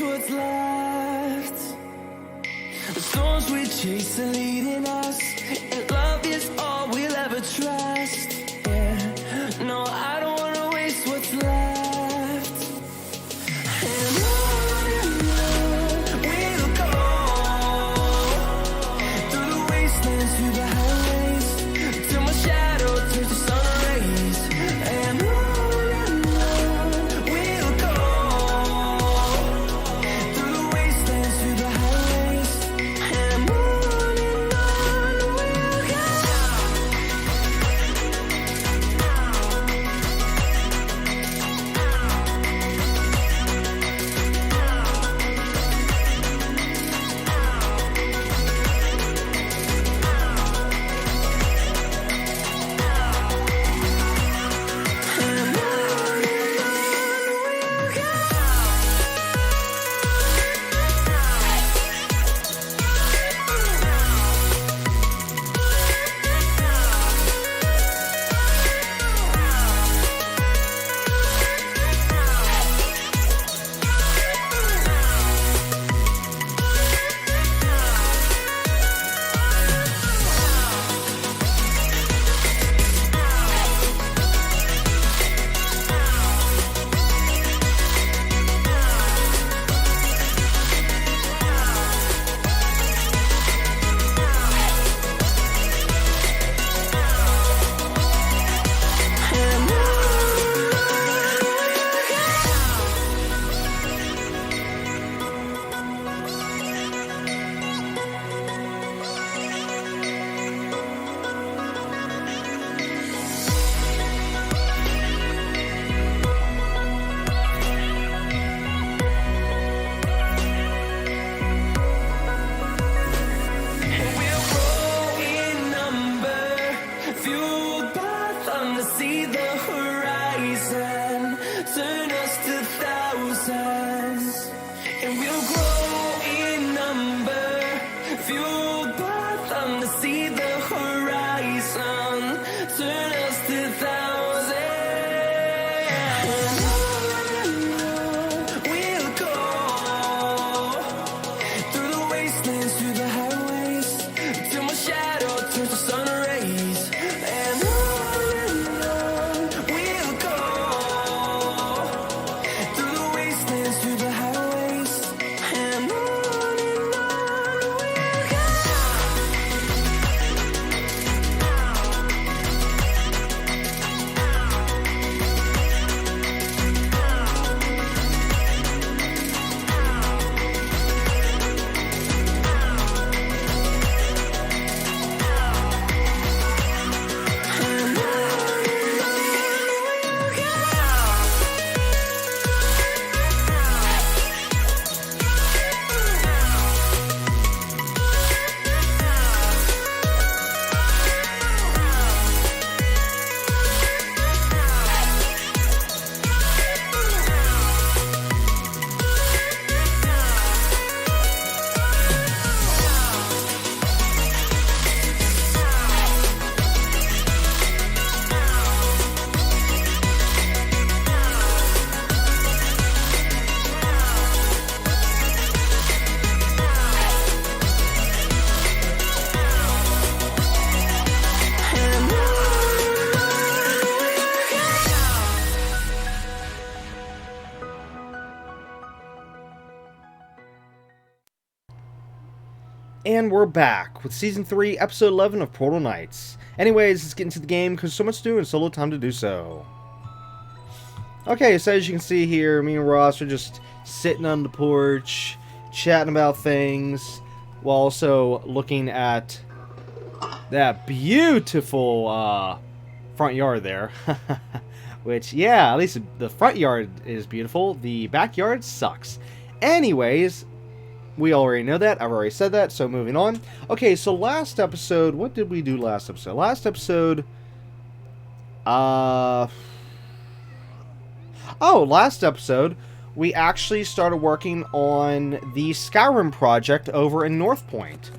waste what's left. The storms we chase are leading us, and love is all we'll ever trust. Yeah, no, I don't wanna waste what's left. And on we'll go, through the wastelands, through the highways, till my shadow turns to sun rays. And on we'll go, through the wastelands, through the highways, and on we'll go. See the horizon, turn us to thousands, and we'll grow in number, fueled by thunder. See the horizon, turn us to thousands, and on we'll go, through the wastelands, through the highways, till my shadow turns to sun rays. And we'll go, through the wastelands, through the highways, and on we'll go. And we're back with Season 3, Episode 11 of Portal Knights. Anyways, let's get into the game because so much to do and solo time to do so. Okay, so as you can see here, me and Ross are just sitting on the porch, chatting about things, while also looking at that beautiful front yard there. Which, yeah, at least the front yard is beautiful. The backyard sucks. Anyways, we already know that. I've already said that, so moving on. Okay, so last episode, what did we do last episode? Last episode, last episode, we actually started working on the Skyrim project over in North Point.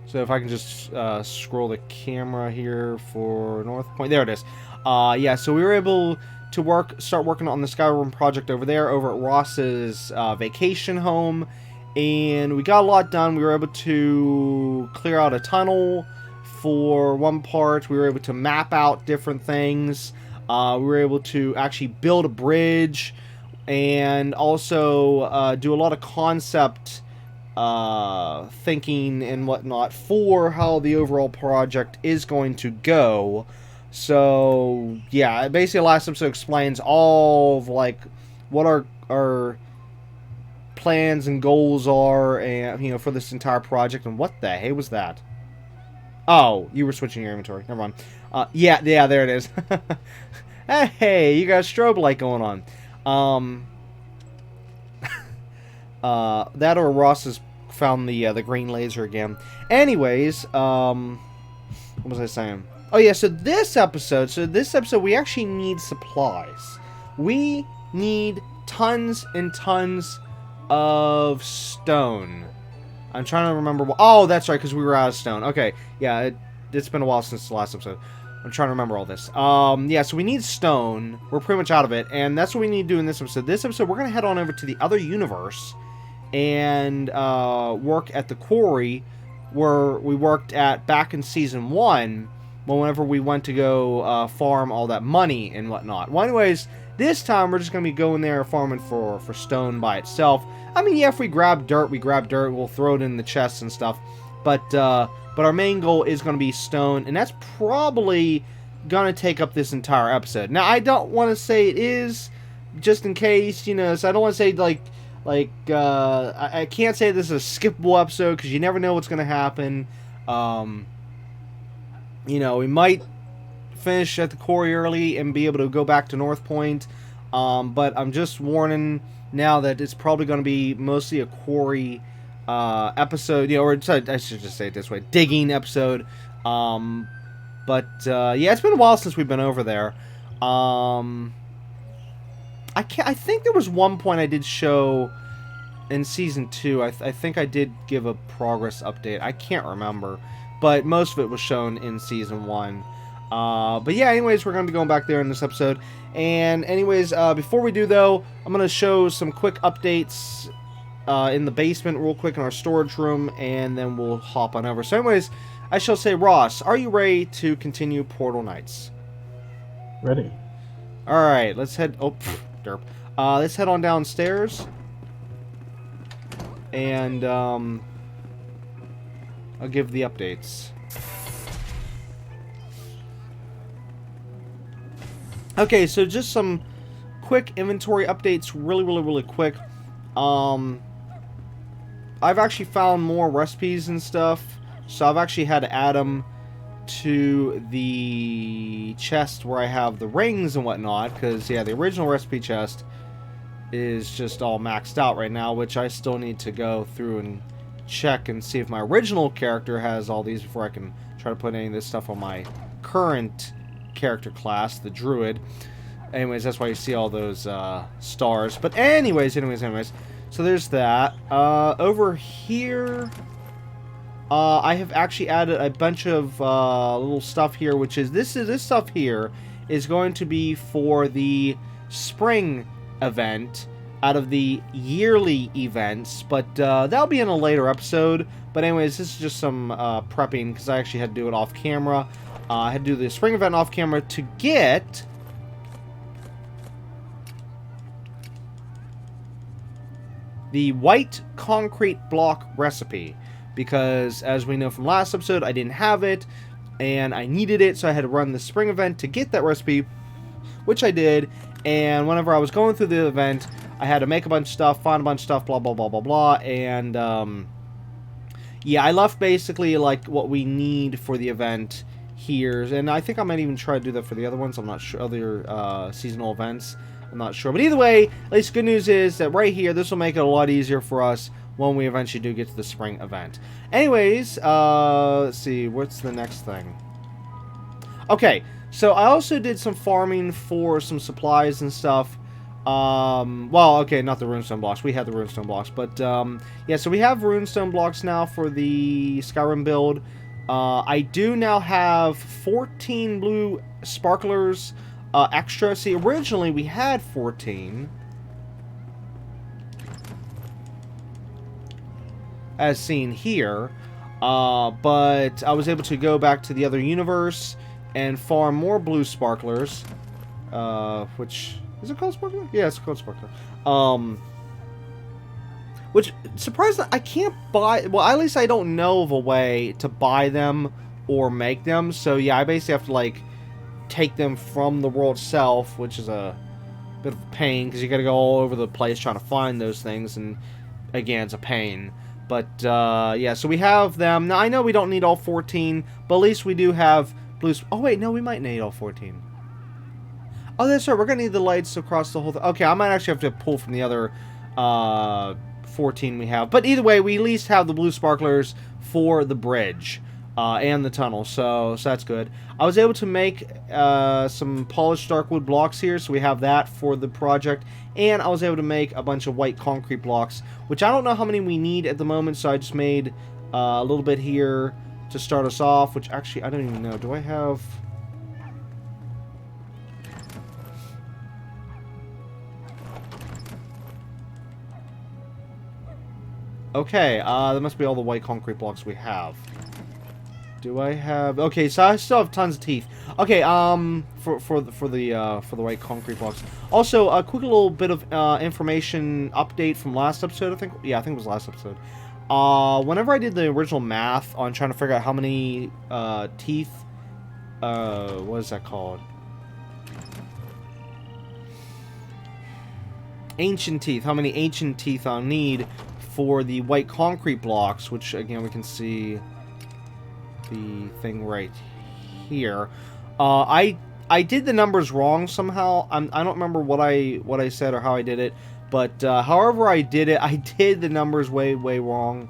So if I can just scroll the camera here for North Point. There it is. Yeah, so we were able to start working on the Skyrim project over there, over at Ross's vacation home, and we got a lot done. We were able to clear out a tunnel for one part. We were able to map out different things. We were able to actually build a bridge, and also do a lot of concept thinking and whatnot for how the overall project is going to go. So yeah, basically last episode explains all of like what our plans and goals are, and you know, for this entire project. And what the hey was that? Oh, you were switching your inventory. Never mind. Yeah, there it is. Hey, you got a strobe light going on. That or Ross has found the green laser again. Anyways, what was I saying? Oh yeah, so this episode we actually need supplies. We need tons and tons of stone. I'm trying to remember what... Oh, that's right, because we were out of stone. Okay, yeah, it's been a while since the last episode. I'm trying to remember all this. Yeah, so we need stone. We're pretty much out of it, and that's what we need to do in this episode. This episode, we're going to head on over to the other universe and work at the quarry where we worked at back in Season 1, whenever we went to go farm all that money and whatnot. Well, anyways, this time we're just going to be going there farming for stone by itself. I mean, yeah, if we grab dirt, we'll throw it in the chests and stuff. But our main goal is going to be stone, and that's probably going to take up this entire episode. Now, I don't want to say it is, just in case, you know, so I don't want to say, I can't say this is a skippable episode, because you never know what's going to happen. You know, we might finish at the quarry early and be able to go back to North Point, but I'm just warning now that it's probably going to be mostly a quarry episode, you know, or I should just say it this way, digging episode. But yeah, it's been a while since we've been over there. I think there was one point I did show in Season 2. I think I did give a progress update. I can't remember, but most of it was shown in Season 1. But yeah, anyways, we're going to be going back there in this episode. And anyways, before we do, though, I'm going to show some quick updates in the basement real quick in our storage room, and then we'll hop on over. So anyways, I shall say, Ross, are you ready to continue Portal Knights? Ready. Alright, let's head... Oh, derp. Let's head on downstairs. And, I'll give the updates. Okay, so just some quick inventory updates, really quick. I've actually found more recipes and stuff, so I've actually had to add them to the chest where I have the rings and whatnot, because, yeah, the original recipe chest is just all maxed out right now, which I still need to go through and check and see if my original character has all these before I can try to put any of this stuff on my current character class, the druid. Anyways, that's why you see all those stars. But anyways, so there's that. Over here, I have actually added a bunch of little stuff here, which is this stuff here is going to be for the spring event out of the yearly events, but that'll be in a later episode. But anyways, this is just some prepping, because I actually had to do it off camera. I had to do the spring event off camera to get the white concrete block recipe, because as we know from last episode, I didn't have it and I needed it, so I had to run the spring event to get that recipe, which I did. And whenever I was going through the event, I had to make a bunch of stuff, find a bunch of stuff, blah blah blah blah blah. And yeah, I left basically like what we need for the event here, and I think I might even try to do that for the other ones. I'm not sure, other seasonal events, I'm not sure. But either way, at least good news is that right here, this will make it a lot easier for us when we eventually do get to the spring event. Anyways, let's see, what's the next thing? Okay, so I also did some farming for some supplies and stuff. Well, okay, not the runestone blocks. We had the runestone blocks, but yeah, so we have runestone blocks now for the Skyrim build. I do now have 14 blue sparklers. extra. See, originally we had 14. As seen here. But I was able to go back to the other universe and farm more blue sparklers. Which... Is it called sparkler? Yeah, it's called sparkler. Which, surprisingly, I can't buy... Well, at least I don't know of a way to buy them or make them. So, yeah, I basically have to, like, take them from the world itself, which is a bit of a pain, because you gotta go all over the place trying to find those things, and, again, it's a pain. But, yeah, so we have them. Now, I know we don't need all 14, but at least we do have blue... Oh, wait, no, we might need all 14. Oh, that's right, we're gonna need the lights across the whole thing. Okay, I might actually have to pull from the other, 14 we have. But either way, we at least have the blue sparklers for the bridge and the tunnel, so that's good. I was able to make some polished darkwood blocks here, so we have that for the project. And I was able to make a bunch of white concrete blocks, which I don't know how many we need at the moment, so I just made a little bit here to start us off, which actually, I don't even know. Do I have... Okay, that must be all the white concrete blocks we have. Do I have... Okay, so I still have tons of teeth. Okay, for the white concrete blocks. Also, a quick little bit of information update from last episode, I think. Yeah, I think it was last episode. Whenever I did the original math on trying to figure out how many teeth... what is that called? Ancient teeth. How many ancient teeth I'll need for the white concrete blocks, which again we can see the thing right here. I did the numbers wrong somehow. I don't remember what I said or how I did it, but however I did it, I did the numbers way wrong,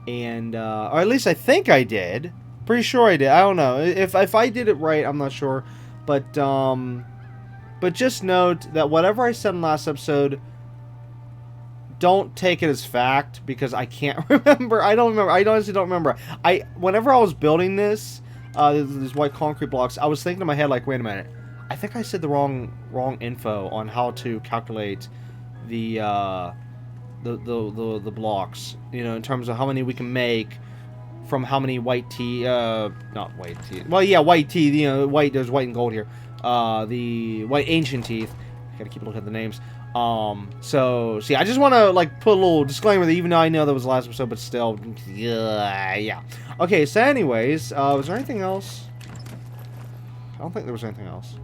and or at least I think I did. Pretty sure I did. I don't know if I did it right. I'm not sure, but just note that whatever I said in last episode, don't take it as fact, because I can't remember. I don't remember. I honestly don't remember. Whenever I was building these white concrete blocks, I was thinking in my head, like, wait a minute, I think I said the wrong info on how to calculate the blocks. You know, in terms of how many we can make from how many white teeth. Not white teeth. Well, yeah, white teeth. You know, white. There's white and gold here. The white ancient teeth. I gotta keep looking at the names. So see, I just want to, like, put a little disclaimer that even though I know that was the last episode, but still, yeah. Okay, so anyways, was there anything else? I don't think there was anything else.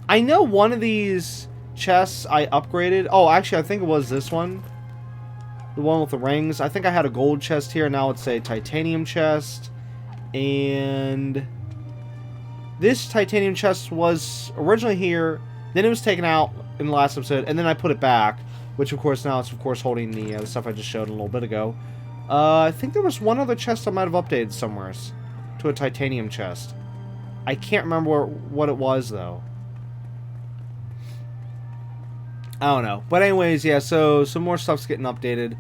I know one of these chests I upgraded. Oh, actually, I think it was this one. The one with the rings. I think I had a gold chest here, now it's a titanium chest. And... this titanium chest was originally here, then it was taken out in the last episode, and then I put it back, which of course now it's of course holding the stuff I just showed a little bit ago. I think there was one other chest I might have updated somewhere to a titanium chest. I can't remember what it was though. I don't know. But anyways, yeah, so some more stuff's getting updated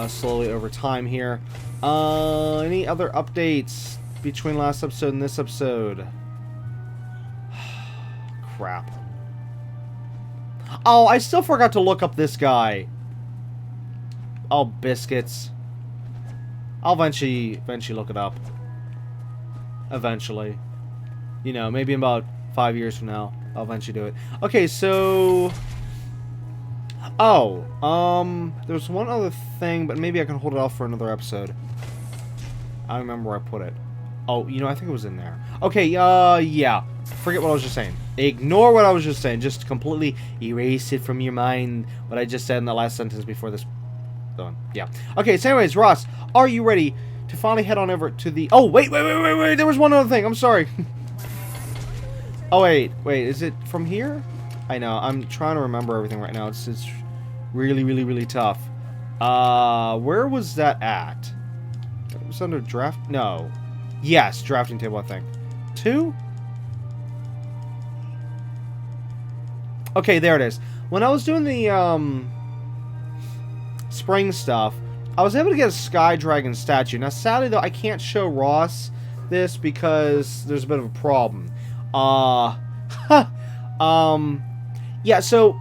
slowly over time here. Any other updates between last episode and this episode? Crap. Oh, I still forgot to look up this guy. Oh, biscuits. I'll eventually look it up. Eventually. You know, maybe in about 5 years from now, I'll eventually do it. Okay, so... oh, there's one other thing, but maybe I can hold it off for another episode. I don't remember where I put it. Oh, you know, I think it was in there. Okay, yeah. Forget what I was just saying. Ignore what I was just saying. Just completely erase it from your mind, what I just said in the last sentence before this. Done. Yeah. Okay, so anyways, Ross, are you ready to finally head on over to the... oh, wait. There was one other thing. I'm sorry. Oh, wait. Is it from here? I know. I'm trying to remember everything right now. It's really tough. Where was that at? It was under draft... no. Yes, drafting table, I think. 2? Okay, there it is. When I was doing the, spring stuff, I was able to get a Sky Dragon statue. Now, sadly, though, I can't show Ross this because there's a bit of a problem. Yeah, so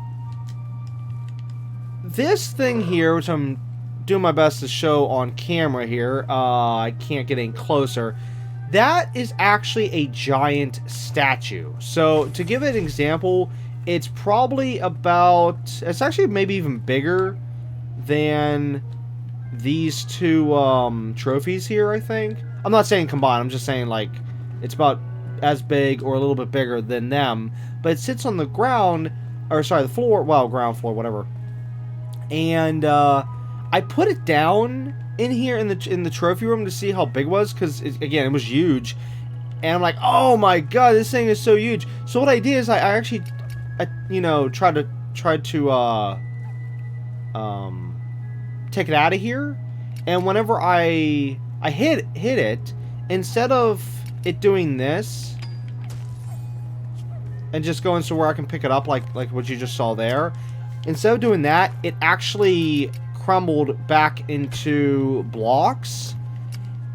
this thing here, which I'm doing my best to show on camera here, I can't get any closer. That is actually a giant statue. So to give it an example, it's probably about, it's actually maybe even bigger than these two trophies here, I think. I'm not saying combined, I'm just saying like it's about as big or a little bit bigger than them, but it sits on the ground, or sorry, the floor, well, ground floor, whatever. And I put it down in here in the trophy room to see how big it was, because again, it was huge, and I'm like, oh my god, this thing is so huge. So what I did is I actually you know, tried to take it out of here, and whenever I hit it, instead of it doing this and just going so where I can pick it up like what you just saw there, instead of doing that, it actually crumbled back into blocks.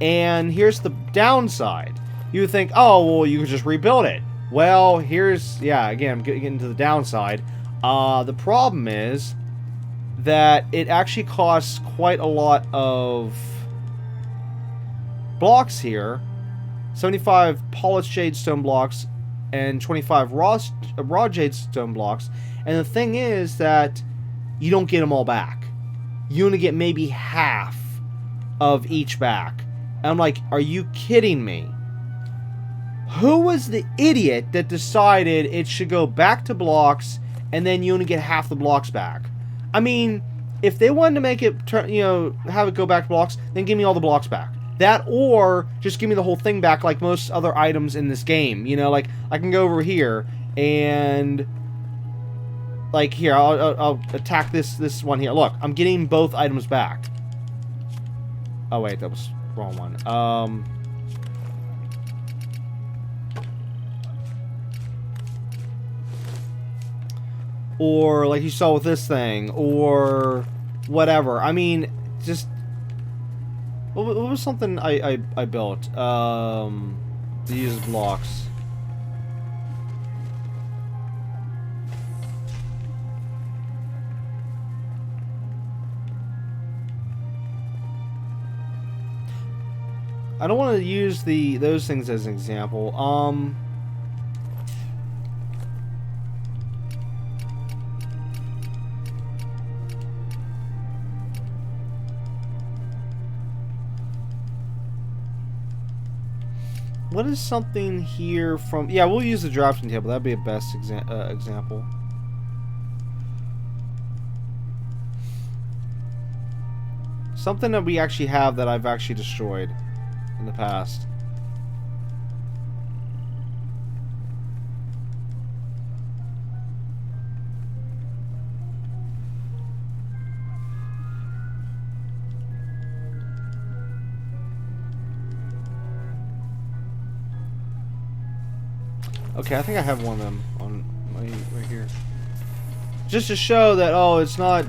And here's the downside. You would think, oh, well, you could just rebuild it. Well, here's, yeah, again, I'm getting into the downside. The problem is that it actually costs quite a lot of blocks here. 75 polished jade stone blocks and 25 raw jade stone blocks. And the thing is that you don't get them all back. You only get maybe half of each back. And I'm like, are you kidding me? Who was the idiot that decided it should go back to blocks and then you only get half the blocks back? I mean, if they wanted to make it, you know, have it go back to blocks, then give me all the blocks back. That, or just give me the whole thing back like most other items in this game. You know, like, I can go over here and, like, here, I'll attack this one here. Look, I'm getting both items back. Oh, wait, that was the wrong one. Or, like you saw with this thing, or whatever. I mean, just... What was something I built? These blocks. I don't want to use those things as an example. What is something here from... Yeah, we'll use the drafting table. That'd be a best example. Something that we actually have that I've actually destroyed in the past. Okay, I think I have one of them on right here. Just to show that, oh, it's not...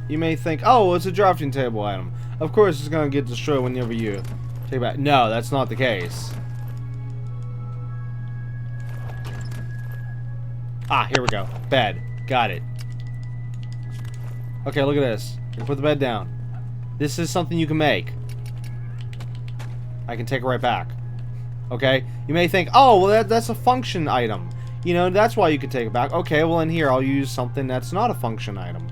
You may think, oh, it's a drafting table item. Of course, it's going to get destroyed whenever you take it back. No, that's not the case. Ah, here we go. Bed. Got it. Okay, look at this. You put the bed down. This is something you can make. I can take it right back. Okay? You may think, oh, well, that's a function item. You know, that's why you could take it back. Okay, well, in here, I'll use something that's not a function item.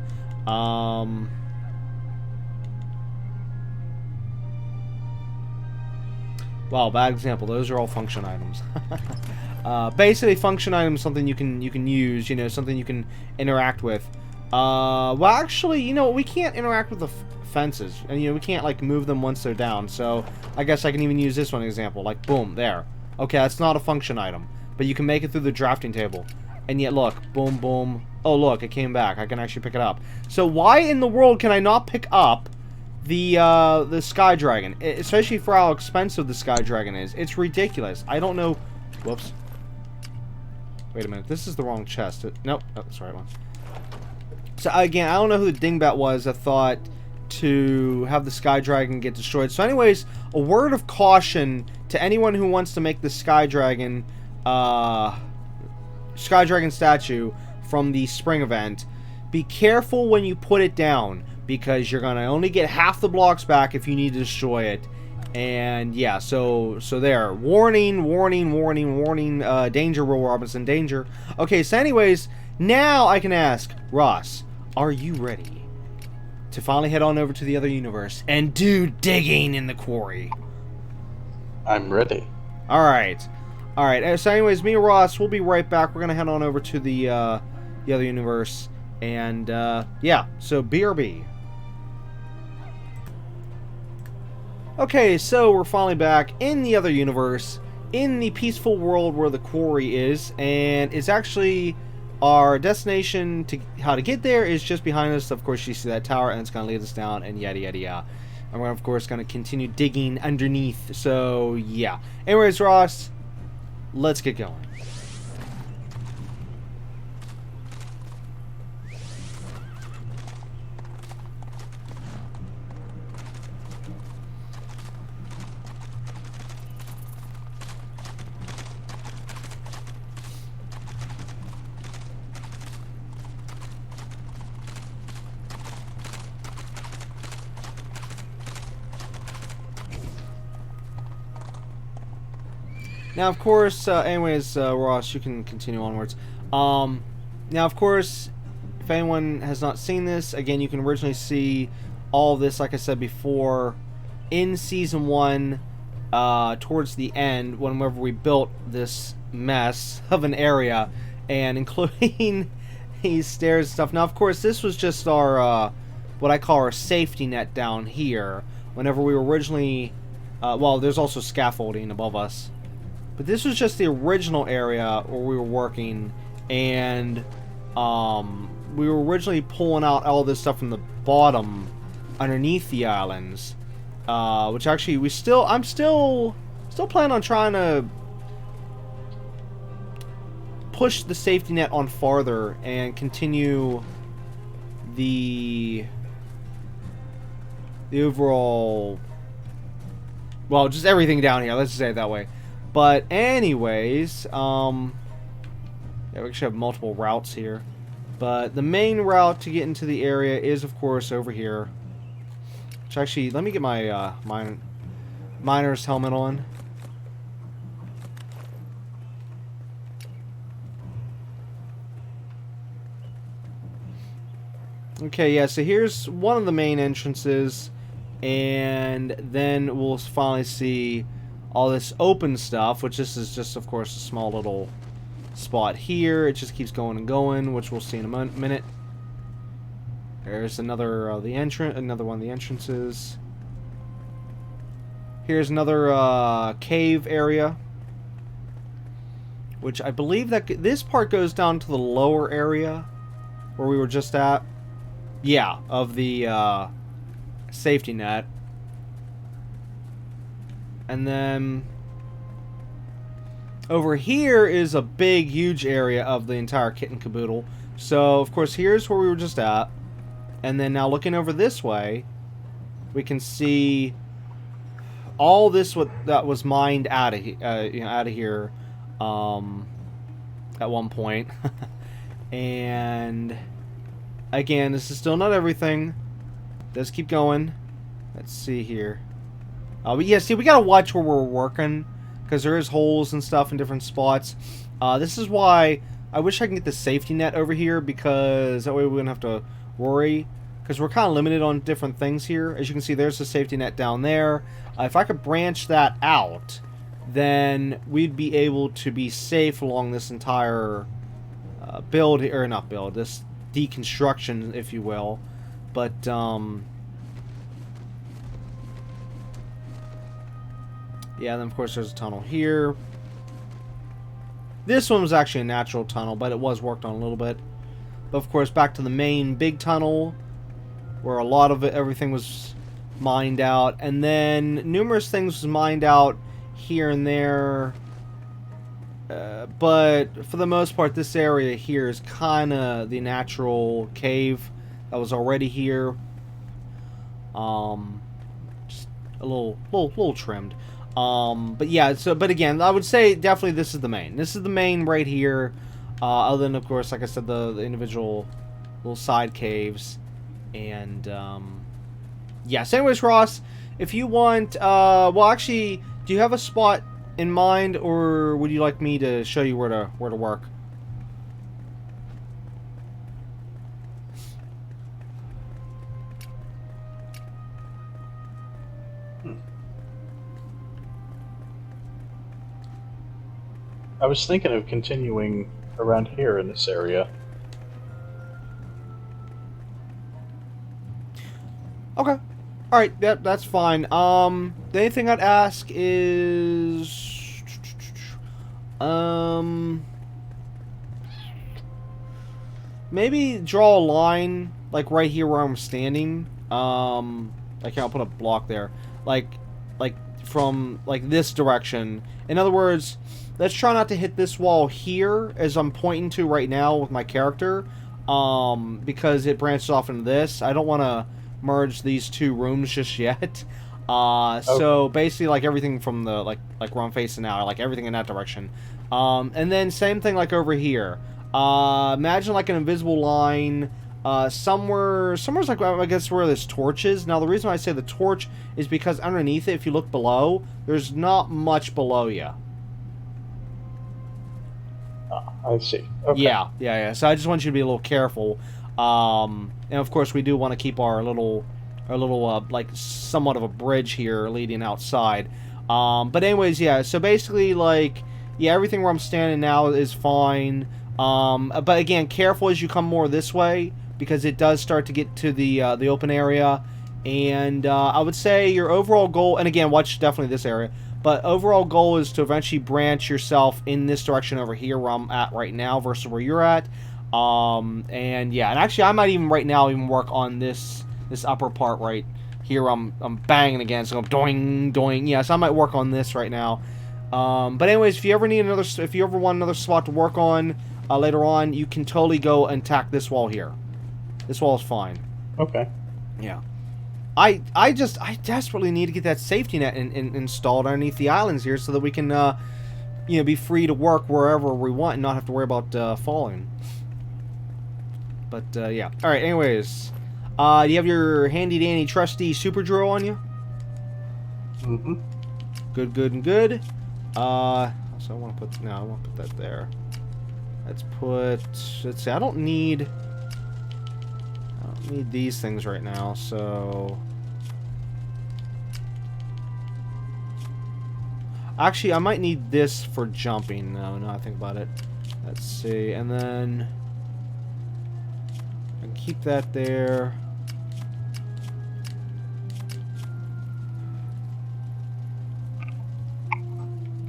Wow, bad example. Those are all function items. Basically, function item is something you can use, you know, something you can interact with. Well, actually, you know, we can't interact with the fences, and you know, we can't like move them once they're down. So I guess I can even use this one example, like boom, there. Okay, that's not a function item, but you can make it through the drafting table, and yet look, boom, boom. Oh, look, it came back. I can actually pick it up. So why in the world can I not pick up the Sky Dragon, especially for how expensive the Sky Dragon is? It's ridiculous. I don't know. Whoops. Wait a minute. This is the wrong chest. Nope. Oh, that's the right one. So again, I don't know who the dingbat was that thought to have the Sky Dragon get destroyed. So anyways, a word of caution to anyone who wants to make the Sky Dragon statue from the spring event. Be careful when you put it down, because you're going to only get half the blocks back if you need to destroy it. And yeah, so there. Warning, warning, warning, warning. Danger, Will Robinson, danger. Okay, so anyways, now I can ask, Ross, are you ready to finally head on over to the other universe and do digging in the quarry? I'm ready. Alright. Alright, so anyways, me and Ross, we'll be right back. We're going to head on over to the other universe. And, yeah, so BRB. Okay, so we're finally back in the other universe, in the peaceful world where the quarry is, and it's actually our destination. To how to get there is just behind us. Of course, you see that tower, and it's going to lead us down, and yada yada yada. And we're, of course, going to continue digging underneath, so yeah. Anyways, Ross, let's get going. Now, of course, anyways, Ross, you can continue onwards. Now, of course, if anyone has not seen this, again, you can originally see all of this, like I said before, in Season 1, towards the end, whenever we built this mess of an area, and including these stairs and stuff. Now, of course, this was just our, what I call our safety net down here. Whenever we were originally, well, there's also scaffolding above us. But this was just the original area where we were working, and we were originally pulling out all this stuff from the bottom underneath the islands, which actually I'm still planning on trying to push the safety net on farther and continue the overall, well, just everything down here. Let's just say it that way. But anyways, yeah, we actually have multiple routes here. But the main route to get into the area is, of course, over here. Which actually, let me get my miner's helmet on. Okay, yeah, so here's one of the main entrances. And then we'll finally see all this open stuff, which this is just, of course, a small little spot here. It just keeps going and going, which we'll see in a minute. There's another another one of the entrances. Here's another cave area, which I believe that this part goes down to the lower area where we were just at. Yeah, of the safety net. And then over here is a big, huge area of the entire kit and caboodle. So, of course, here's where we were just at. And then now looking over this way, we can see all this that was mined out of here at one point. And again, this is still not everything. Let's keep going. Let's see here. But yeah, see, we gotta watch where we're working, because there is holes and stuff in different spots. This is why I wish I can get the safety net over here, because that way we wouldn't have to worry, because we're kind of limited on different things here. As you can see, there's the safety net down there. If I could branch that out, then we'd be able to be safe along this entire this deconstruction, if you will. But yeah, then of course there's a tunnel here. This one was actually a natural tunnel, but it was worked on a little bit. But of course, back to the main big tunnel, where a lot of everything was mined out, and then numerous things was mined out here and there. But for the most part, this area here is kind of the natural cave that was already here. Just a little trimmed. But yeah, but again, I would say definitely this is the main. This is the main right here. Other than, of course, like I said, the individual little side caves. And, yes. Anyways, Ross, if you want, well, actually, do you have a spot in mind, or would you like me to show you where to work? I was thinking of continuing around here in this area. Okay. Alright, that's fine. The only thing I'd ask is... maybe draw a line, like, right here where I'm standing. Like, I'll put a block there. Like, from, like, this direction. In other words, let's try not to hit this wall here, as I'm pointing to right now with my character. Because it branches off into this. I don't want to merge these two rooms just yet. So basically, like, everything from the, like where I'm facing now, like, everything in that direction. And then same thing, like, over here. Imagine, like, an invisible line, somewhere's, like, I guess where this torch is. Now, the reason why I say the torch is because underneath it, if you look below, there's not much below you. I see. Okay. Yeah. So I just want you to be a little careful. And of course, we do want to keep our little, like, somewhat of a bridge here leading outside. But anyways, yeah. So basically, like, yeah, everything where I'm standing now is fine. But again, careful as you come more this way, because it does start to get to the open area. And I would say your overall goal, and again, watch definitely this area, but overall goal is to eventually branch yourself in this direction over here where I'm at right now versus where you're at. And yeah, and actually I might even right now even work on this upper part right here. I'm banging again, so I'm doing doing. Yeah, so I might work on this right now. But anyways, if you ever want another spot to work on later on, you can totally go and tack this wall here. This wall is fine. Okay. Yeah. I desperately need to get that safety net installed underneath the islands here so that we can, be free to work wherever we want and not have to worry about falling. But, yeah. Alright, anyways. Do you have your handy-dandy trusty super drill on you? Mm-hmm. Good. So I want to put that there. Let's see, I don't need these things right now, so... Actually, I might need this for jumping, now I think about it. Let's see, and then... I can keep that there.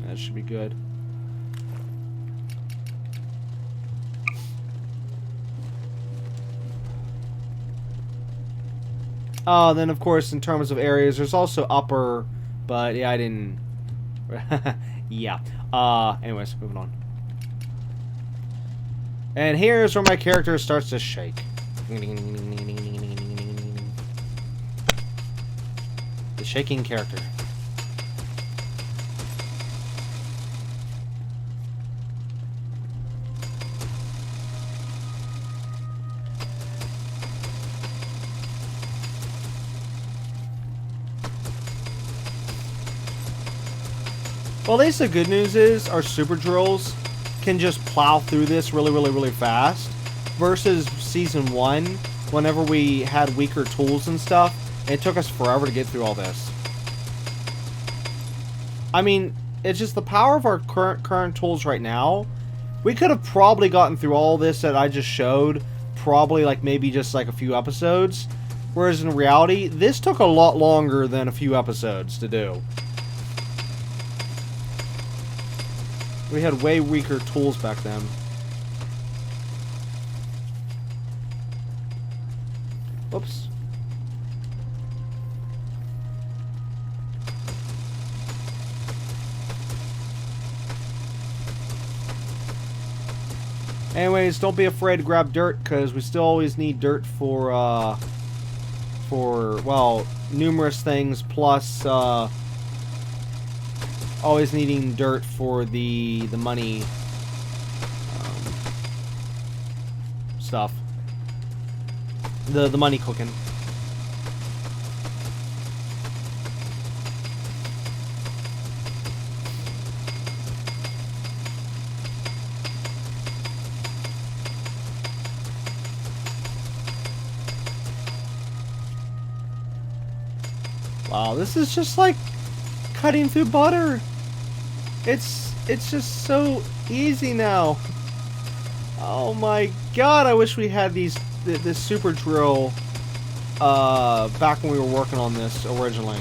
That should be good. Then of course, in terms of areas, there's also upper, but yeah, I didn't... yeah. Anyways, moving on. And here's where my character starts to shake. The shaking character. Well, at least the good news is our super drills can just plow through this really fast. Versus Season 1, whenever we had weaker tools and stuff, it took us forever to get through all this. I mean, it's just the power of our current tools right now. We could have probably gotten through all this that I just showed, probably like maybe just like a few episodes. Whereas in reality, this took a lot longer than a few episodes to do. We had way weaker tools back then. Whoops. Anyways, don't be afraid to grab dirt, because we still always need dirt for for, well, numerous things, plus always needing dirt for the money stuff. The money cooking. Wow, this is just like cutting through butter. It's just so easy now. Oh my god, I wish we had this super drill back when we were working on this originally.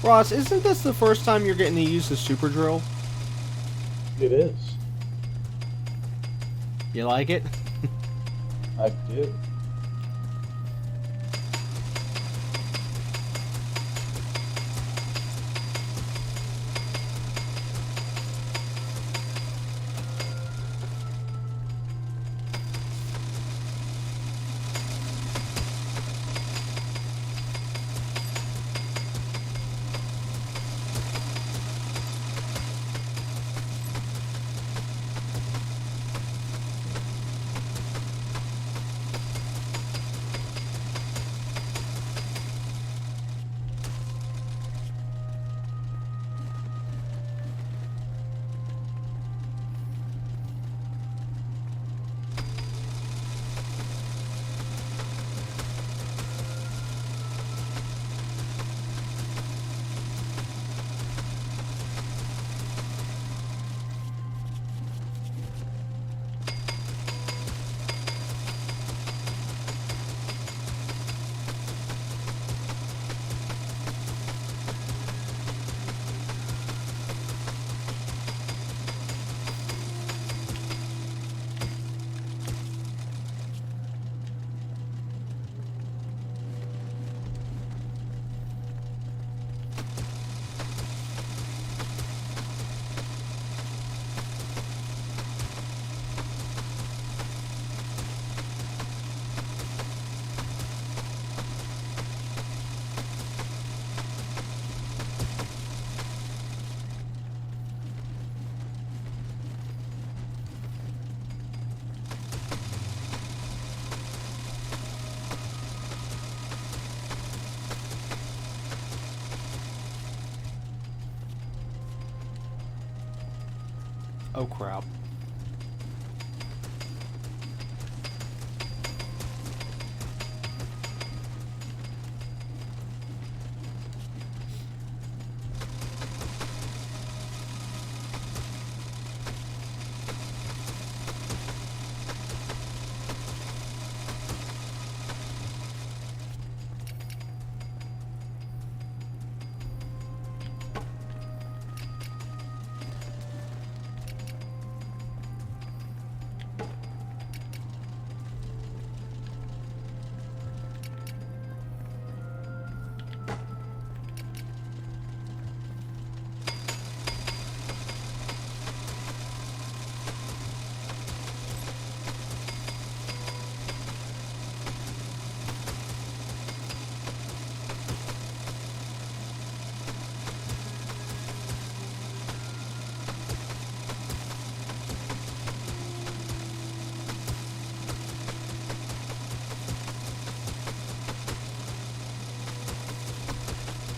Ross, isn't this the first time you're getting to use the super drill? It is. You like it? I do. Oh crap.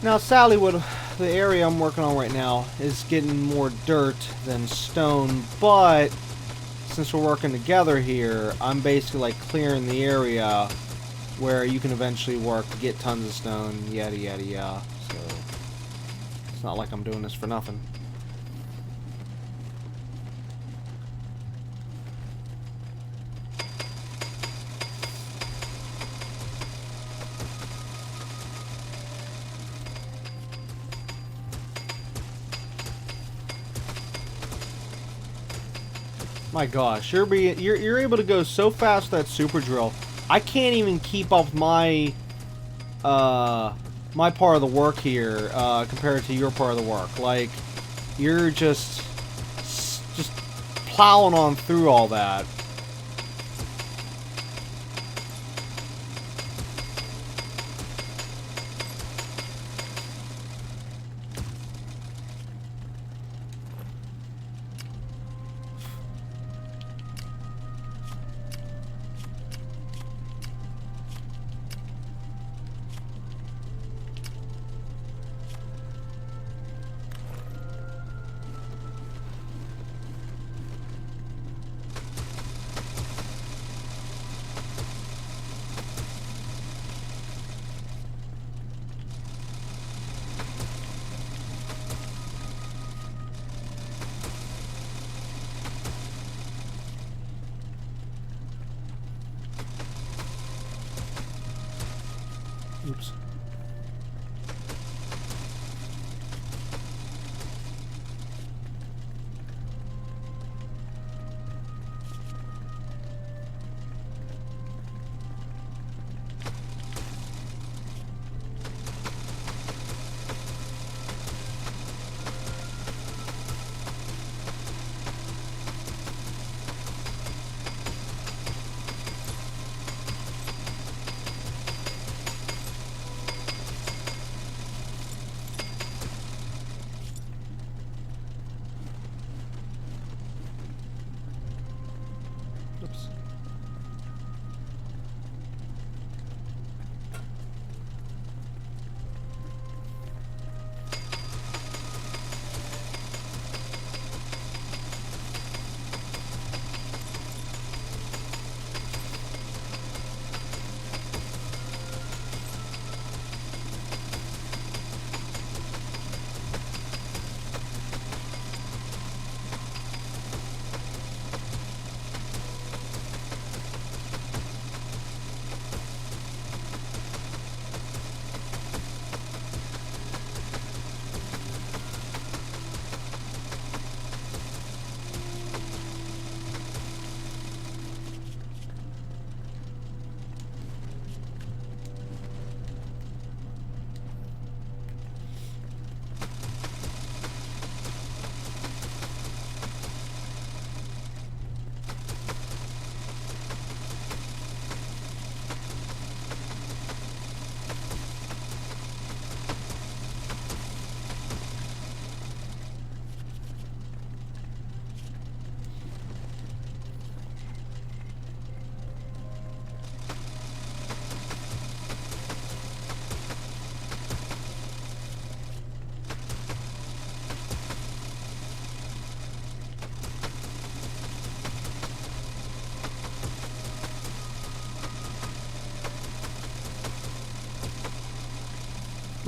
Now, sadly, what the area I'm working on right now is getting more dirt than stone, but since we're working together here, I'm basically like clearing the area where you can eventually work to get tons of stone, yada yada yada. So it's not like I'm doing this for nothing. My gosh, you're able to go so fast with that super drill. I can't even keep up my my part of the work here compared to your part of the work. Like, you're just plowing on through all that. Oops. Oops.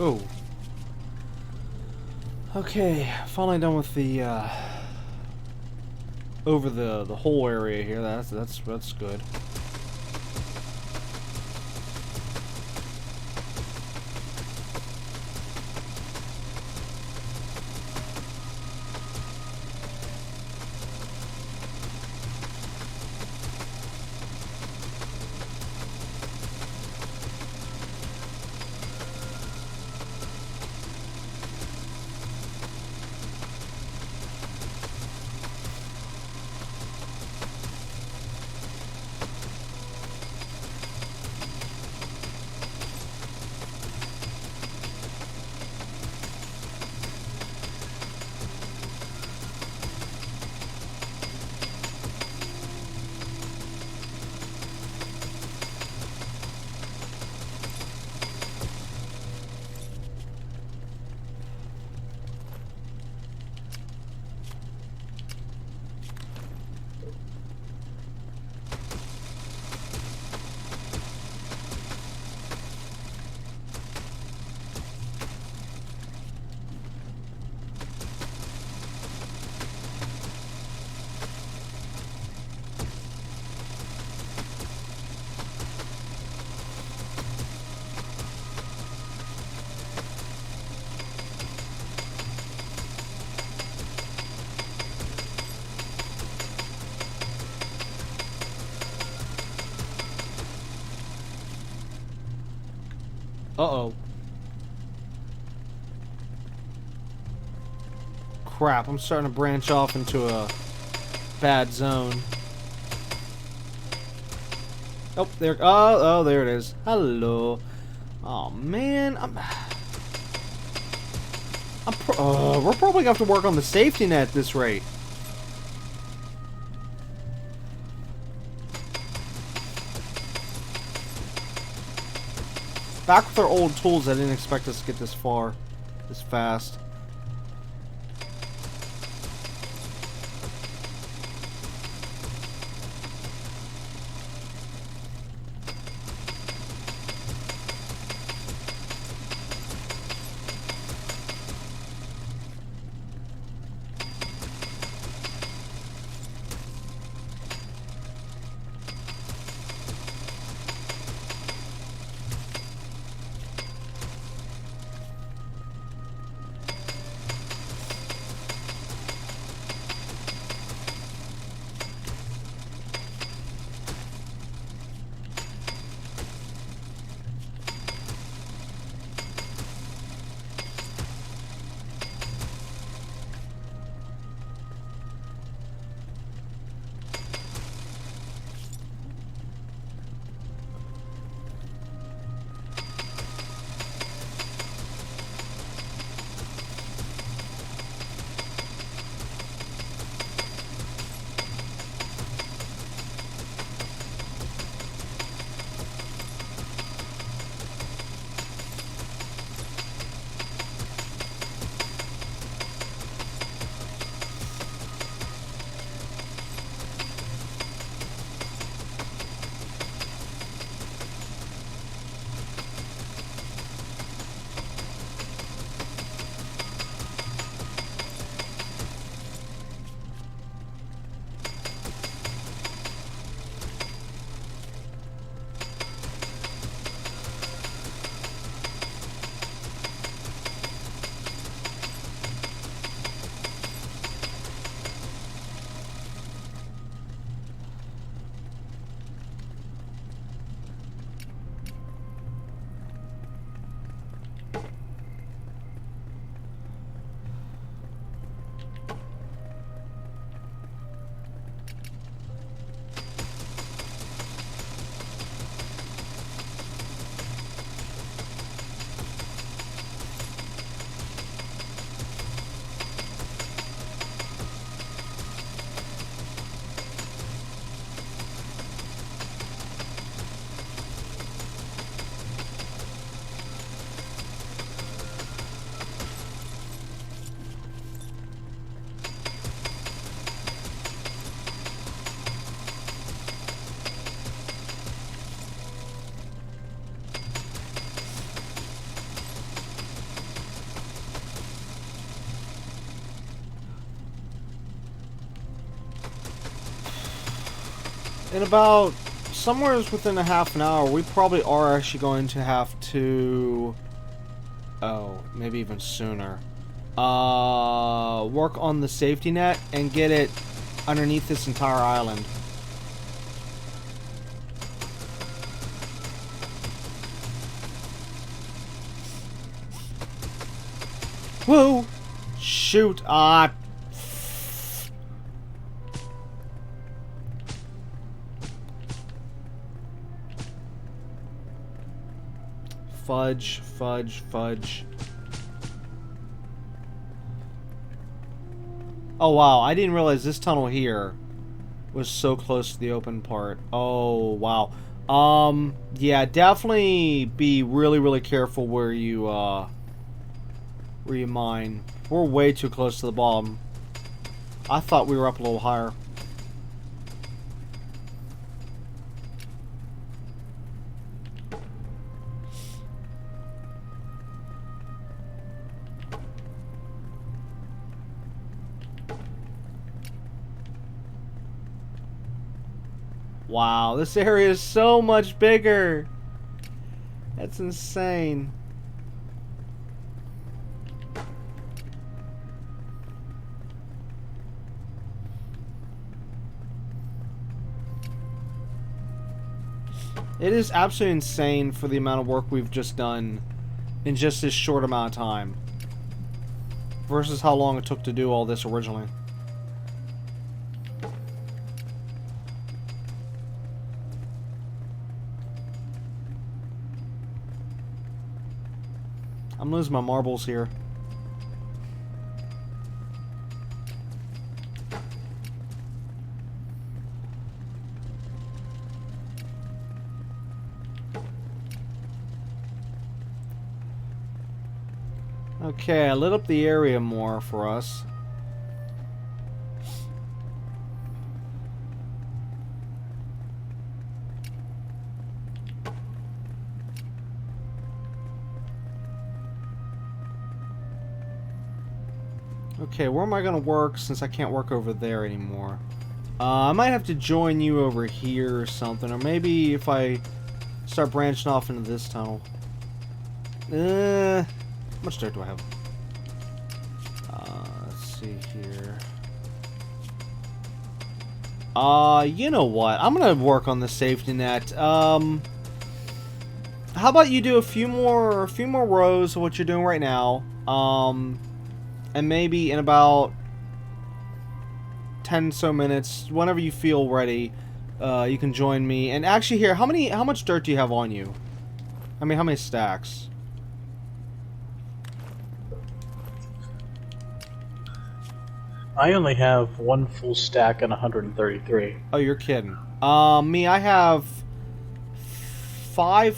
Oh. Okay, finally done with the over the whole area here. That's good. Uh-oh. Crap, I'm starting to branch off into a bad zone. Oh, there. Oh, there it is. Hello. Oh man, we're probably gonna have to work on the safety net at this rate. Back with our old tools, I didn't expect us to get this far, this fast. In about somewhere within a half an hour, we probably are actually going to have to, oh, maybe even sooner, work on the safety net and get it underneath this entire island. Whoa! Shoot! Fudge, fudge, fudge. Oh wow, I didn't realize this tunnel here was so close to the open part. Oh wow. Yeah, definitely be really careful where you mine. We're way too close to the bottom. I thought we were up a little higher. Wow, this area is so much bigger. That's insane. It is absolutely insane for the amount of work we've just done in just this short amount of time. Versus how long it took to do all this originally. I'm losing my marbles here. Okay, I lit up the area more for us. Okay, where am I going to work since I can't work over there anymore? I might have to join you over here or something. Or maybe if I start branching off into this tunnel. How much dirt do I have? Let's see here. You know what? I'm going to work on the safety net. How about you do a few more rows of what you're doing right now? And maybe in about 10 so minutes, whenever you feel ready, you can join me. And actually here, how much dirt do you have on you? I mean, how many stacks? I only have 1 full stack and 133. Oh, you're kidding. Me, I have 5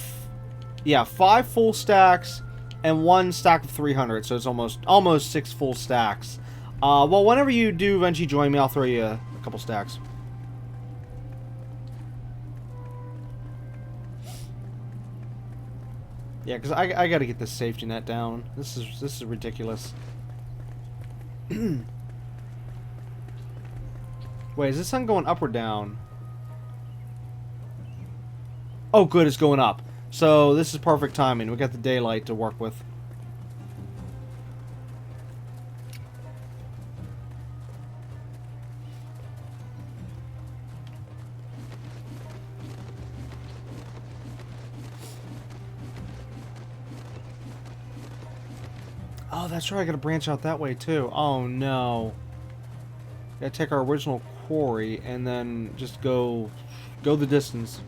full stacks and 1 stack of 300, so it's almost 6 full stacks. Well, whenever you do eventually join me, I'll throw you a couple stacks. Yeah, because I gotta get this safety net down. This is ridiculous. Wait, is this sun going up or down? Oh, good, it's going up. So this is perfect timing. We got the daylight to work with. Oh, that's right. I gotta branch out that way too. Oh no. Gotta take our original quarry and then just go the distance.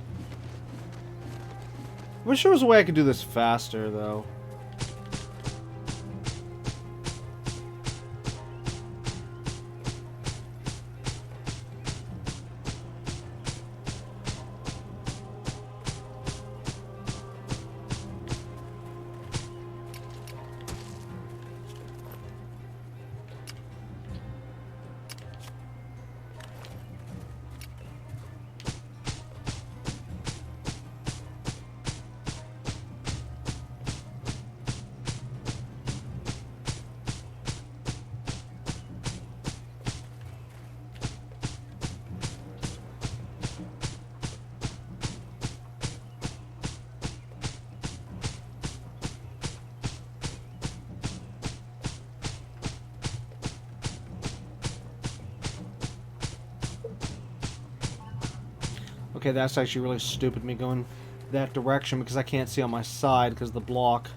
I wish there was a way I could do this faster, though. Okay, that's actually really stupid, me going that direction, because I can't see on my side because of the block.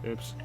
Oops.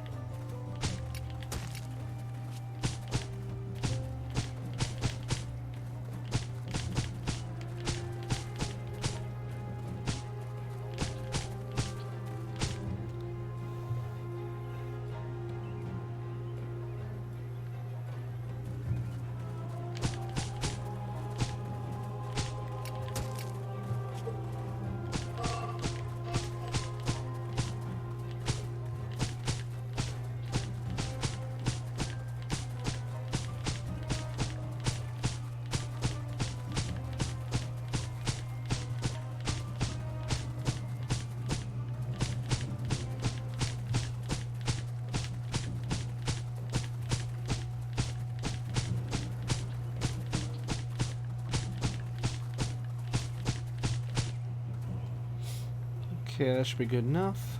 Okay, that should be good enough.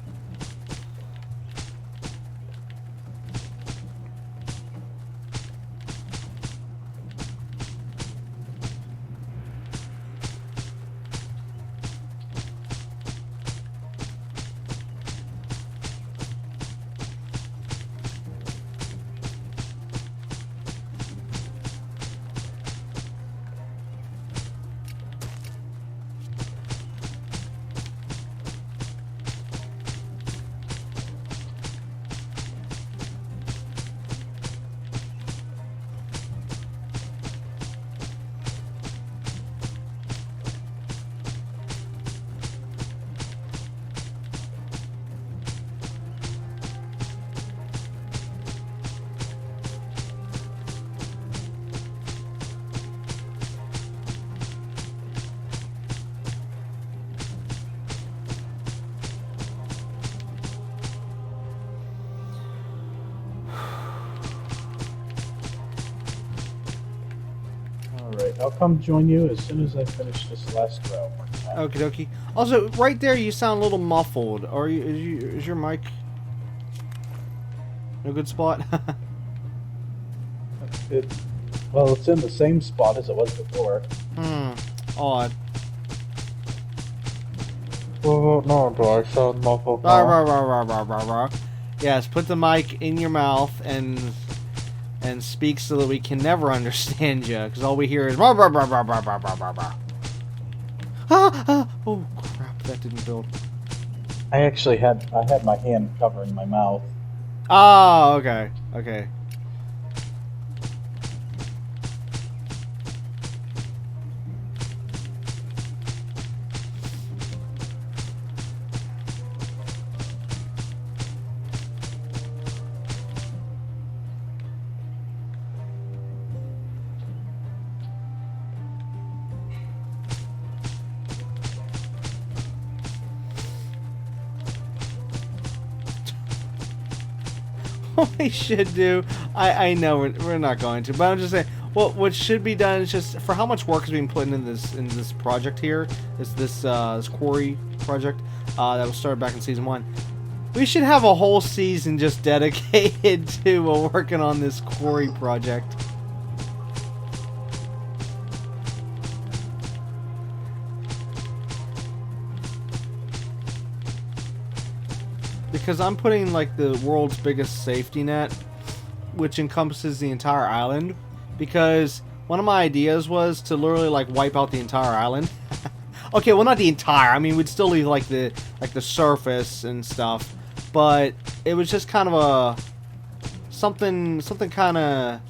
Alright, I'll come join you as soon as I finish this last row. Okie dokie. Also, right there, you sound a little muffled. Is your mic in a good spot? Well, it's in the same spot as it was before. Odd. Oh, no, do I sound muffled Rah, now? rah, rah, rah, rah, rah, rah. Yes, put the mic in your mouth and speak so that we can never understand you, because all we hear is rah, rah, rah, rah, rah, rah, rah, rah, rah. Oh crap, that didn't build. I had my hand covering my mouth. Oh, okay, okay. What we should do, I know we're not going to, but I'm just saying, what should be done is just, for how much work is being put in this project here, this Quarry project that was started back in season 1. We should have a whole season just dedicated to working on this Quarry project. Because I'm putting like the world's biggest safety net, which encompasses the entire island. Because one of my ideas was to literally like wipe out the entire island. Okay, well not the entire. I mean, we'd still leave like the surface and stuff, but it was just kind of a something kind of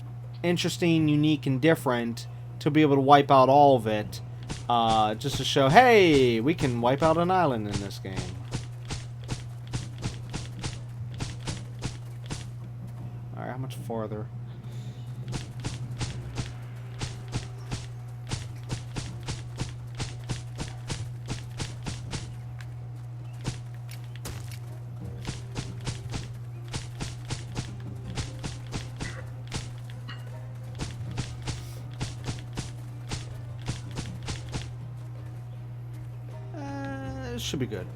interesting, unique, and different to be able to wipe out all of it, just to show, hey, we can wipe out an island in this game. Alright, how much farther? Should be good.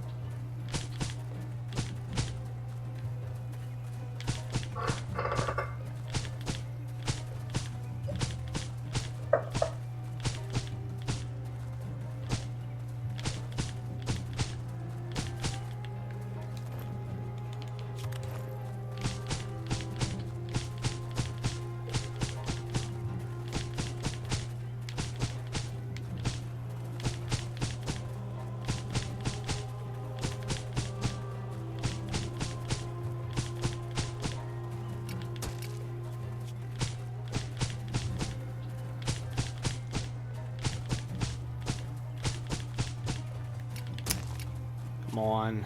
Come on.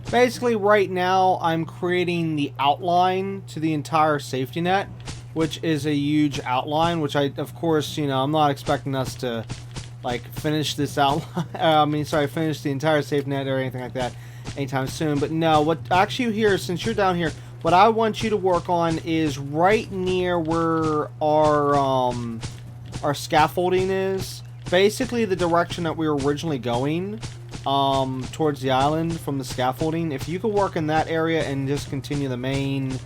Basically, right now, I'm creating the outline to the entire safety net, which is a huge outline, which I, of course, you know, I'm not expecting us to, like, finish this outline, finish the entire safety net or anything like that anytime soon. But no, what actually here, since you're down here, What I want you to work on is right near where our scaffolding is. Basically, the direction that we were originally going, towards the island from the scaffolding. If you could work in that area and just continue the main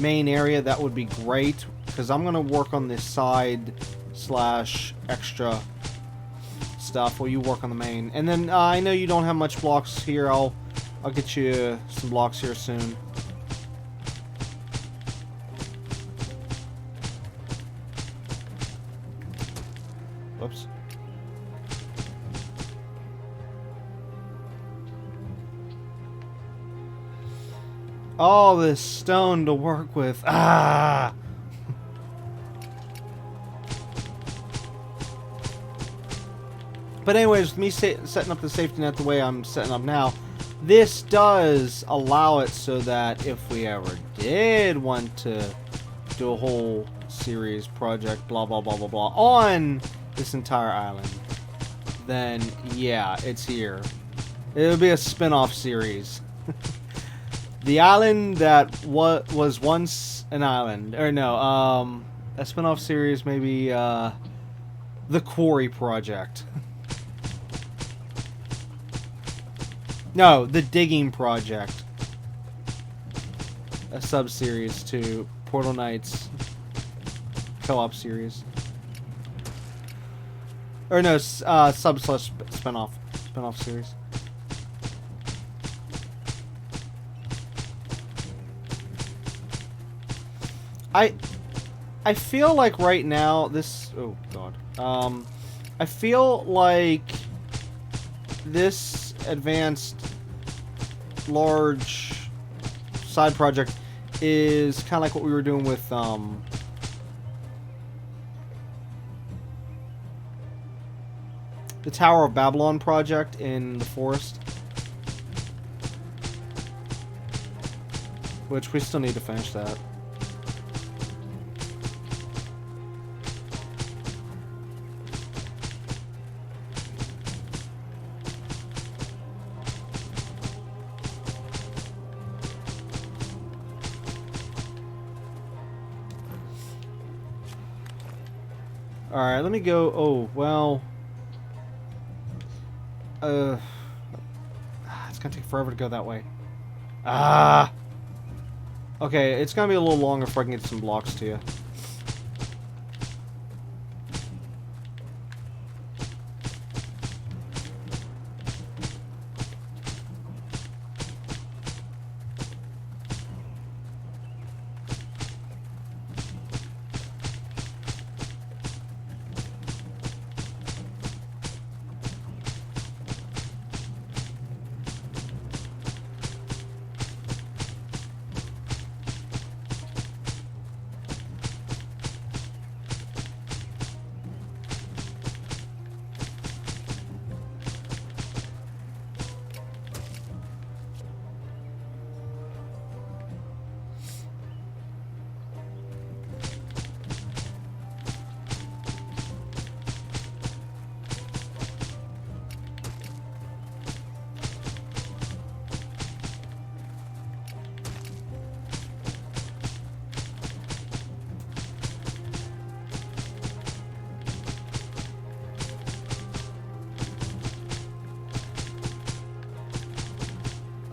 area, that would be great. Because I'm gonna work on this side / extra stuff while you work on the main. And then I know you don't have much blocks here. I'll get you some blocks here soon. Whoops. All this stone to work with. Ah! But anyways, with me setting up the safety net the way I'm setting up now, this does allow it so that if we ever did want to do a whole series project, blah, blah, blah, blah, blah, on this entire island, then yeah, it's here. It'll be a spin-off series. The island that was once an island, or no, a spin-off series, maybe the Quarry project. No, the Digging Project. A sub-series to Portal Knights co-op series. Or no, spin-off series. I feel like right now this... Oh, God. I feel like this advanced large side project is kind of like what we were doing with the Tower of Babylon project in the forest, which we still need to finish that. Alright, let me go... Oh, well... It's gonna take forever to go that way. Ah! Okay, it's gonna be a little longer before I can get some blocks to you.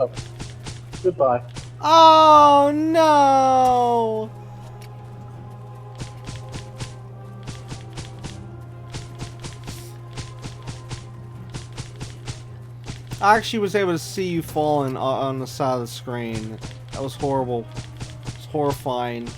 Oh, goodbye. Oh, no! I actually was able to see you falling on the side of the screen. That was horrible. It's horrifying.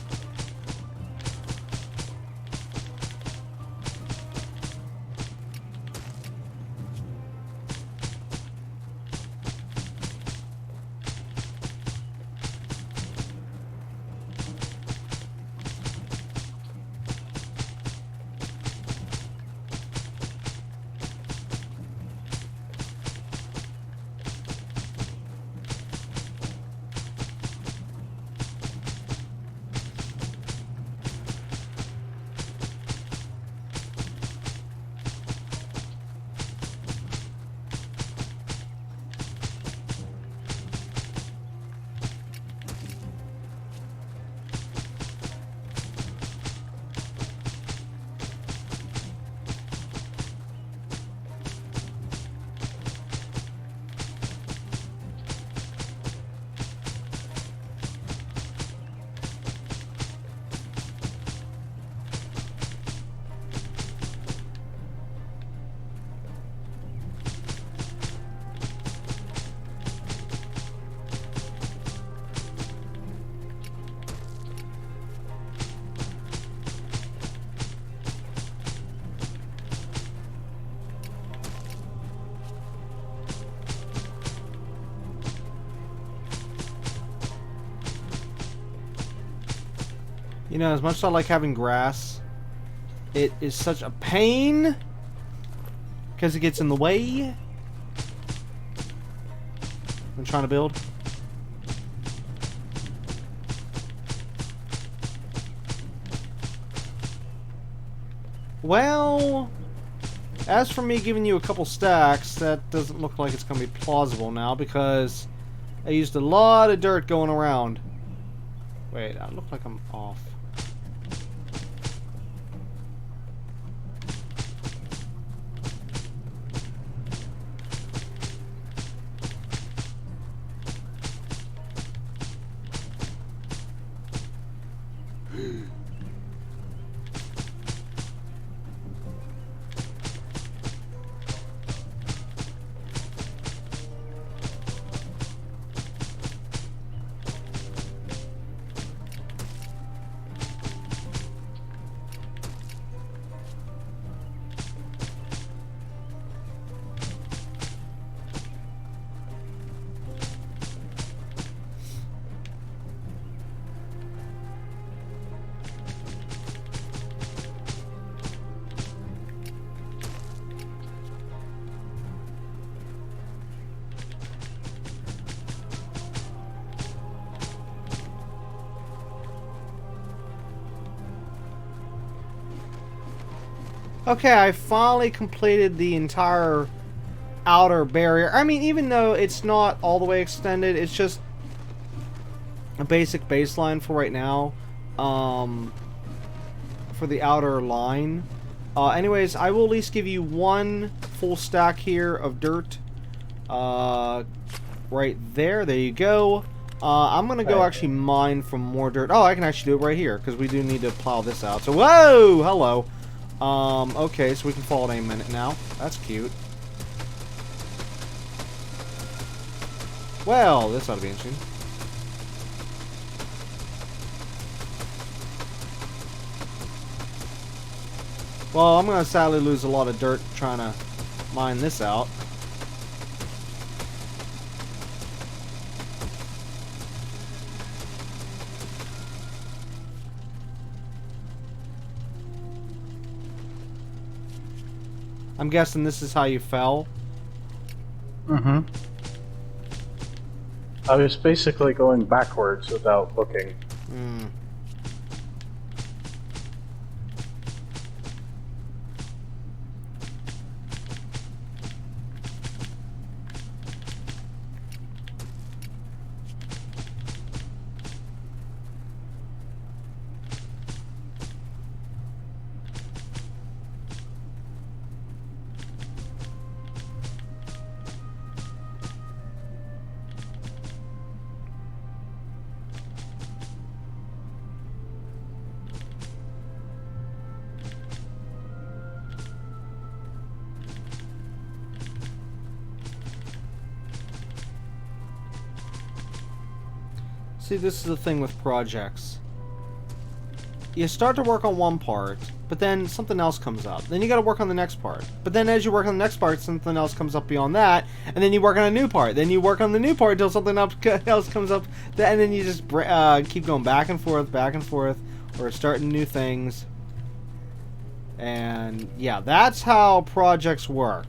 You know, as much as I like having grass, it is such a pain because it gets in the way. I'm trying to build. Well, as for me giving you a couple stacks, that doesn't look like it's going to be plausible now because I used a lot of dirt going around. Wait, I look like I'm off. Okay, I finally completed the entire outer barrier. I mean, even though it's not all the way extended, it's just a basic baseline for right now. For the outer line. Anyways, I will at least give you one full stack here of dirt. Right there. There you go. I'm going to go actually mine for more dirt. Oh, I can actually do it right here, because we do need to plow this out. So, whoa! Hello. Okay, so we can fall at any minute now. That's cute. Well, this ought to be interesting. Well, I'm going to sadly lose a lot of dirt trying to mine this out. I'm guessing this is how you fell. Mm-hmm. I was basically going backwards without looking. Hmm. See, this is the thing with projects. You start to work on one part, but then something else comes up. Then you gotta work on the next part. But then as you work on the next part, something else comes up beyond that, and then you work on a new part. Then you work on the new part until something else comes up, and then you just keep going back and forth, or starting new things. And yeah, that's how projects work.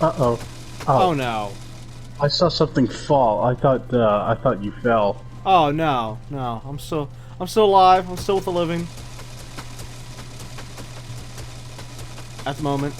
Uh-oh. Oh no. I saw something fall. I thought you fell. Oh no, no. I'm still alive. I'm still with the living. At the moment.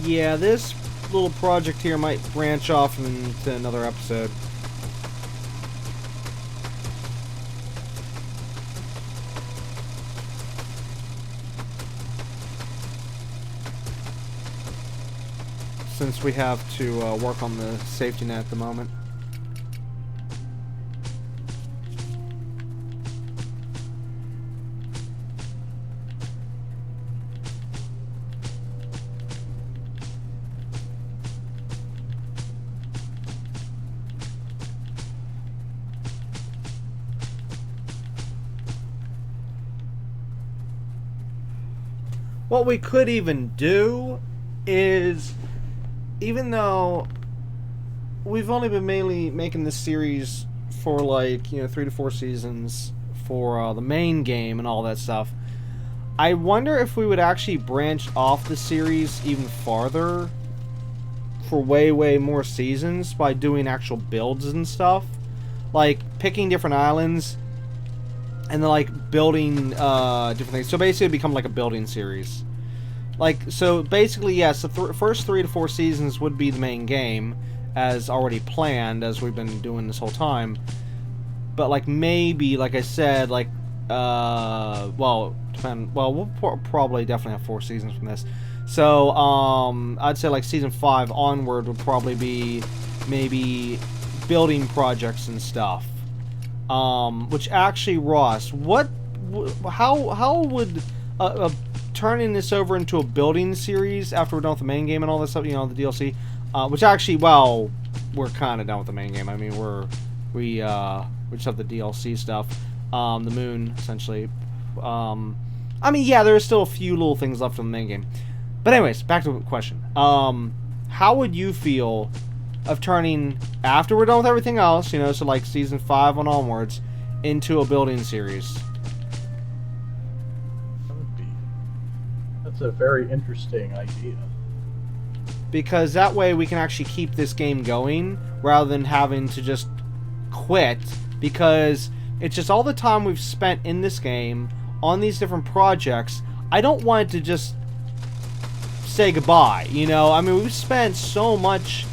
yeah, this little project here might branch off into another episode. Since we have to work on the safety net at the moment. What we could even do is, even though we've only been mainly making this series for like, 3 to 4 seasons for the main game and all that stuff, I wonder if we would actually branch off the series even farther for way more seasons by doing actual builds and stuff. Like picking different islands and then like building different things. So basically it'd become like a building series. Like, so basically, yes, the first 3 to 4 seasons would be the main game, as already planned, as we've been doing this whole time. But, like, maybe, like I said, like, we'll probably definitely have 4 seasons from this. So, I'd say, like, Season 5 onward would probably be maybe building projects and stuff. Which actually, Ross, how would turning this over into a building series after we're done with the main game and all this stuff, the DLC, which actually, well, we're kind of done with the main game. I mean, we just have the DLC stuff, the moon, essentially. I mean, yeah, there's still a few little things left in the main game. But anyways, back to the question. How would you feel of turning, after we're done with everything else, so like Season 5 and onwards, into a building series? That's a very interesting idea. Because that way we can actually keep this game going rather than having to just quit, because it's just all the time we've spent in this game on these different projects. I don't want it to just say goodbye, I mean, we've spent so much,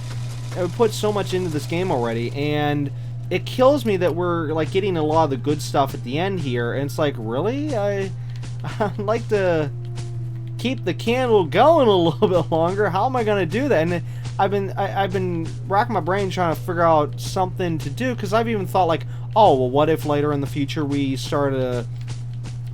we put so much into this game already, and it kills me that we're like getting a lot of the good stuff at the end here, and it's like, really? I'd like to keep the candle going a little bit longer. How am I going to do that? And I've been racking my brain trying to figure out something to do, because I've even thought like, oh, well, what if later in the future we start a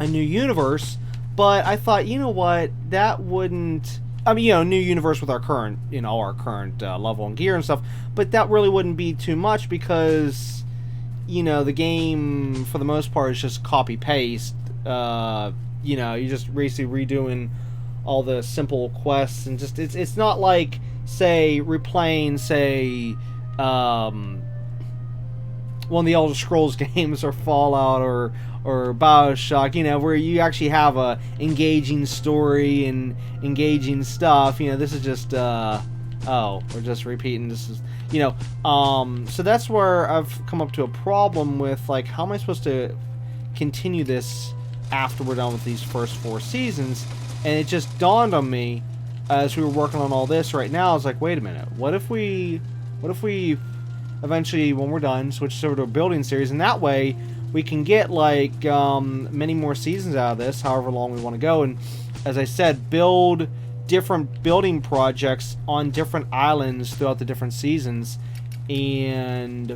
new universe? But I thought, you know what, that wouldn't, I mean, new universe with our current, level and gear and stuff, but that really wouldn't be too much, because, the game, for the most part, is just copy-paste. You just basically redoing all the simple quests, and just, it's not like, say, replaying, say, one of the Elder Scrolls games, or Fallout, or Bioshock, where you actually have a engaging story and engaging stuff. This is just, we're just repeating. This is, so that's where I've come up to a problem with, like, how am I supposed to continue this after we're done with these first 4 seasons? And it just dawned on me as we were working on all this right now. I was like, wait a minute, what if we eventually, when we're done, switch over to a building series, and that way we can get like many more seasons out of this, however long we want to go, and as I said, build different building projects on different islands throughout the different seasons, and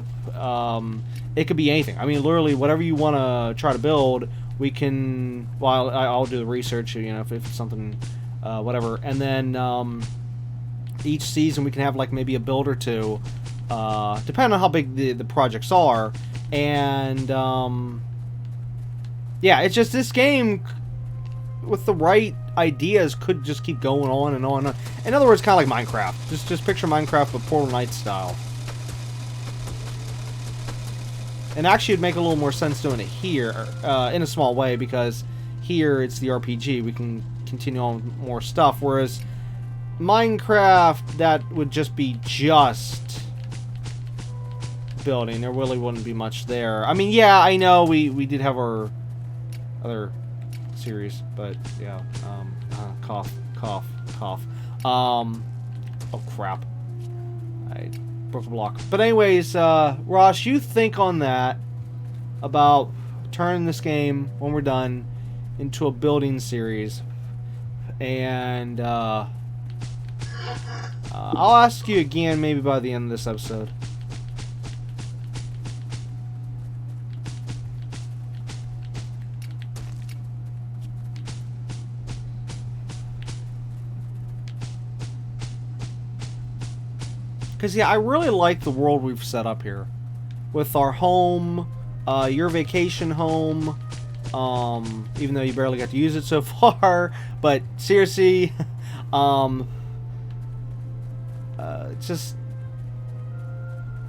it could be anything. I mean, literally, whatever you want to try to build, we can. Well, I'll do the research, if it's something, whatever, and then each season we can have like maybe a build or two, depending on how big the projects are, and yeah, it's just this game with the right ideas could just keep going on and on and on. In other words, kind of like Minecraft. Just picture Minecraft but Portal Knight style. And actually, it'd make a little more sense doing it here, in a small way, because here it's the RPG. We can continue on with more stuff, whereas Minecraft, that would just be just building. There really wouldn't be much there. I mean, yeah, I know we did have our other series, but yeah, cough. Oh, crap. I broke a block. But anyways, Ross, you think on that about turning this game, when we're done, into a building series. And, I'll ask you again maybe by the end of this episode. Because, yeah, I really like the world we've set up here. With our home, your vacation home, even though you barely got to use it so far. But, seriously, just...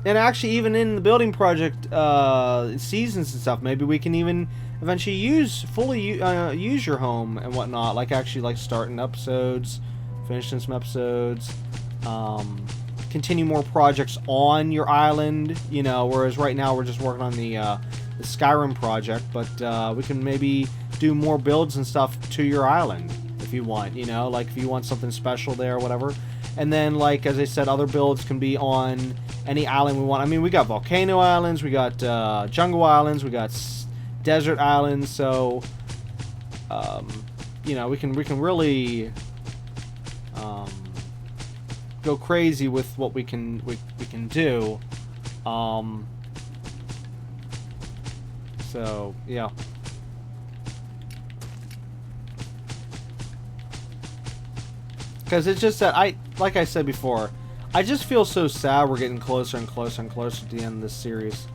And actually, even in the building project seasons and stuff, maybe we can even eventually fully use your home and whatnot. Like, actually, like, starting episodes, finishing some episodes, continue more projects on your island, you know, whereas right now we're just working on the Skyrim project, but we can maybe do more builds and stuff to your island if you want, you know, like if you want something special there or whatever. And then, like, as I said, other builds can be on any island we want. I mean, we got volcano islands, we got jungle islands, we got desert islands, so, you know, we can really... go crazy with what we can do. So yeah. Because it's just that like I said before, I just feel so sad we're getting closer and closer and closer to the end of this series.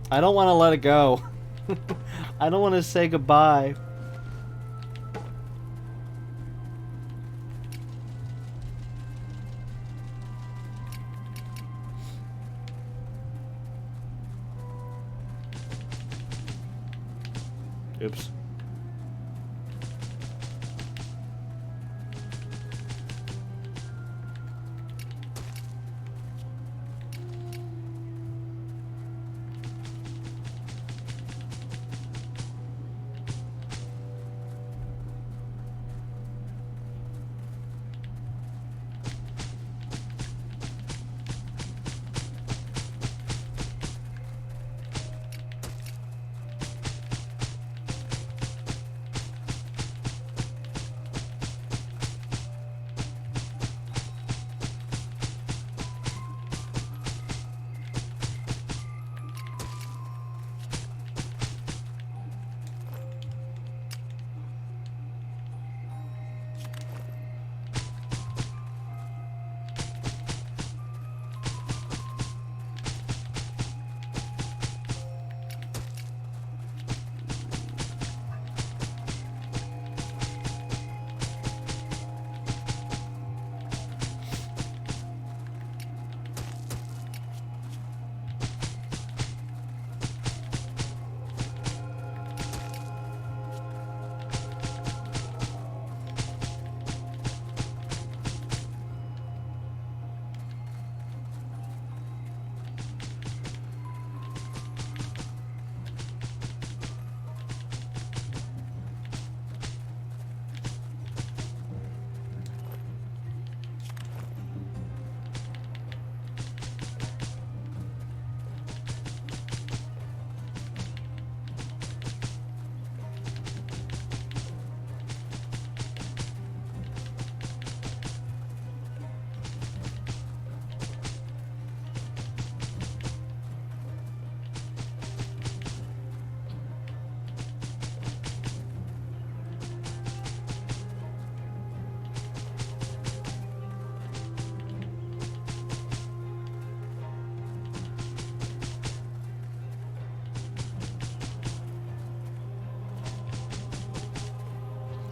I don't want to let it go. I don't want to say goodbye. Oops.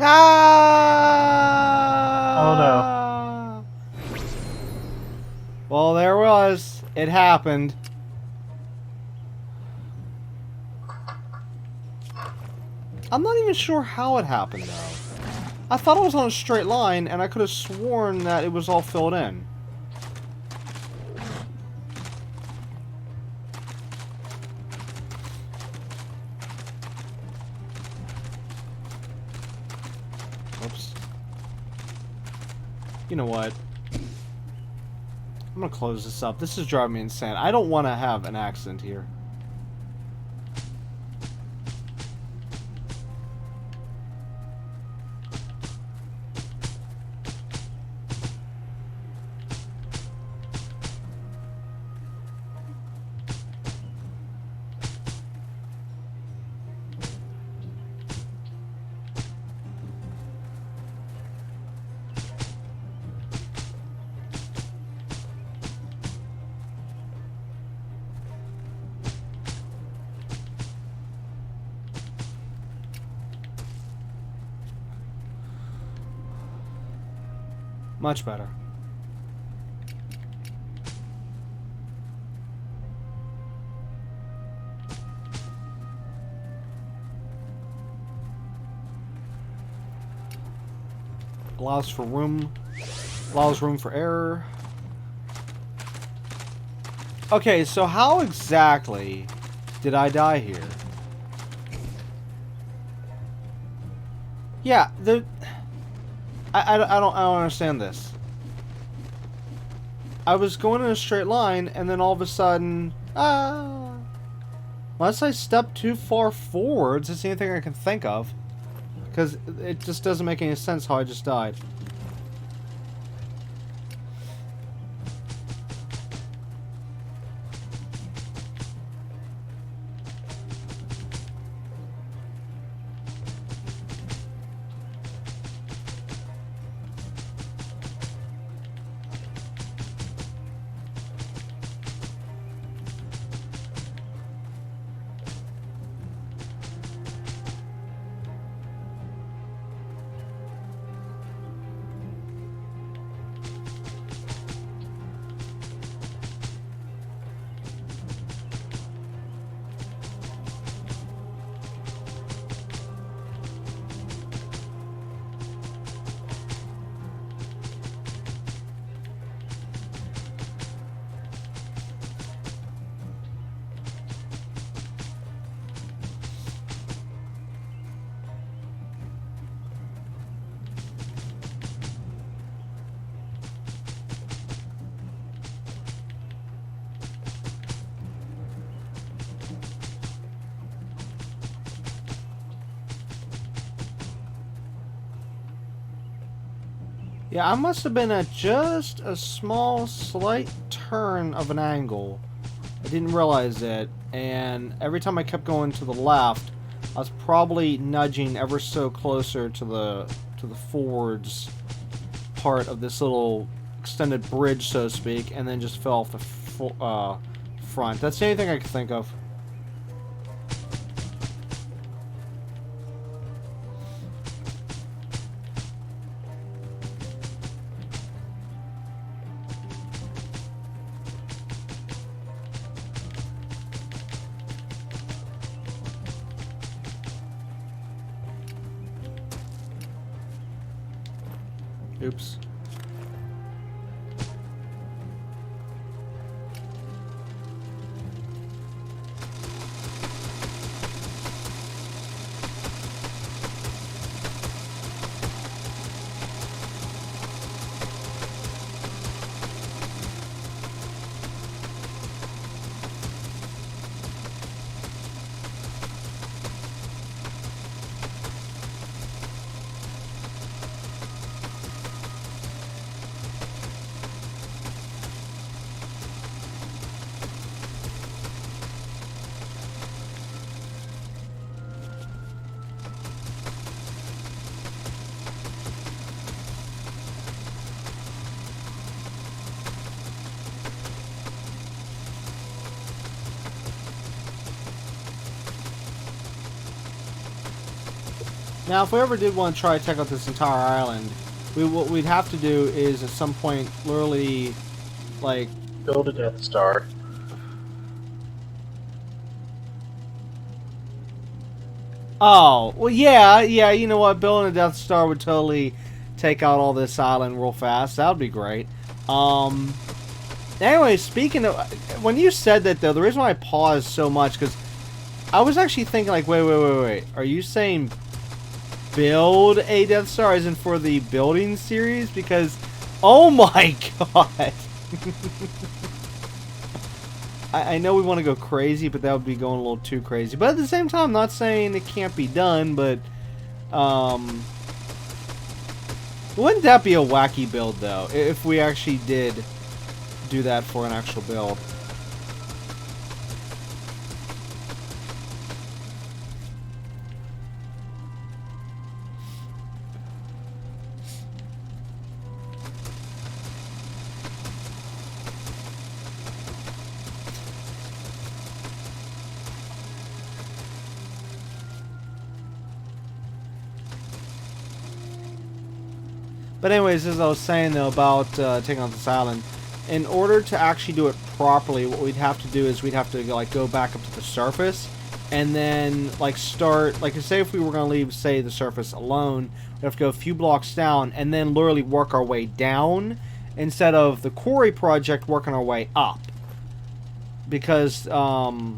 Ah! Oh no. Well, there was. It happened. I'm not even sure how it happened, though. I thought it was on a straight line, and I could have sworn that it was all filled in. Oops. You know what? I'm gonna close this up. This is driving me insane. I don't want to have an accident here. Much better. Allows room for error. Okay, so how exactly did I die here? Yeah, I don't understand this. I was going in a straight line, and then all of a sudden, unless I step too far forwards, it's the only thing I can think of, because it just doesn't make any sense how I just died. Yeah, I must have been at just a small, slight turn of an angle. I didn't realize it, and every time I kept going to the left, I was probably nudging ever so closer to the forwards part of this little extended bridge, so to speak, and then just fell off the front. That's the only thing I could think of. Oops. Now, if we ever did want to try to check out this entire island, what we'd have to do is at some point literally, like, Build a Death Star. oh, well, yeah, you know what? Building a Death Star would totally take out all this island real fast. That would be great. Anyway, speaking of, when you said that, though, the reason why I paused so much, because I was actually thinking, like, wait. Are you saying build a Death Star as in for the building series? Because Oh my god! I know we want to go crazy, but that would be going a little too crazy. But at the same time, I'm not saying it can't be done, but... wouldn't that be a wacky build, though, if we actually did do that for an actual build? But anyways, as I was saying, though, about taking on this island, in order to actually do it properly, what we'd have to do is we'd have to like go back up to the surface, and then like start, like say if we were going to leave, say, the surface alone, we'd have to go a few blocks down, and then literally work our way down, instead of the Quarry project working our way up. Because the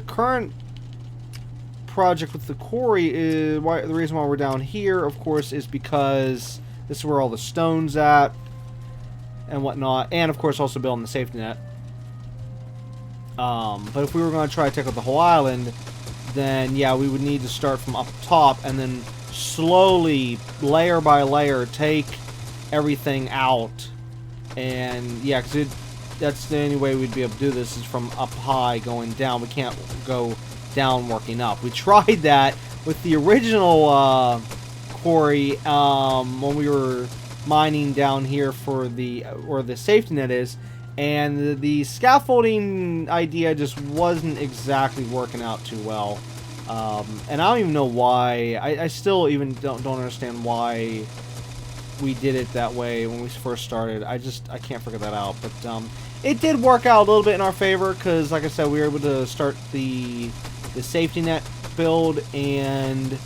current project with the Quarry is the reason why we're down here, of course, is because this is where all the stone's at and whatnot, and of course also building the safety net. But if we were going to try to take out the whole island, then yeah, we would need to start from up top and then slowly, layer by layer, take everything out. And yeah, because that's the only way we'd be able to do this is from up high going down. We can't go down working up. We tried that with the original Quarry when we were mining down here for where the safety net is, and the scaffolding idea just wasn't exactly working out too well. And I don't even know why. I still even don't understand why we did it that way when we first started. I can't figure that out. But it did work out a little bit in our favor, because like I said, we were able to start the safety net build, and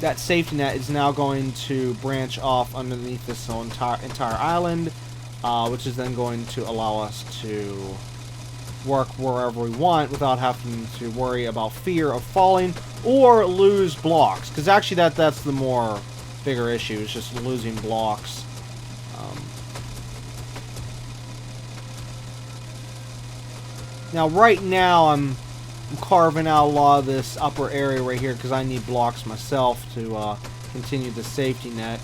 that safety net is now going to branch off underneath this entire island, which is then going to allow us to work wherever we want without having to worry about fear of falling or lose blocks, because actually that's the more bigger issue, is just losing blocks. Now, right now, I'm carving out a lot of this upper area right here because I need blocks myself to continue the safety net.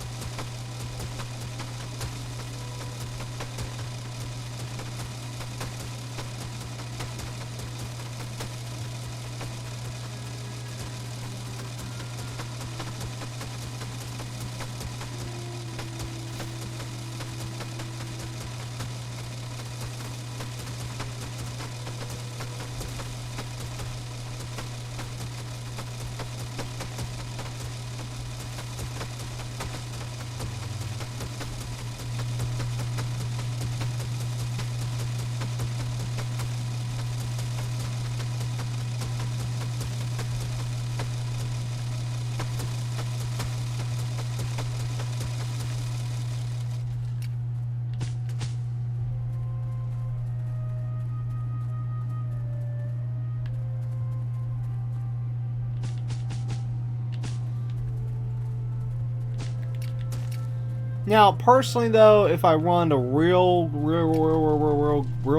Now, personally, though, if I run a real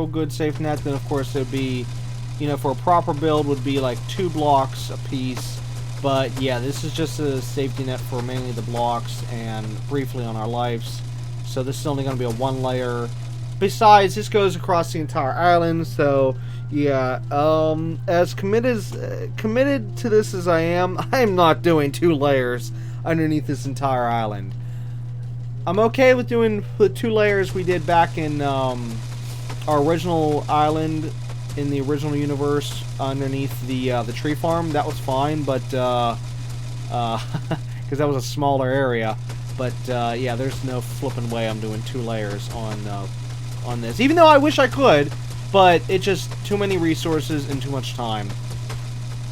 good safe net, then of course it would be, you know, for a proper build would be like 2 blocks a piece. But yeah, this is just a safety net for mainly the blocks and briefly on our lives. So this is only going to be a 1 layer. Besides, this goes across the entire island. So yeah, as committed to this as I am not doing 2 layers underneath this entire island. I'm okay with doing the 2 layers we did back in our original island in the original universe underneath the tree farm. That was fine, but because that was a smaller area. But yeah, there's no flipping way I'm doing 2 layers on this. Even though I wish I could, but it's just too many resources and too much time.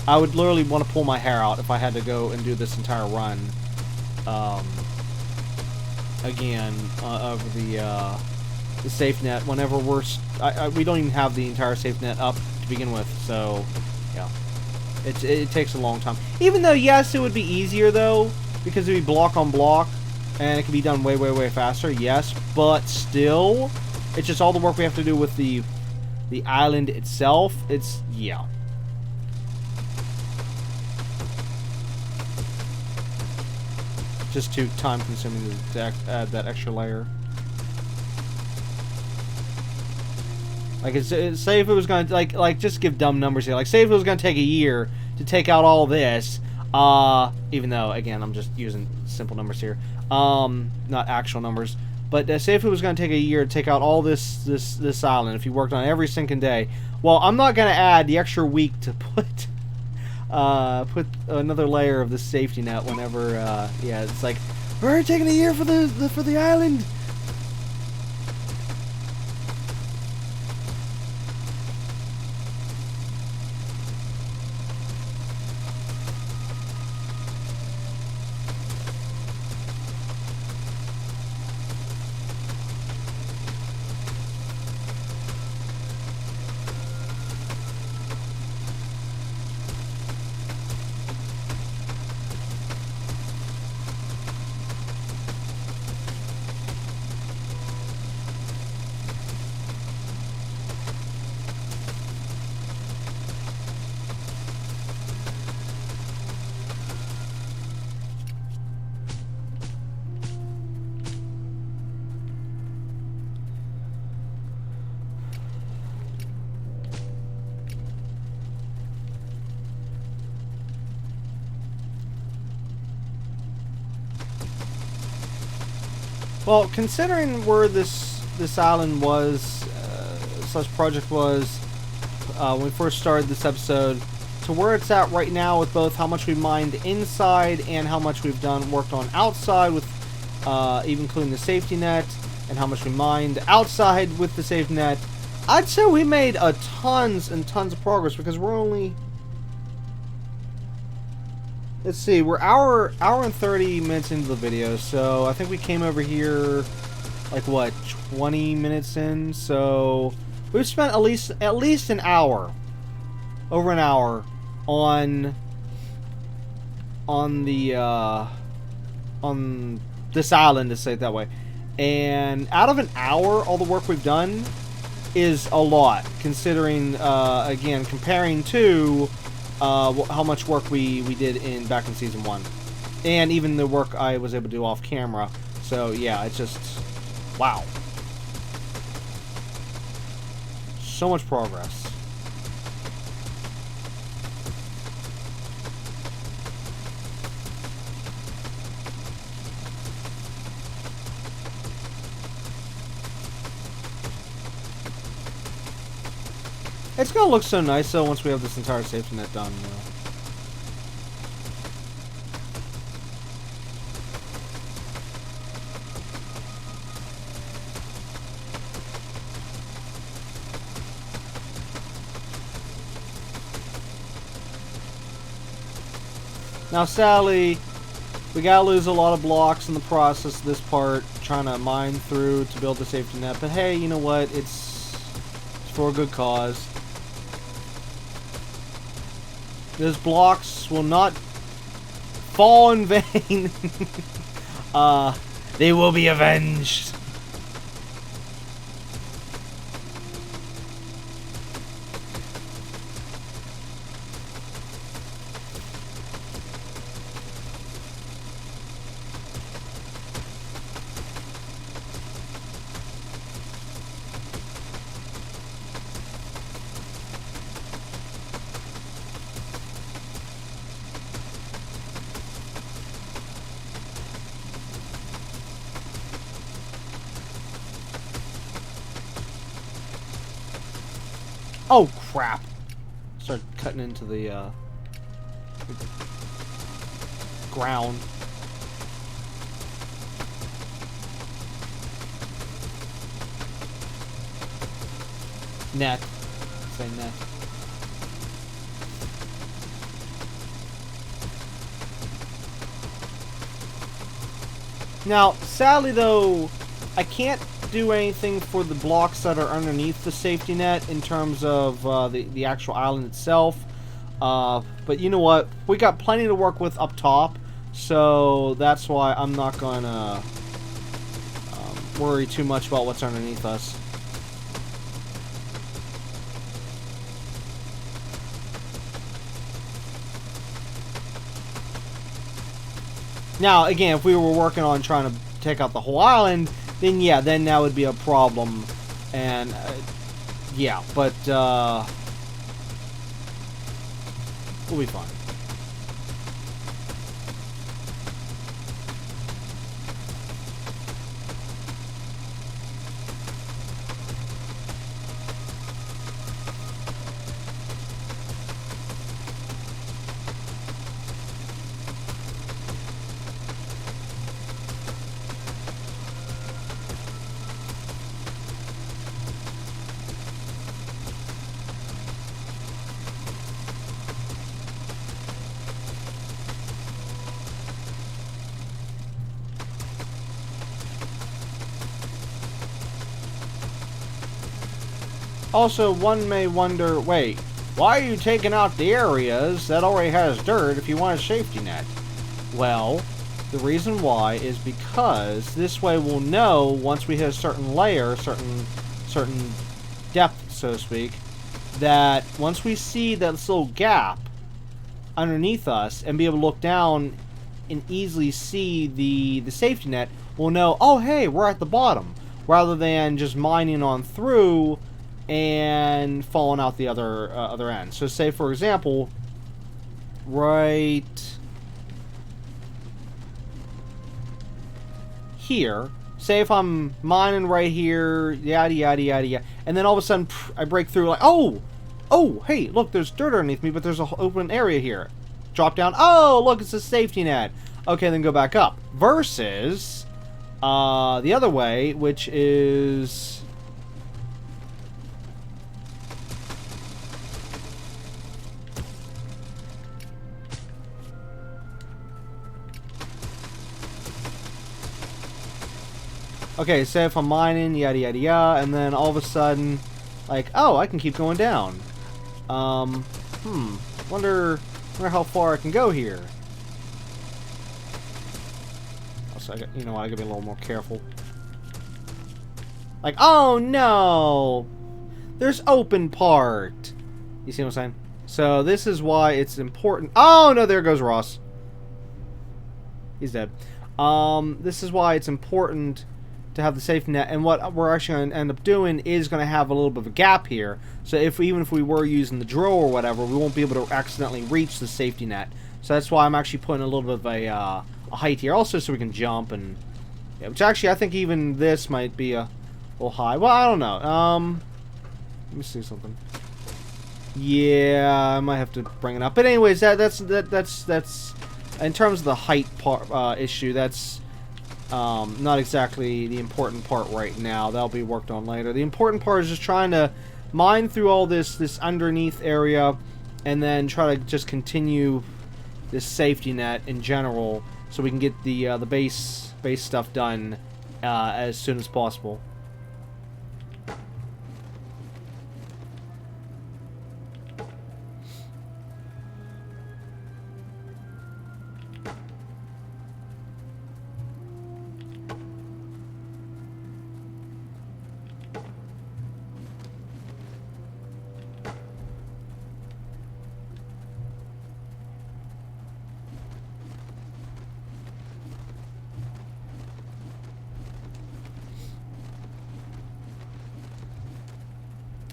I would literally want to pull my hair out if I had to go and do this entire run. Again, of the safe net. Whenever we don't even have the entire safe net up to begin with, so yeah, it takes a long time. Even though, yes, it would be easier though because it'd be block on block, and it can be done way, way, way faster. Yes, but still, it's just all the work we have to do with the island itself. It's yeah. Just too time consuming to add that extra layer. Like, say if it was going to, like, just give dumb numbers here. Like, say if it was going to take a year to take out all this, even though, again, I'm just using simple numbers here, not actual numbers. But say if it was going to take a year to take out all this island, if you worked on it every single day, well, I'm not going to add the extra week to put another layer of the safety net whenever, yeah, it's like, we're taking a year for the island. Well, considering where this island was, slash project was, when we first started this episode, to where it's at right now with both how much we mined inside and how much we've worked on outside with, even including the safety net, and how much we mined outside with the safety net, I'd say we made tons and tons of progress because we're only... Let's see, we're hour and 30 minutes into the video, so I think we came over here, like, what, 20 minutes in? So we've spent at least an hour, over an hour, on this island, to say it that way. And out of an hour, all the work we've done is a lot, considering, again, comparing to how much work we did back in Season 1. And even the work I was able to do off camera. So, yeah, it's just... wow. So much progress. It's gonna look so nice though once we have this entire safety net done. You know. Now, sadly, we gotta lose a lot of blocks in the process of this part, trying to mine through to build the safety net. But hey, you know what? It's for a good cause. Those blocks will not fall in vain. They will be avenged. Oh, crap. Start cutting into the ground. Net. Say net. Now, sadly though, I can't do anything for the blocks that are underneath the safety net in terms of the actual island itself. But you know what? We got plenty to work with up top. So that's why I'm not gonna worry too much about what's underneath us. Now, again, if we were working on trying to take out the whole island, then yeah, then that would be a problem. And, yeah, but, we'll be fine. Also, one may wonder, wait, why are you taking out the areas that already has dirt if you want a safety net? Well, the reason why is because this way we'll know once we hit a certain layer, certain depth, so to speak, that once we see that little gap underneath us and be able to look down and easily see the safety net, we'll know, oh hey, we're at the bottom, rather than just mining on through and falling out the other end. So say, for example, right here, say if I'm mining right here, yada yada yada yada, and then all of a sudden I break through, like, oh, hey, look, there's dirt underneath me, but there's an open area here. Drop down, oh, look, it's a safety net. Okay, then go back up. Versus the other way, which is... Okay, say if I'm mining, yada yada yada, and then all of a sudden, like, oh, I can keep going down. Wonder how far I can go here. Also, I gotta be a little more careful. Like, oh no! There's open part! You see what I'm saying? So this is why it's important. Oh no, there goes Ross. He's dead. This is why it's important to have the safety net, and what we're actually going to end up doing is going to have a little bit of a gap here. So even if we were using the drill or whatever, we won't be able to accidentally reach the safety net. So that's why I'm actually putting a little bit of a height here, also so we can jump, and yeah, which actually I think even this might be a little high. Well, I don't know. Let me see something. Yeah, I might have to bring it up. But anyways, that's in terms of the height part issue. That's not exactly the important part right now. That'll be worked on later. The important part is just trying to mine through all this underneath area, and then try to just continue this safety net in general, so we can get the base stuff done as soon as possible.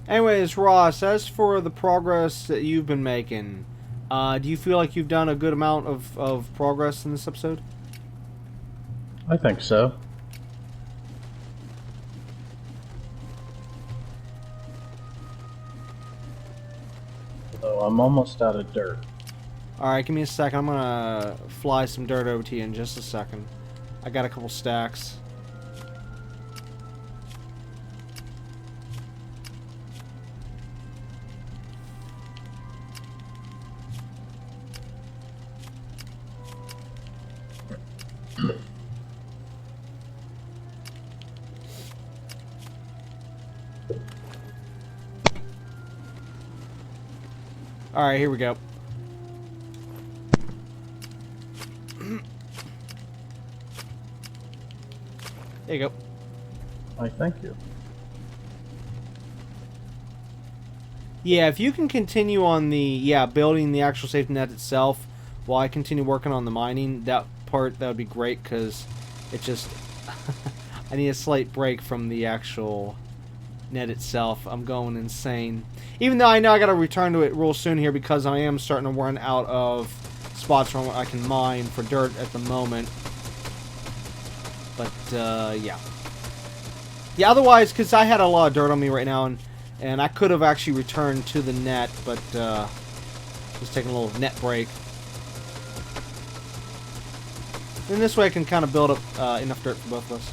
Anyways, Ross, as for the progress that you've been making, do you feel like you've done a good amount of progress in this episode? I think so. Although I'm almost out of dirt. Alright, give me a second. I'm gonna fly some dirt over to you in just a second. I got a couple stacks. Alright, here we go. There you go. Why, thank you. Yeah, if you can continue on the, building the actual safety net itself while I continue working on the mining, that would be great, because it just, I need a slight break from the actual net itself. I'm going insane. Even though I know I gotta return to it real soon here, because I am starting to run out of spots where I can mine for dirt at the moment. But, yeah. Yeah, otherwise, because I had a lot of dirt on me right now, and I could have actually returned to the net, but just taking a little net break. And this way I can kind of build up enough dirt for both of us.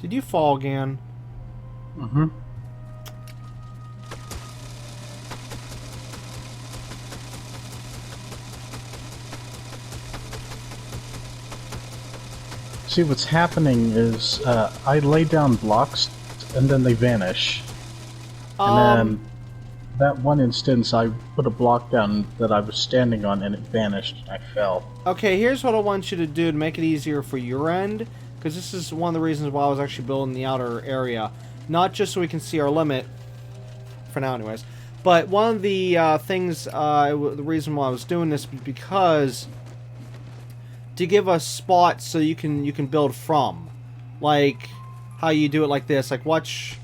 Did you fall again? Mm-hmm. See, what's happening is I lay down blocks and then they vanish. And then that one instance I put a block down that I was standing on and it vanished and I fell. Okay, here's what I want you to do to make it easier for your end, because this is one of the reasons why I was actually building the outer area. Not just so we can see our limit, for now anyways, but one of the things, the reason why I was doing this was because to give us spots so you can build from. Like how you do it like this. Like watch,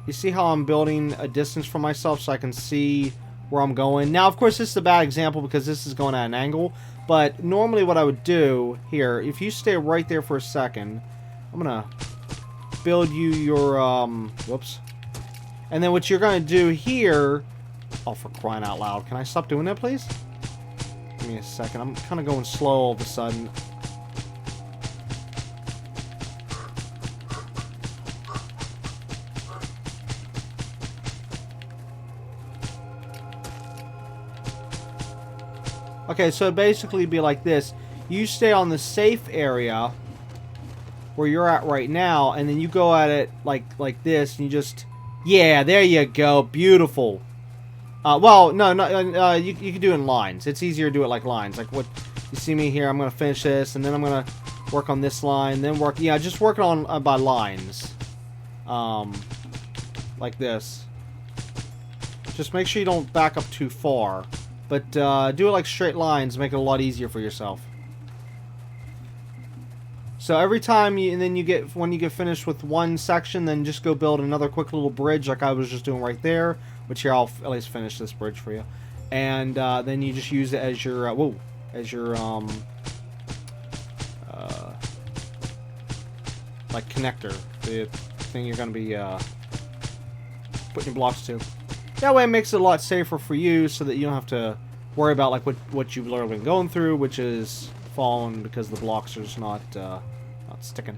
you see how I'm building a distance for myself so I can see where I'm going. Now, of course, this is a bad example because this is going at an angle. But normally what I would do here, if you stay right there for a second, I'm going to build you your, whoops. And then what you're going to do here, oh, for crying out loud, can I stop doing that, please? Give me a second. I'm kind of going slow all of a sudden. Okay, so it'd basically be like this. You stay on the safe area where you're at right now, and then you go at it like this, and you just... Yeah, there you go. Beautiful. Well, no, you can do it in lines. It's easier to do it like lines. Like what you see me here, I'm going to finish this, and then I'm going to work on this line, then work... Yeah, just work it on by lines. Like this. Just make sure you don't back up too far. But do it like straight lines, make it a lot easier for yourself. So every time when you get finished with one section, then just go build another quick little bridge like I was just doing right there. Which here, I'll at least finish this bridge for you. And then you just use it as your like connector, the thing you're going to be putting your blocks to. That way it makes it a lot safer for you so that you don't have to worry about like what you've literally been going through, which is falling because the blocks are just not sticking.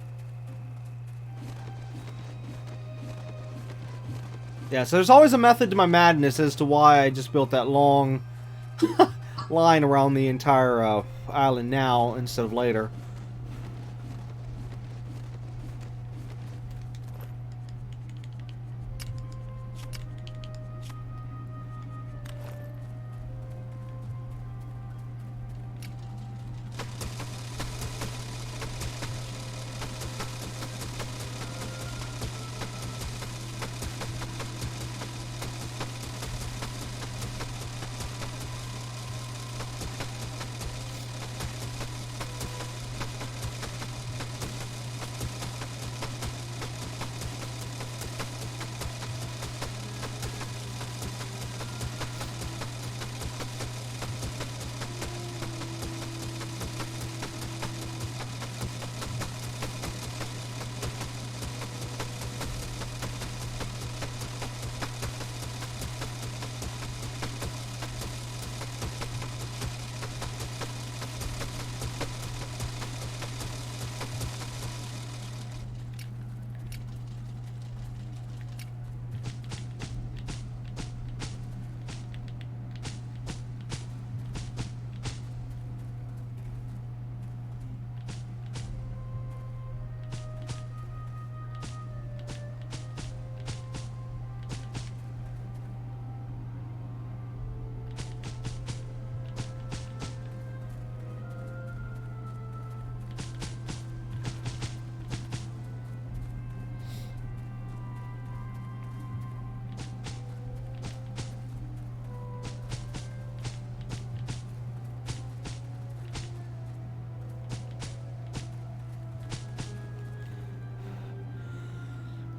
Yeah, so there's always a method to my madness as to why I just built that long line around the entire island now instead of later.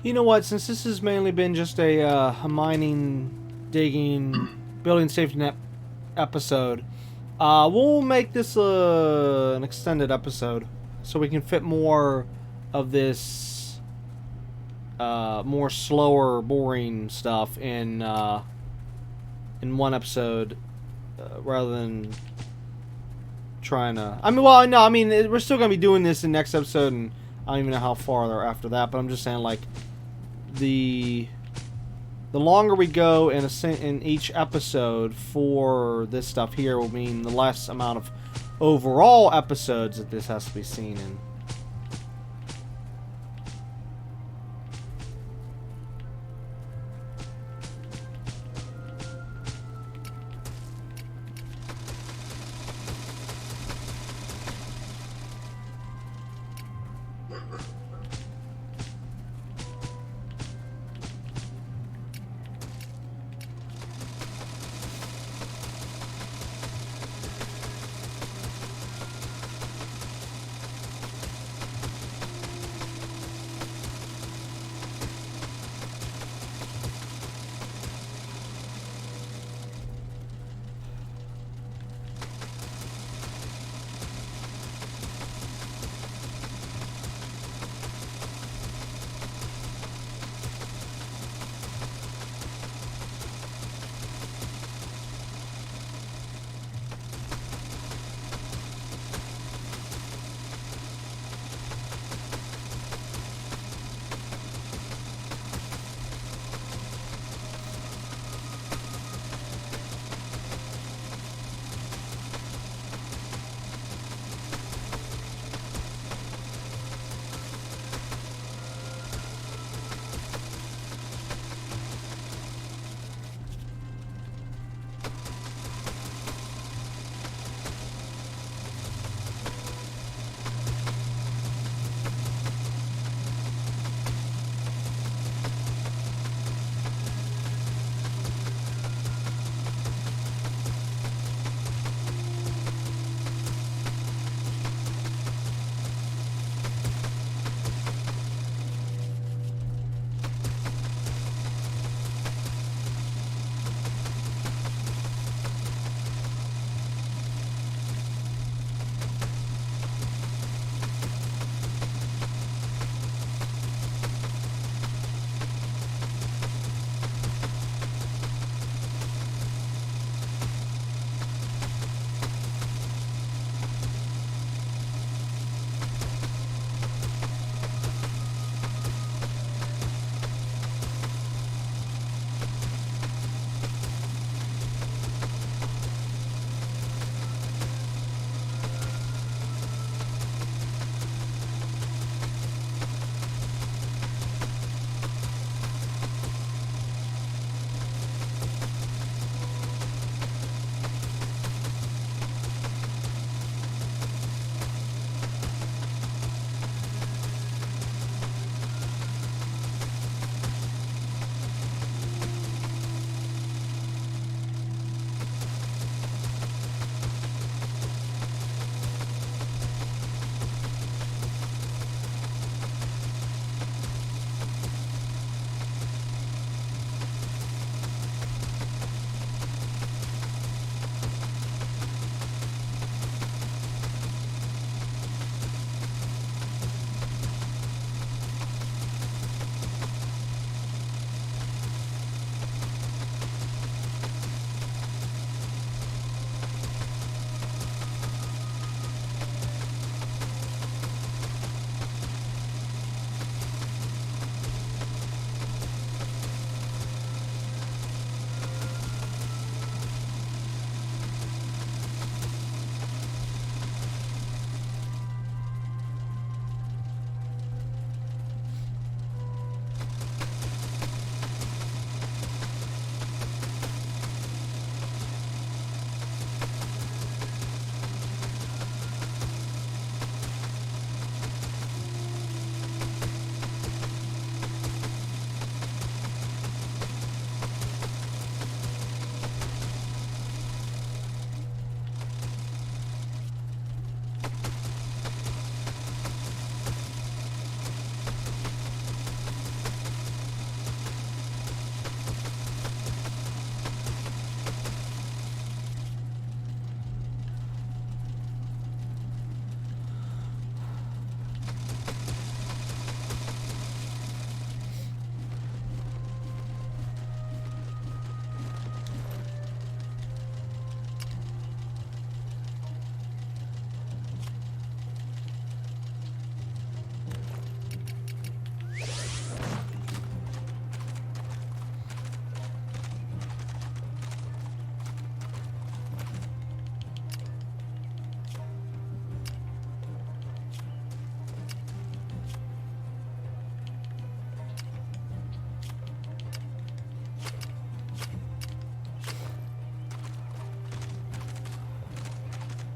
You know what? Since this has mainly been just a mining, digging, building safety net episode, we'll make this an extended episode so we can fit more of this more slower, boring stuff in one episode rather than trying to. I mean, well, no, I mean we're still gonna be doing this in next episode, and I don't even know how far they're after that. But I'm just saying, like, the longer we go in each episode for this stuff here will mean the less amount of overall episodes that this has to be seen in.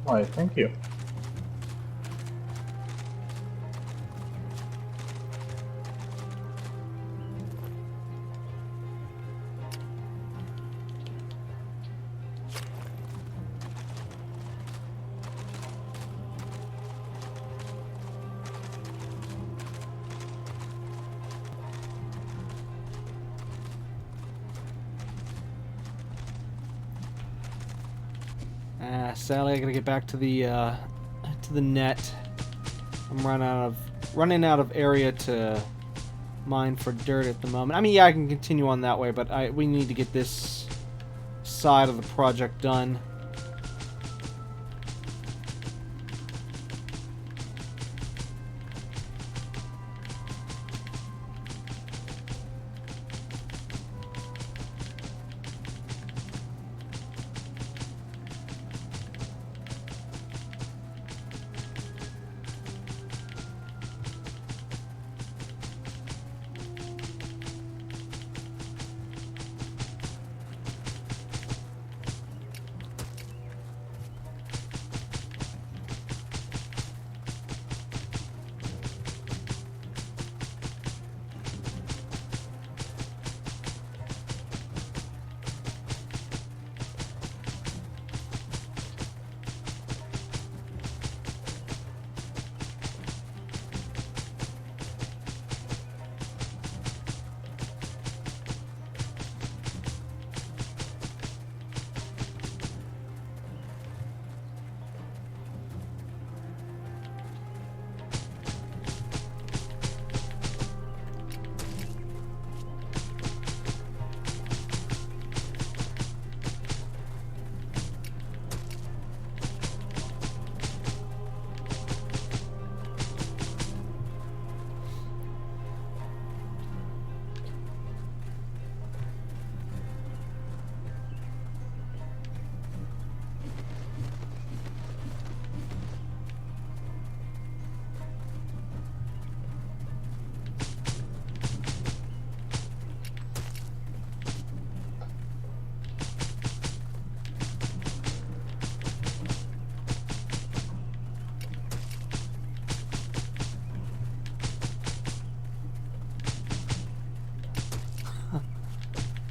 Why, thank you. Sadly, I gotta get back to the net. I'm running out of area to mine for dirt at the moment. I mean, yeah, I can continue on that way, but we need to get this side of the project done.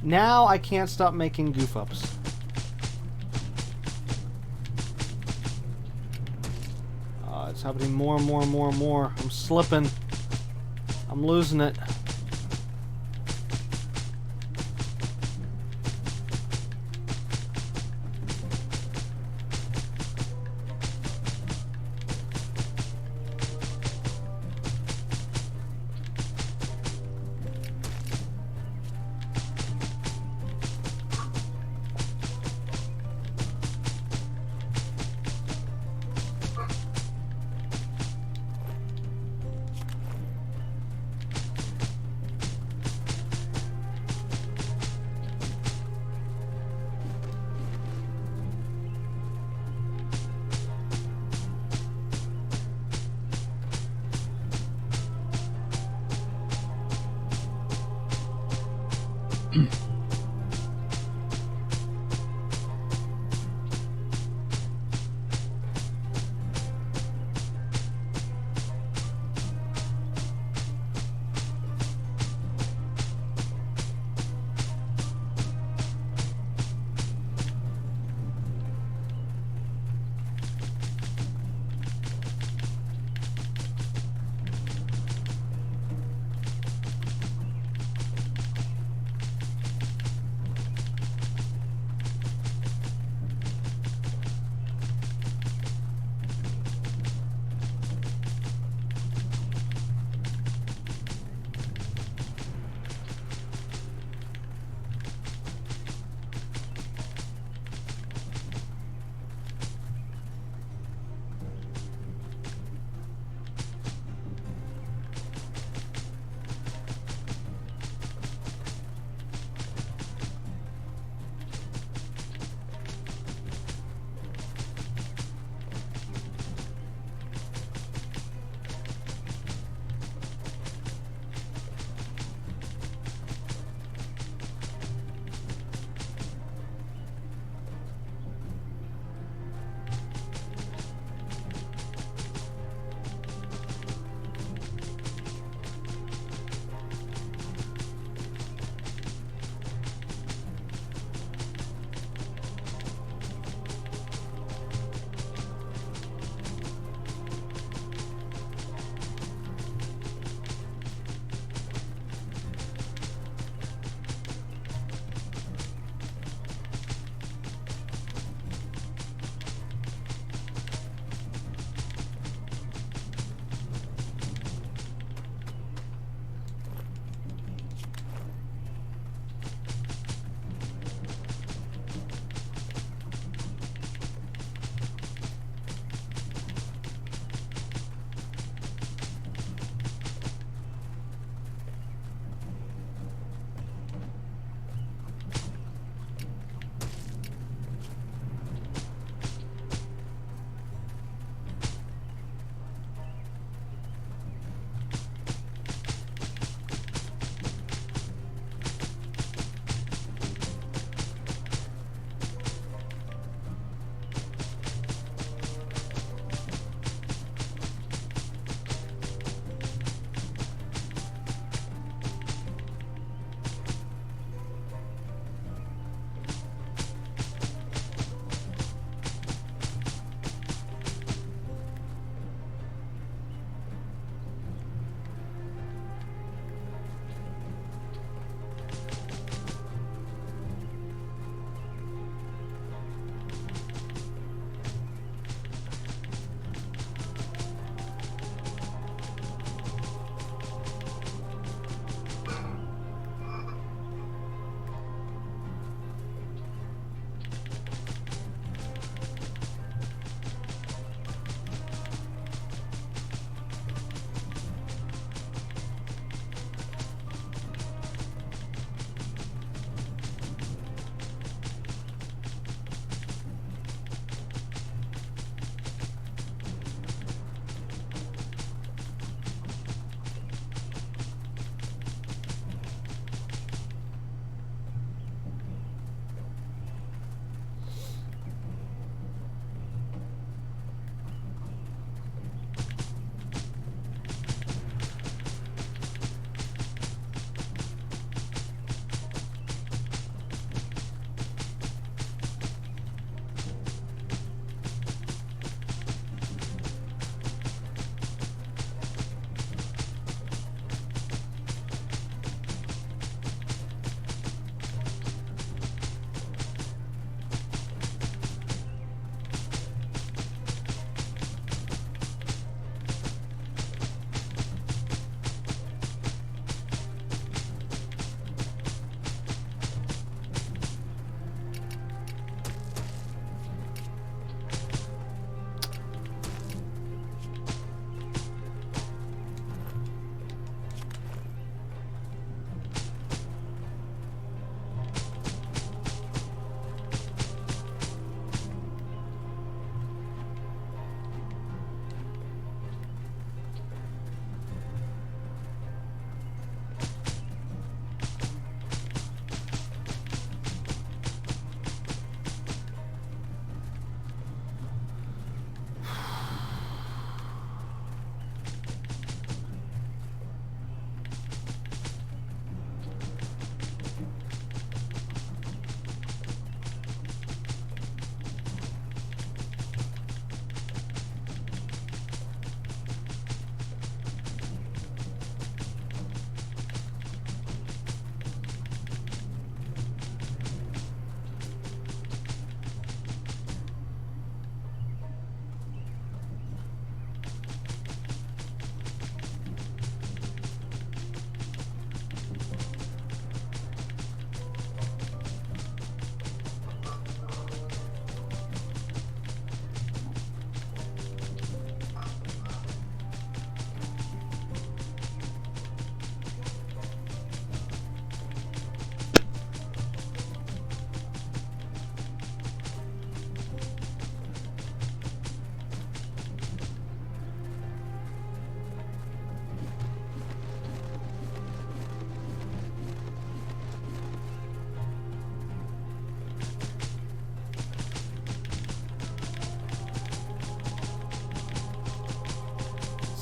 Now I can't stop making goof-ups. It's happening more and more and more and more. I'm slipping. I'm losing it.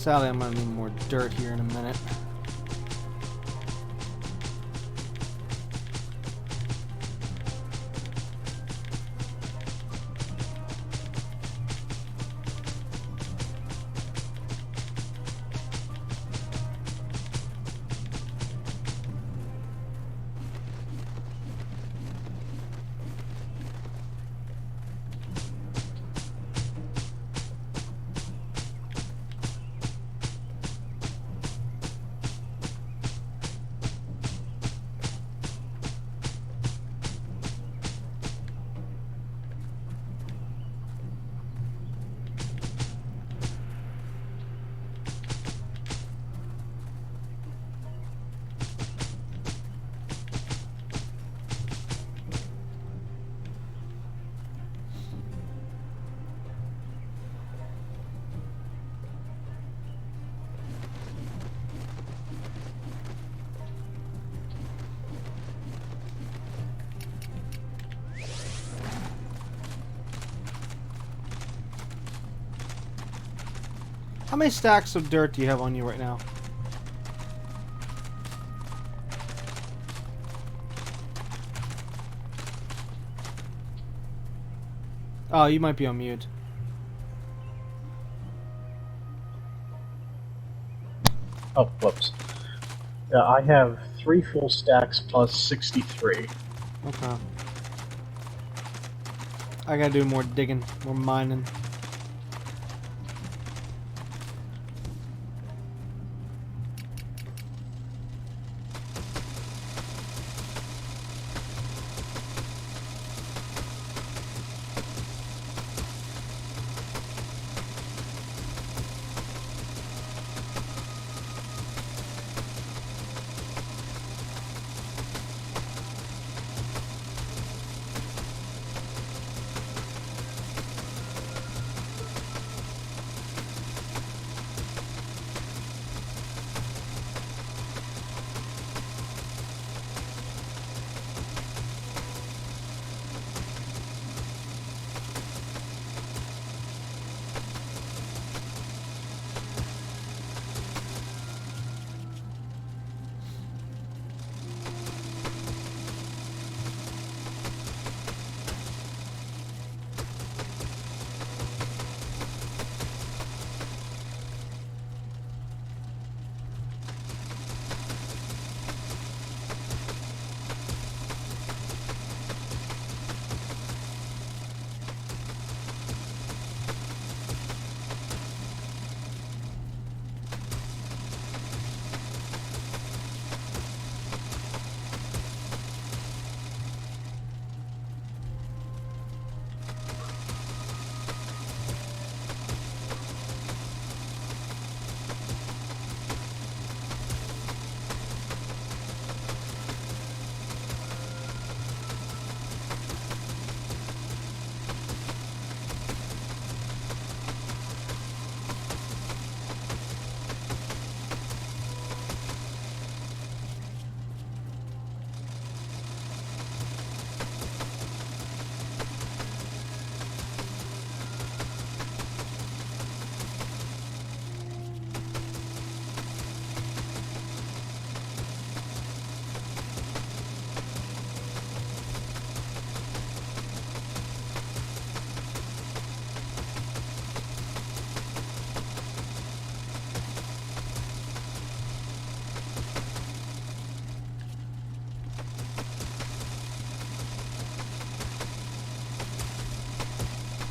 Sadly, I'm gonna need more dirt here in a minute. How many stacks of dirt do you have on you right now? Oh, you might be on mute. Oh, whoops. Yeah, I have 3 full stacks plus 63. Okay. I gotta do more digging, more mining.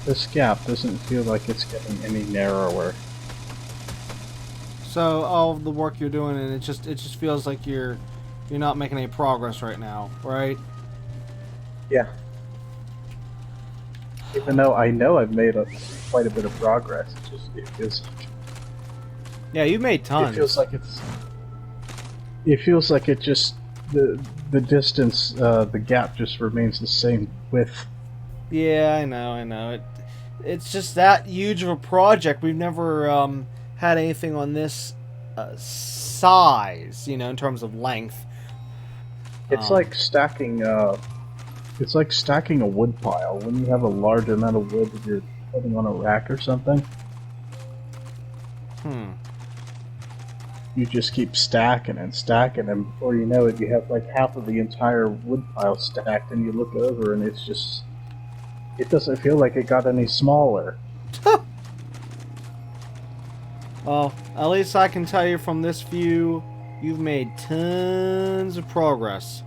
This gap doesn't feel like it's getting any narrower. So all of the work you're doing, and it just feels like you're not making any progress right now, right? Yeah. Even though I know I've made quite a bit of progress, it feels like Yeah, you've made tons. it feels like it just the distance, the gap just remains the same width. Yeah, I know. It's just that huge of a project. We've never had anything on this size, in terms of length. It's like stacking. It's like stacking a wood pile when you have a large amount of wood that you're putting on a rack or something. you just keep stacking and stacking, and before you know it, you have like half of the entire wood pile stacked, and you look over, and it's just, it doesn't feel like it got any smaller. Well, at least I can tell you from this view, you've made tons of progress.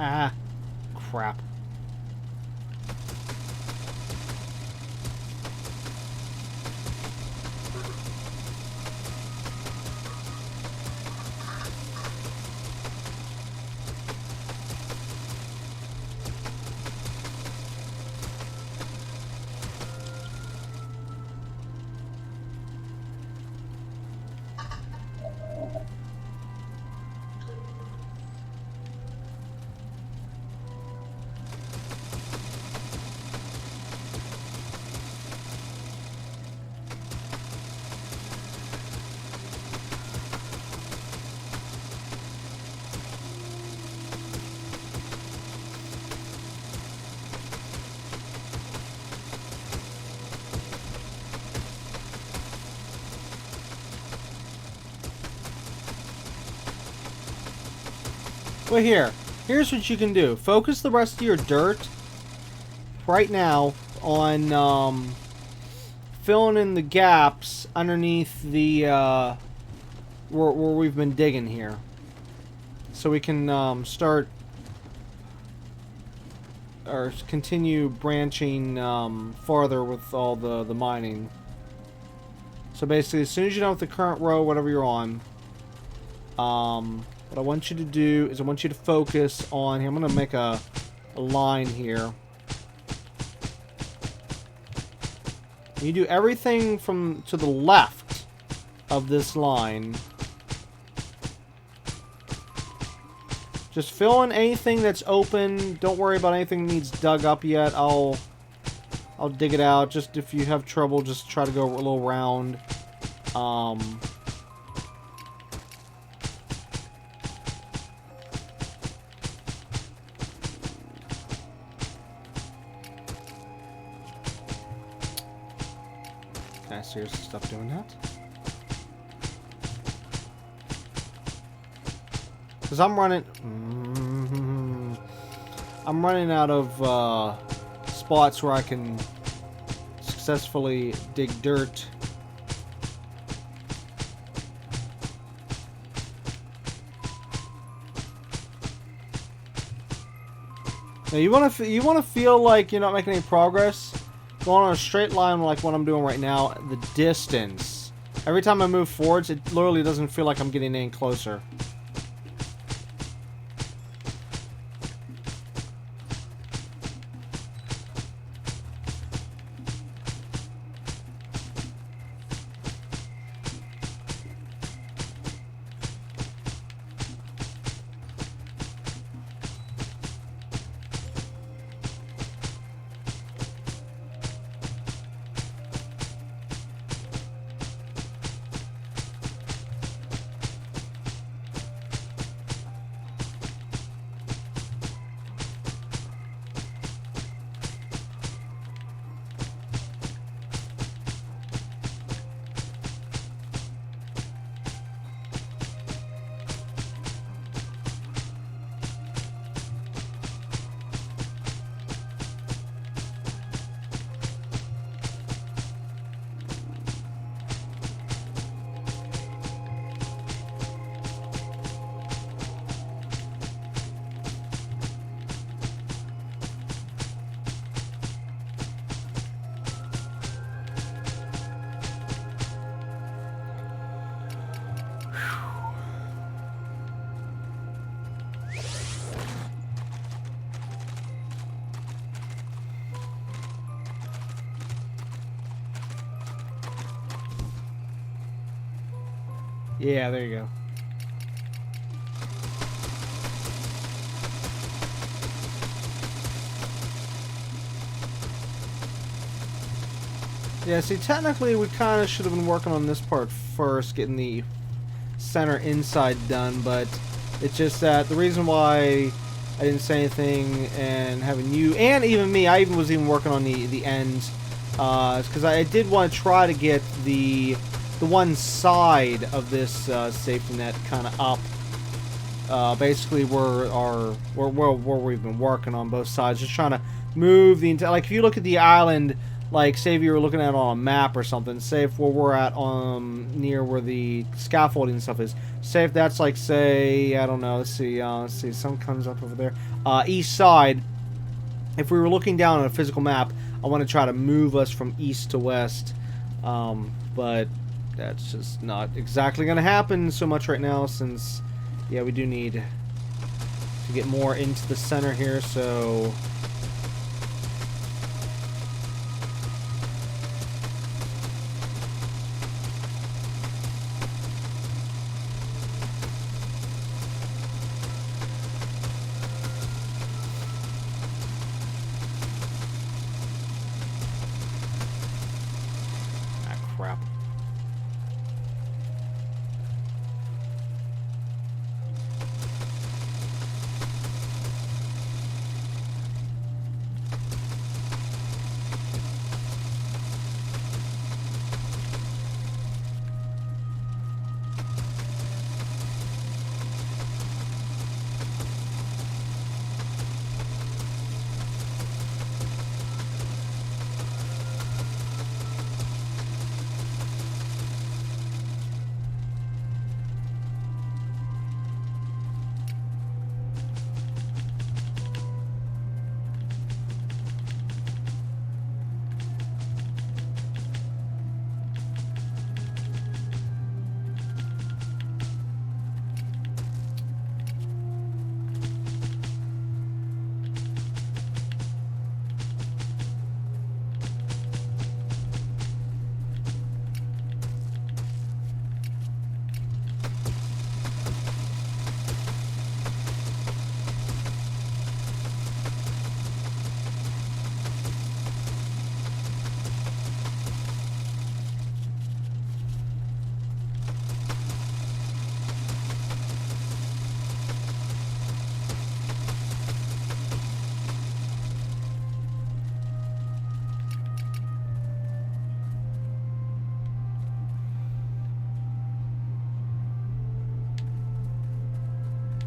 Ah, crap. Well, here's what you can do. Focus the rest of your dirt right now on filling in the gaps underneath the where we've been digging here, so we can start or continue branching farther with all the mining. So basically, as soon as you're done with the current row, whatever you're on, what I want you to do is I want you to focus on here. I'm going to make a line here. You do everything from to the left of this line. Just fill in anything that's open. Don't worry about anything that needs dug up yet. I'll dig it out. Just if you have trouble, just try to go a little round. Can I seriously stop doing that? Because I'm running out of spots where I can successfully dig dirt. Now you want to feel like you're not making any progress. Going on a straight line like what I'm doing right now. The distance. Every time I move forwards, it literally doesn't feel like I'm getting any closer. Yeah, there you go. Yeah, see, technically we kind of should have been working on this part first, getting the center inside done, but it's just that the reason why I didn't say anything and having you, and even me, I even was even working on the end, is because I did want to try to get the one side of this safety net kind of up. Basically, where we've been working on both sides, just trying to move the entire. Like if you look at the island, like say if you were looking at it on a map or something, say if where we're at near where the scaffolding and stuff is, say if that's like say I don't know, let's see, some comes up over there, east side. If we were looking down on a physical map, I want to try to move us from east to west, but that's just not exactly going to happen so much right now since, yeah, we do need to get more into the center here, so... Crap.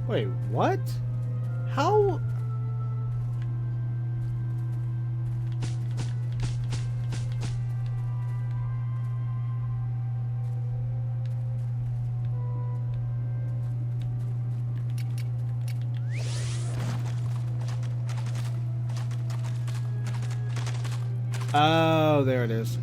Wait, what? How? Oh, there it is.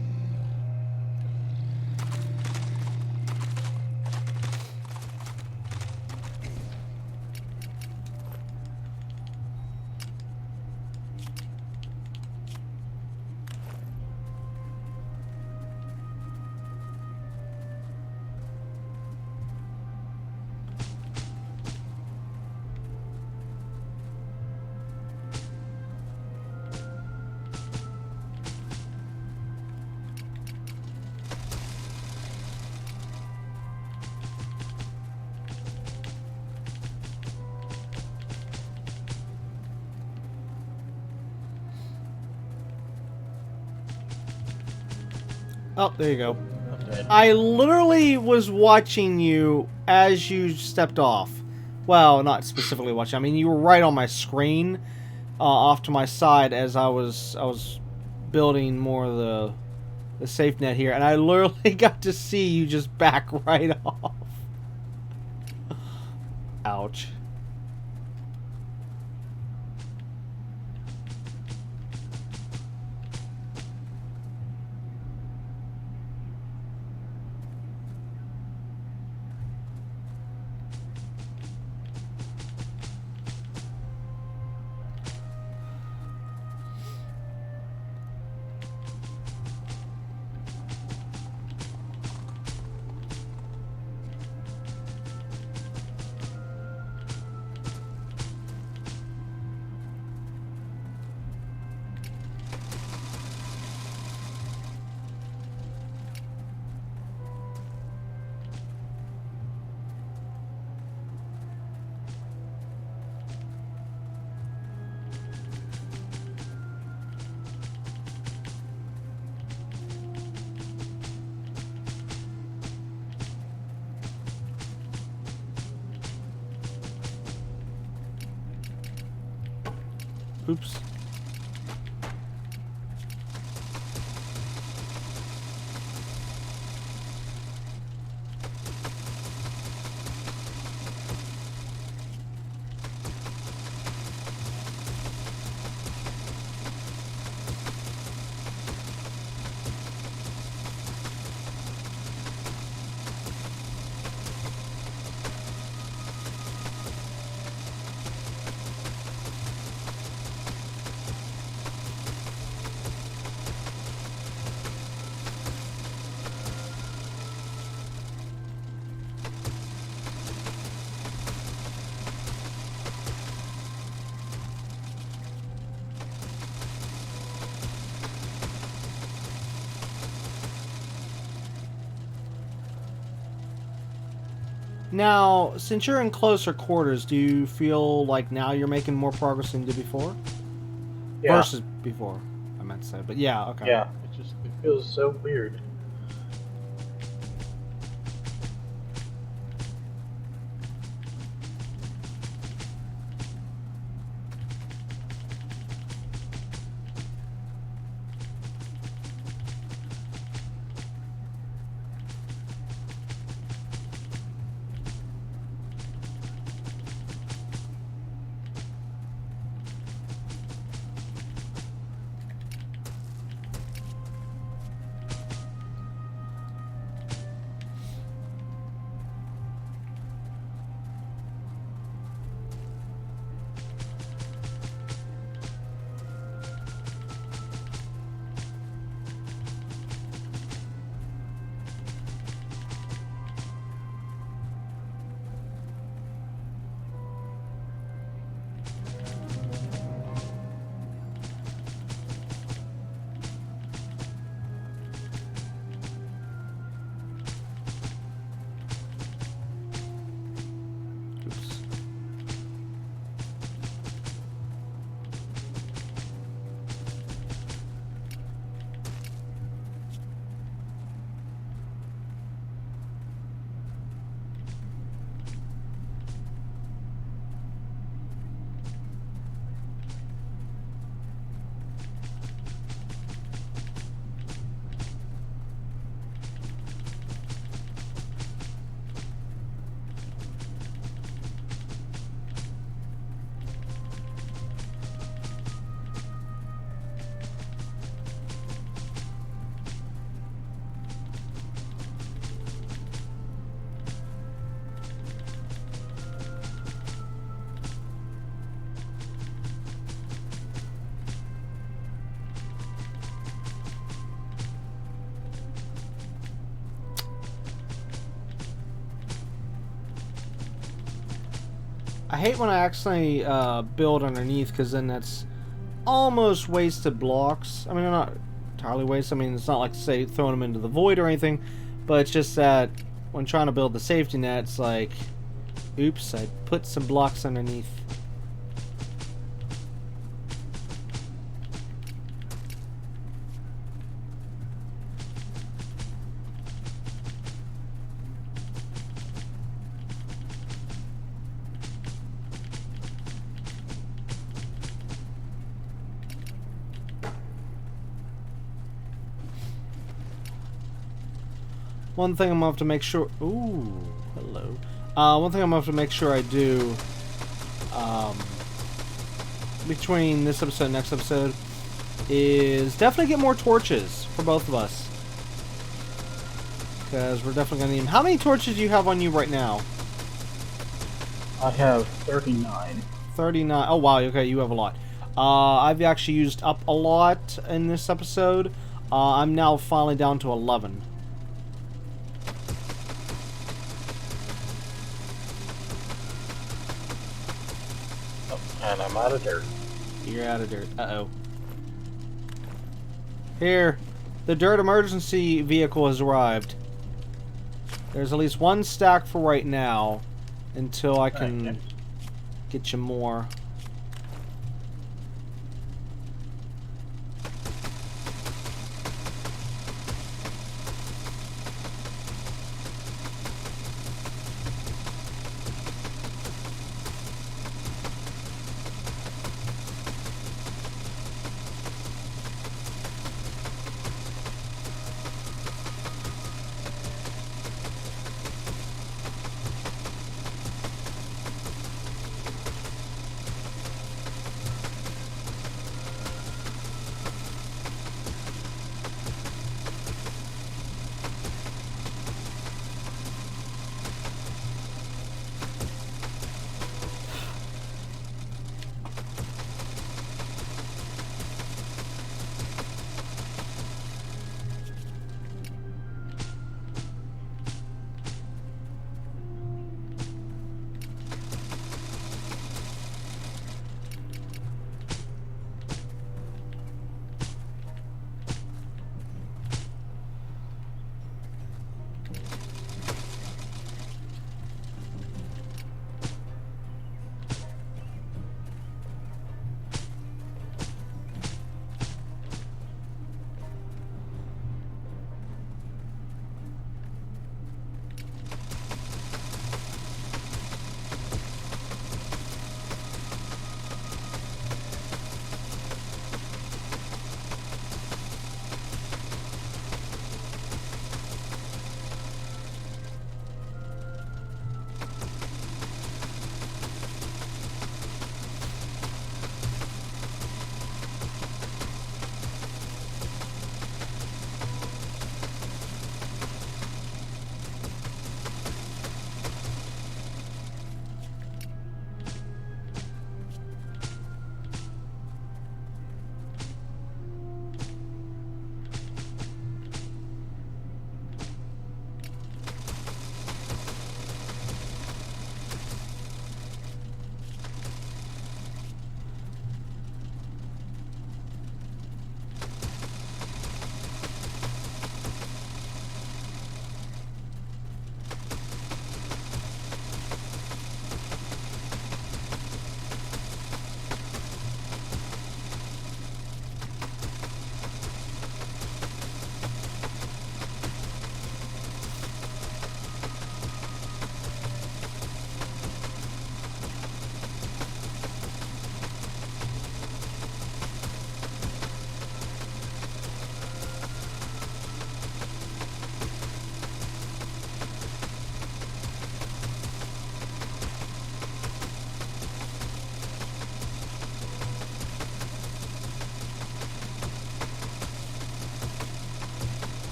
Oh, there you go. Okay. I literally was watching you as you stepped off. Well, not specifically watching. I mean, you were right on my screen, off to my side as I was building more of the safe net here, and I literally got to see you just back right off. Ouch. Oops. Now, since you're in closer quarters, do you feel like now you're making more progress than you did before? Yeah. Versus before, I meant to say. But yeah, okay. Yeah, it feels so weird. Oops. I hate when I accidentally build underneath, because then that's almost wasted blocks. I mean, they're not entirely wasted. I mean, it's not like, say, throwing them into the void or anything, but it's just that when trying to build the safety net, it's like, oops, I put some blocks underneath. One thing I'm gonna have to make sure. Ooh, hello. One thing I'm gonna have to make sure I do between this episode and next episode is definitely get more torches for both of us, because we're definitely gonna need them. How many torches do you have on you right now? I have 39. 39. Oh wow. Okay, you have a lot. I've actually used up a lot in this episode. I'm now finally down to 11. And I'm out of dirt. You're out of dirt. Uh-oh. Here. The dirt emergency vehicle has arrived. There's at least one stack for right now, until I can get you more.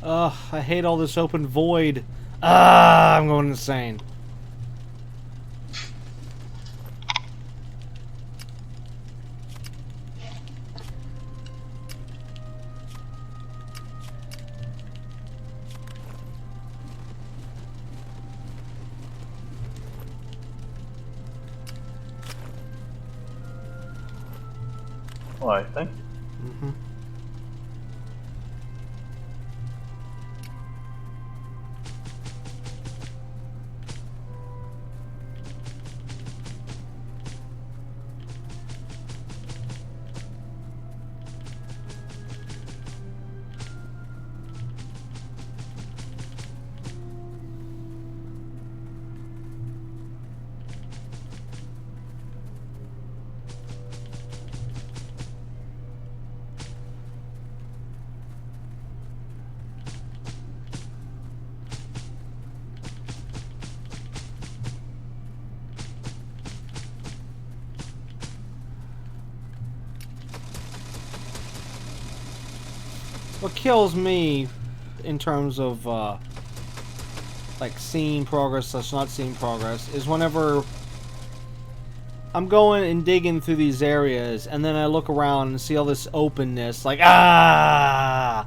Ugh, I hate all this open void. Ah, I'm going insane. Well, I think. Mm-hmm. What kills me in terms of like seeing progress / not seeing progress is whenever I'm going and digging through these areas and then I look around and see all this openness, like and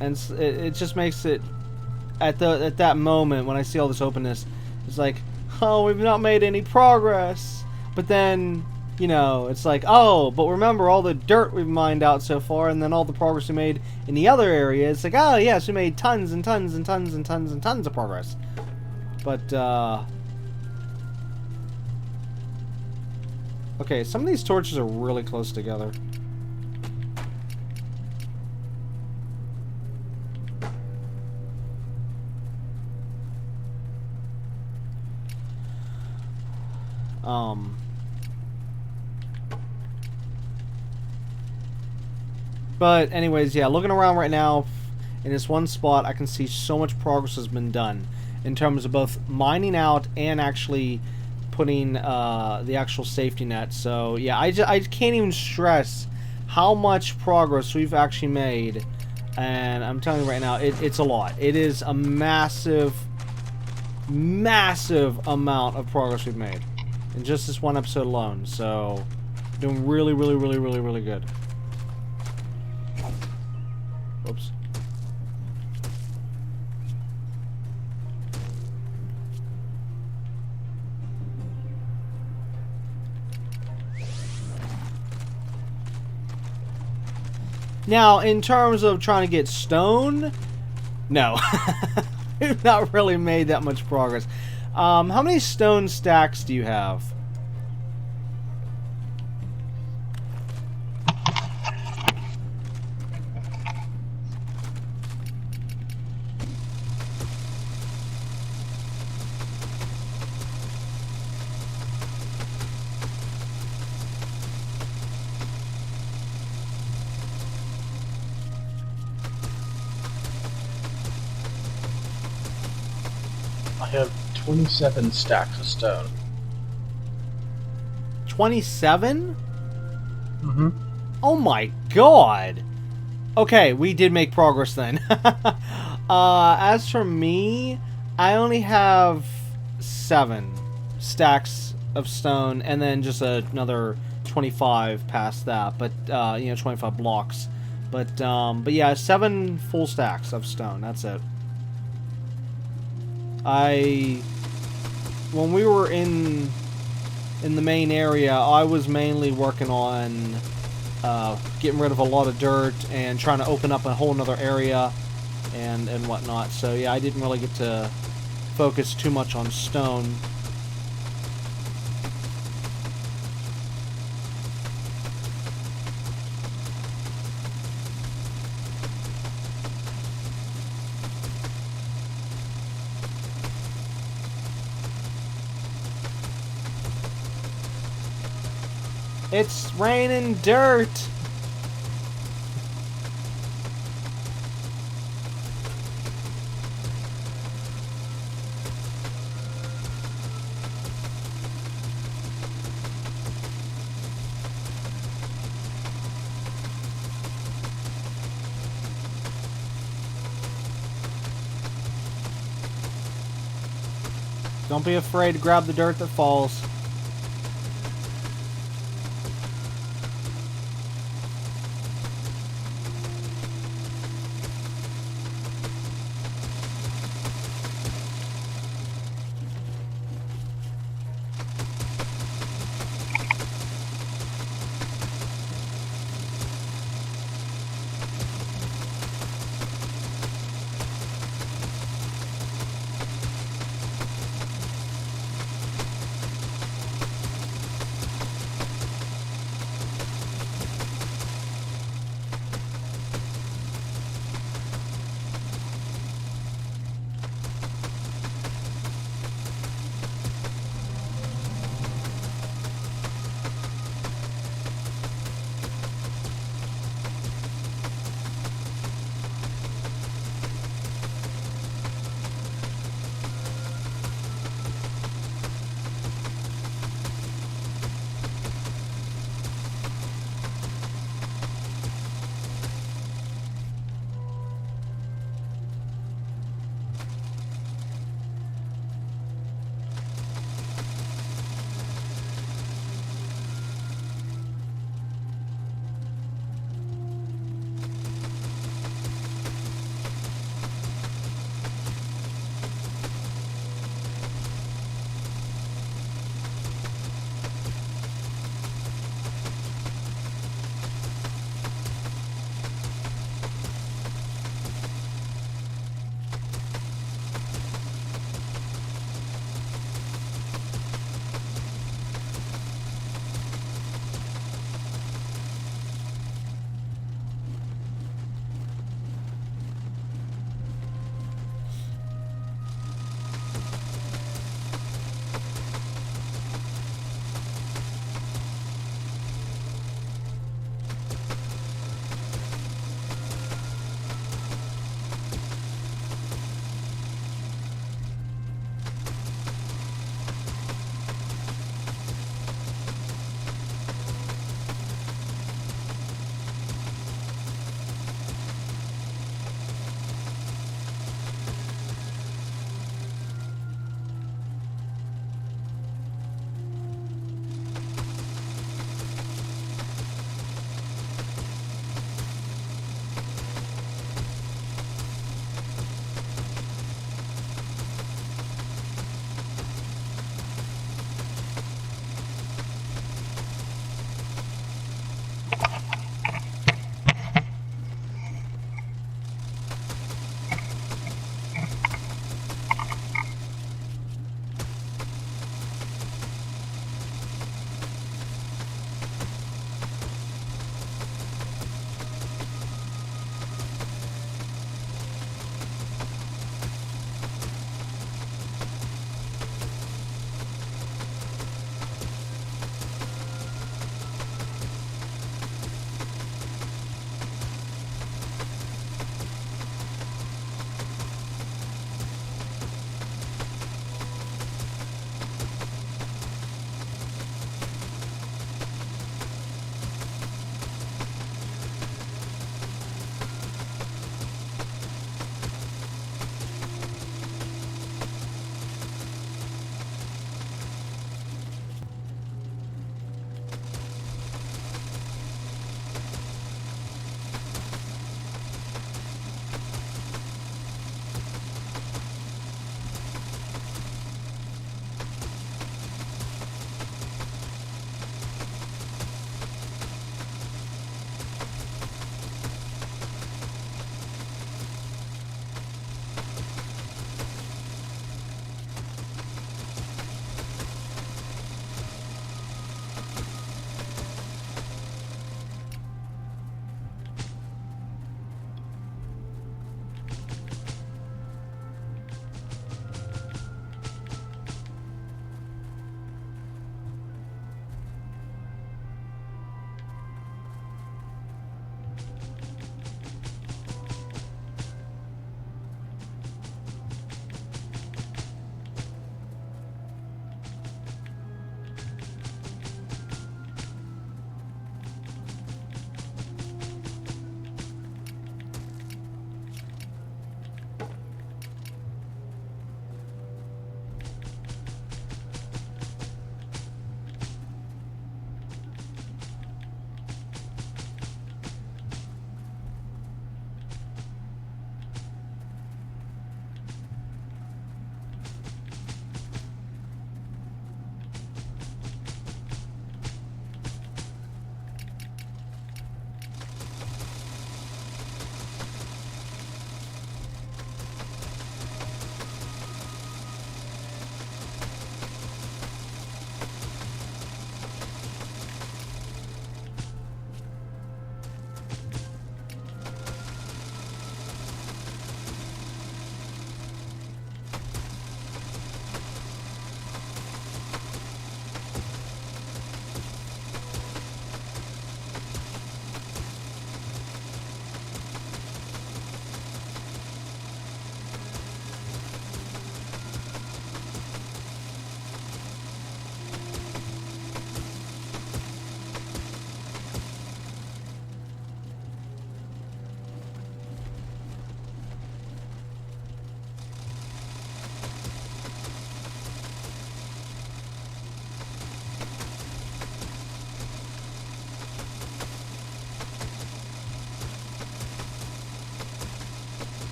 it just makes it at that moment when I see all this openness, it's like, oh, we've not made any progress. But then, you know, it's like, oh, but remember all the dirt we've mined out so far, and then all the progress we made in the other area. It's like, oh yes, we made tons and tons and tons and tons and tons of progress. But okay, some of these torches are really close together. But anyways, yeah, looking around right now in this one spot, I can see so much progress has been done in terms of both mining out and actually putting the actual safety net. So yeah, I can't even stress how much progress we've actually made, and I'm telling you right now, it's a lot. It is a massive amount of progress we've made in just this one episode alone. So doing really good. Oops. Now, in terms of trying to get stone, no. We've not really made that much progress. How many stone stacks do you have? I have 27 stacks of stone. 27? Mm-hmm. Oh my god! Okay, we did make progress then. As for me, I only have 7 stacks of stone, and then just another 25 past that. But you know, 25 blocks. But yeah, 7 full stacks of stone. That's it. When we were in the main area, I was mainly working on getting rid of a lot of dirt and trying to open up a whole nother area and whatnot. So yeah, I didn't really get to focus too much on stone. It's raining dirt. Don't be afraid to grab the dirt that falls.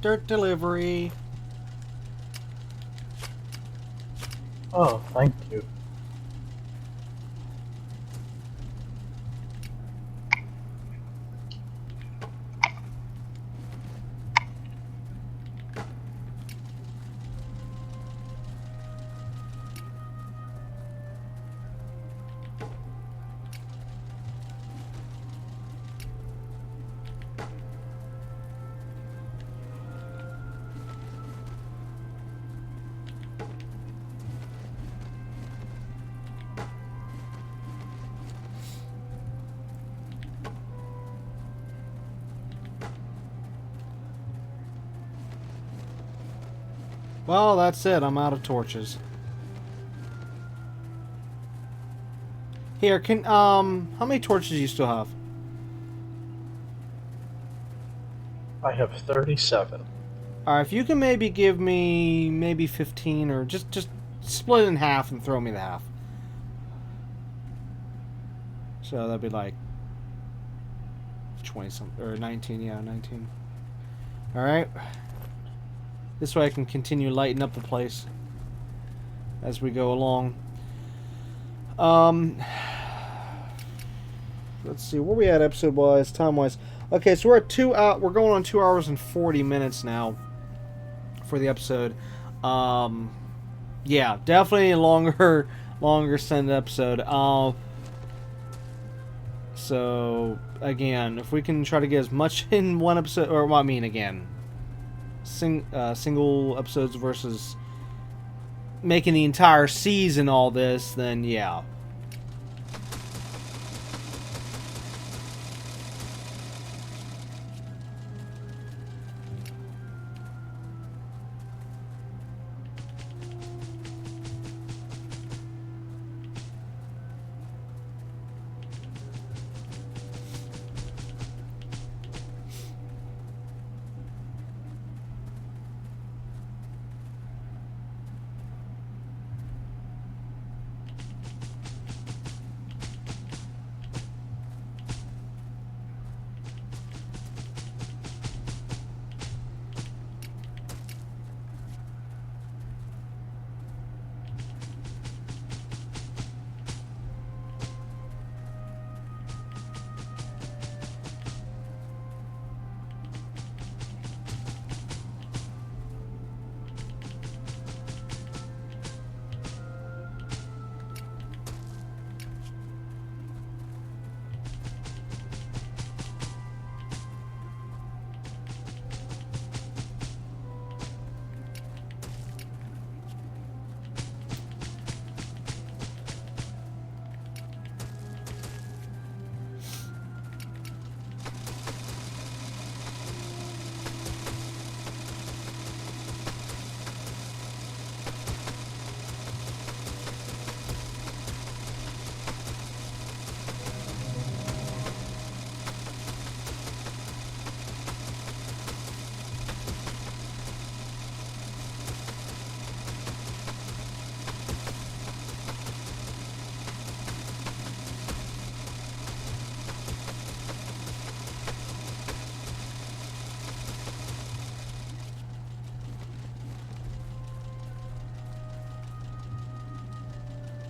Dirt delivery. Oh, thank you. Well, that's it. I'm out of torches. Here, how many torches do you still have? I have 37. Alright, if you can maybe give me maybe 15 or just split it in half and throw me the half. So that'd be like 20 something or 19, yeah, 19. Alright. This way I can continue lighting up the place as we go along. Let's see, where we at episode wise, time wise. Okay, so we're at we're going on 2 hours and 40 minutes now for the episode. Yeah, definitely a longer send episode. So again, if we can try to get as much in one episode, or well, I mean again, single episodes versus making the entire season all this, then yeah.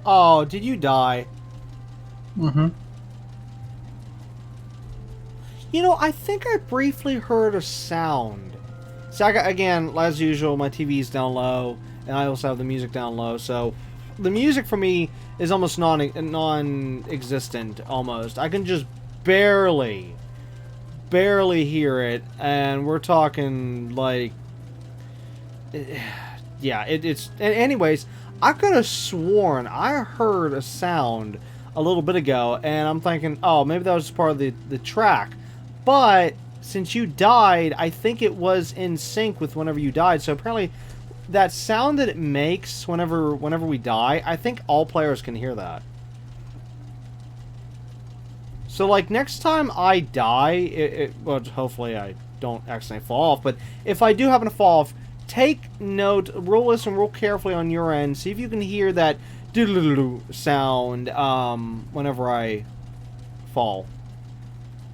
Oh, did you die? Mm-hmm. You know, I think I briefly heard a sound. So again, as usual, my TV's down low, and I also have the music down low, so the music for me is almost non-existent, almost. I can just barely hear it, and we're talking, like... Yeah, it's... Anyways, I could have sworn I heard a sound a little bit ago, and I'm thinking, oh, maybe that was part of the track. But since you died, I think it was in sync with whenever you died. So apparently, that sound that it makes whenever we die, I think all players can hear that. So like next time I die, well, hopefully I don't accidentally fall off. But if I do happen to fall off, take note, listen real carefully on your end. See if you can hear that sound whenever I fall.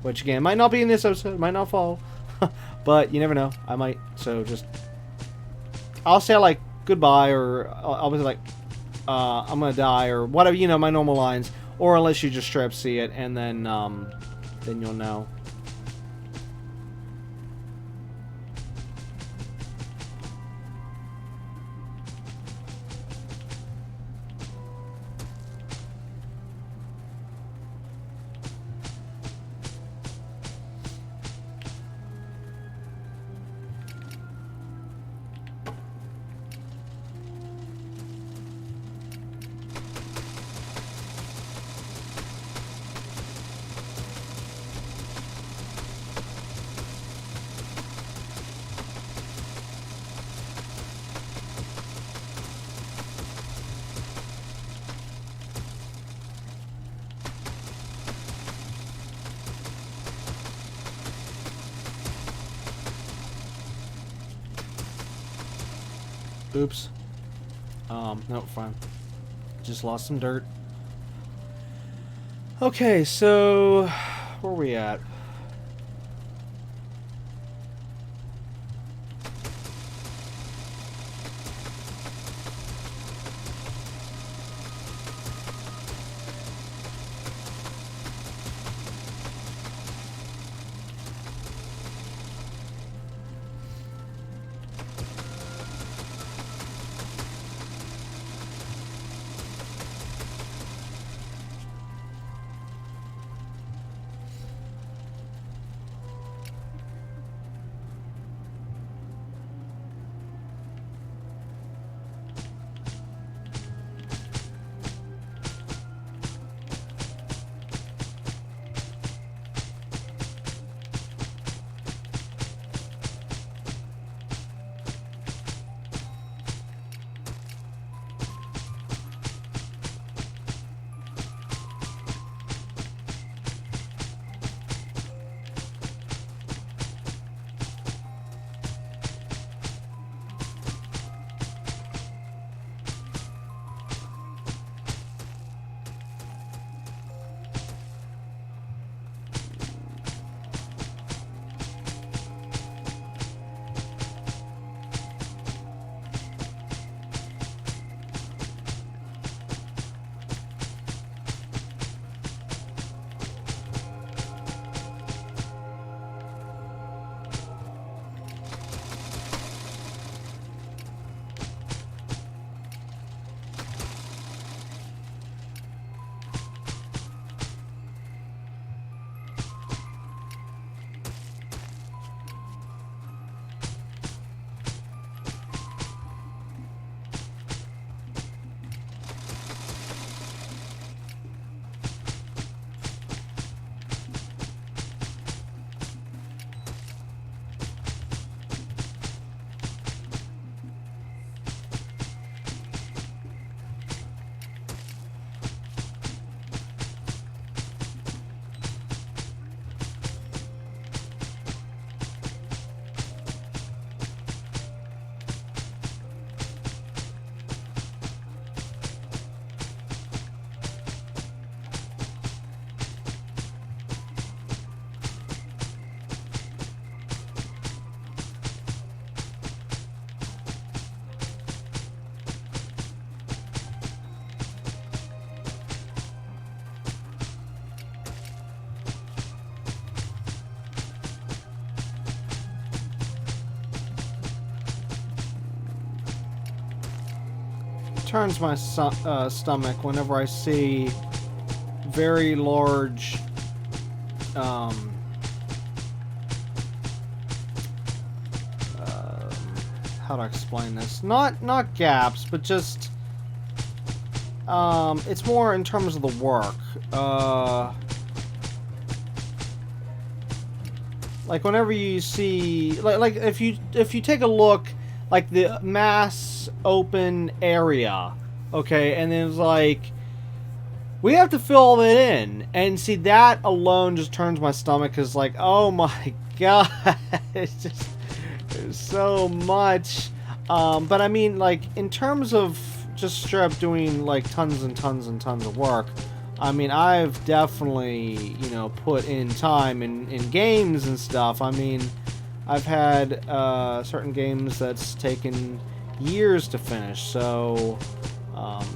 Which again, might not be in this episode, might not fall. But you never know. I might. So just... I'll say, like, goodbye, or I'll be like, I'm gonna die, or whatever, you know, my normal lines. Or unless you just straight up see it, and then you'll know. Oops. No, fine. Just lost some dirt. Okay, so where are we at? Turns my stomach whenever I see very large how to explain this? Not gaps, but just it's more in terms of the work. Like whenever you see like if you take a look, like the mass open area, okay, and then it's like we have to fill all that in, and see that alone just turns my stomach, because like, oh my god, it's just there's so much. But I mean, like in terms of just straight up doing like tons and tons and tons of work, I mean, I've definitely, you know, put in time in games and stuff. I mean, I've had certain games that's taken years to finish, so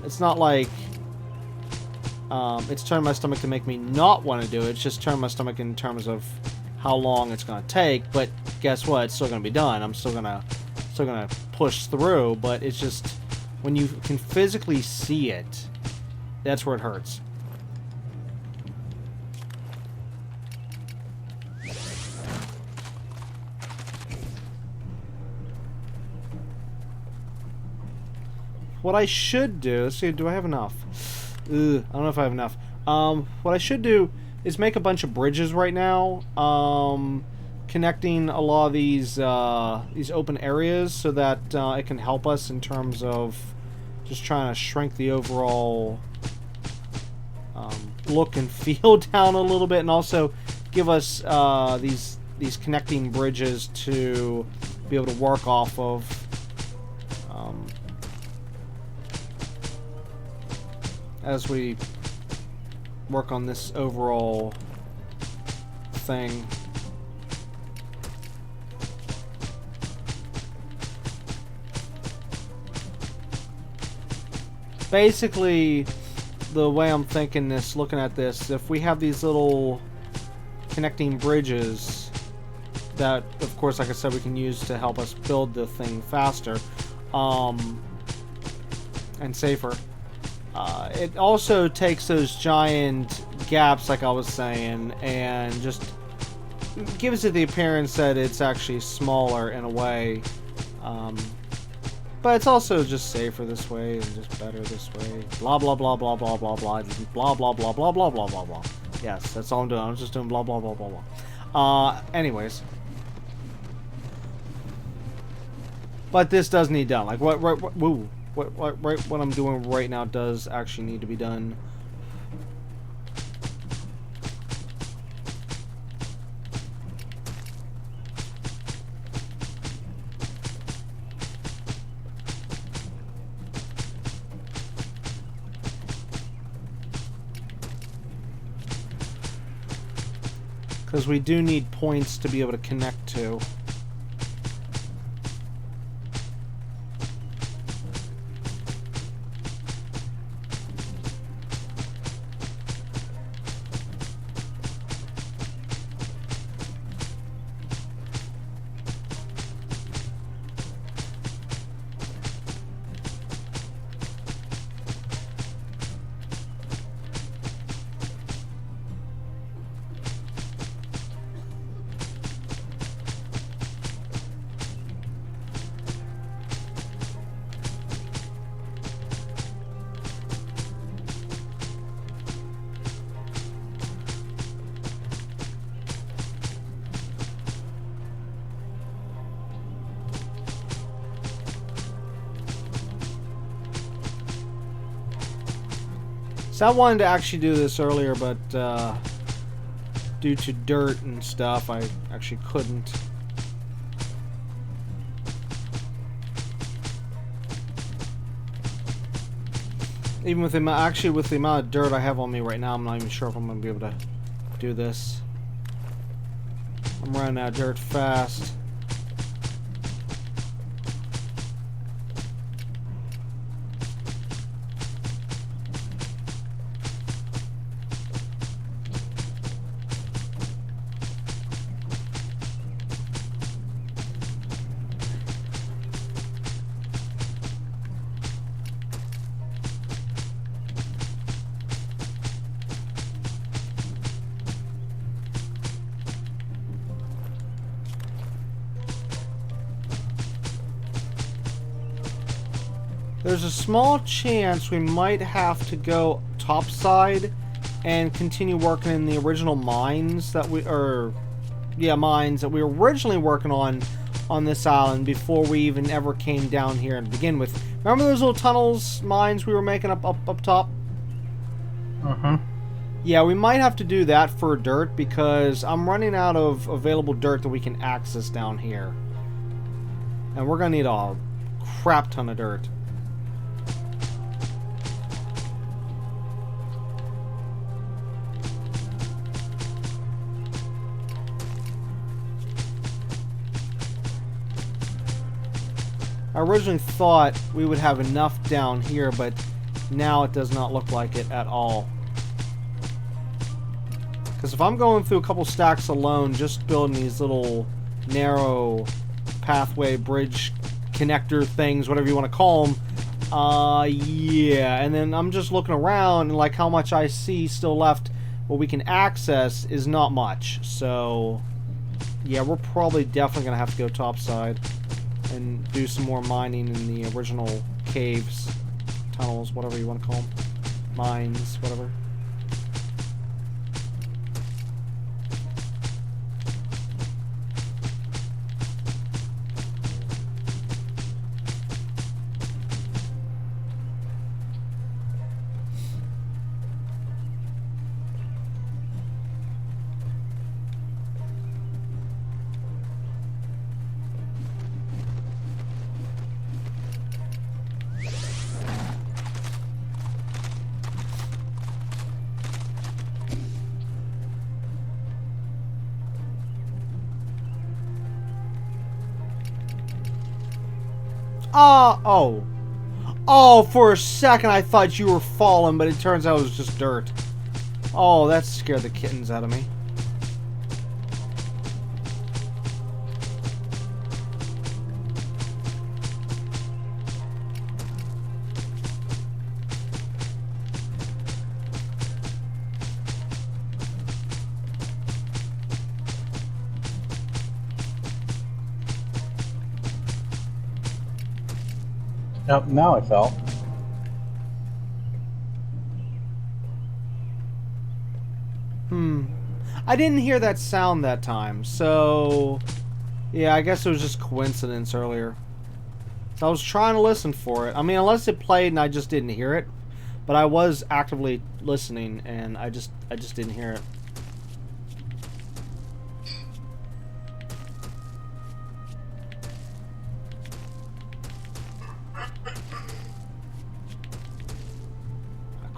it's not like it's turned my stomach to make me not want to do it. It's just turned my stomach in terms of how long it's going to take. But guess what? It's still going to be done. I'm still gonna push through. But it's just when you can physically see it, that's where it hurts. What I should do, let's see, do I have enough? I don't know if I have enough. What I should do is make a bunch of bridges right now, connecting a lot of these open areas so that it can help us in terms of just trying to shrink the overall look and feel down a little bit, and also give us these connecting bridges to be able to work off of. As we work on this overall thing. Basically, the way I'm thinking this, looking at this, if we have these little connecting bridges that, of course, like I said, we can use to help us build the thing faster and safer. It also takes those giant gaps, like I was saying, and just gives it the appearance that it's actually smaller in a way. But it's also just safer this way and just better this way. Blah blah blah blah blah blah blah blah blah blah blah blah blah blah blah. Yes, that's all I'm doing. I'm just doing blah blah blah blah blah. Anyways. But this does need done. Like what what I'm doing right now does actually need to be done. Because we do need points to be able to connect to. So I wanted to actually do this earlier, but due to dirt and stuff, I actually couldn't. Even with the with the amount of dirt I have on me right now, I'm not even sure if I'm gonna be able to do this. I'm running out of dirt fast. There's a small chance we might have to go topside and continue working in the original mines that mines that we were originally working on this island before we even ever came down here to begin with. Remember those little tunnels, mines we were making up top? Uh-huh. Yeah, we might have to do that for dirt because I'm running out of available dirt that we can access down here. And we're gonna need a crap ton of dirt. I originally thought we would have enough down here, but now it does not look like it at all. Because if I'm going through a couple stacks alone, just building these little narrow pathway, bridge, connector things, whatever you want to call them, yeah. And then I'm just looking around, and like how much I see still left, what we can access is not much. So, yeah, we're probably definitely going to have to go topside and do some more mining in the original caves, tunnels, whatever you want to call them, mines, whatever. Oh. Oh, for a second I thought you were falling, but it turns out it was just dirt. Oh, that scared the kittens out of me. Yep, now I fell. I didn't hear that sound that time, so... Yeah, I guess it was just coincidence earlier. So I was trying to listen for it. I mean, unless it played and I just didn't hear it. But I was actively listening, and I just didn't hear it.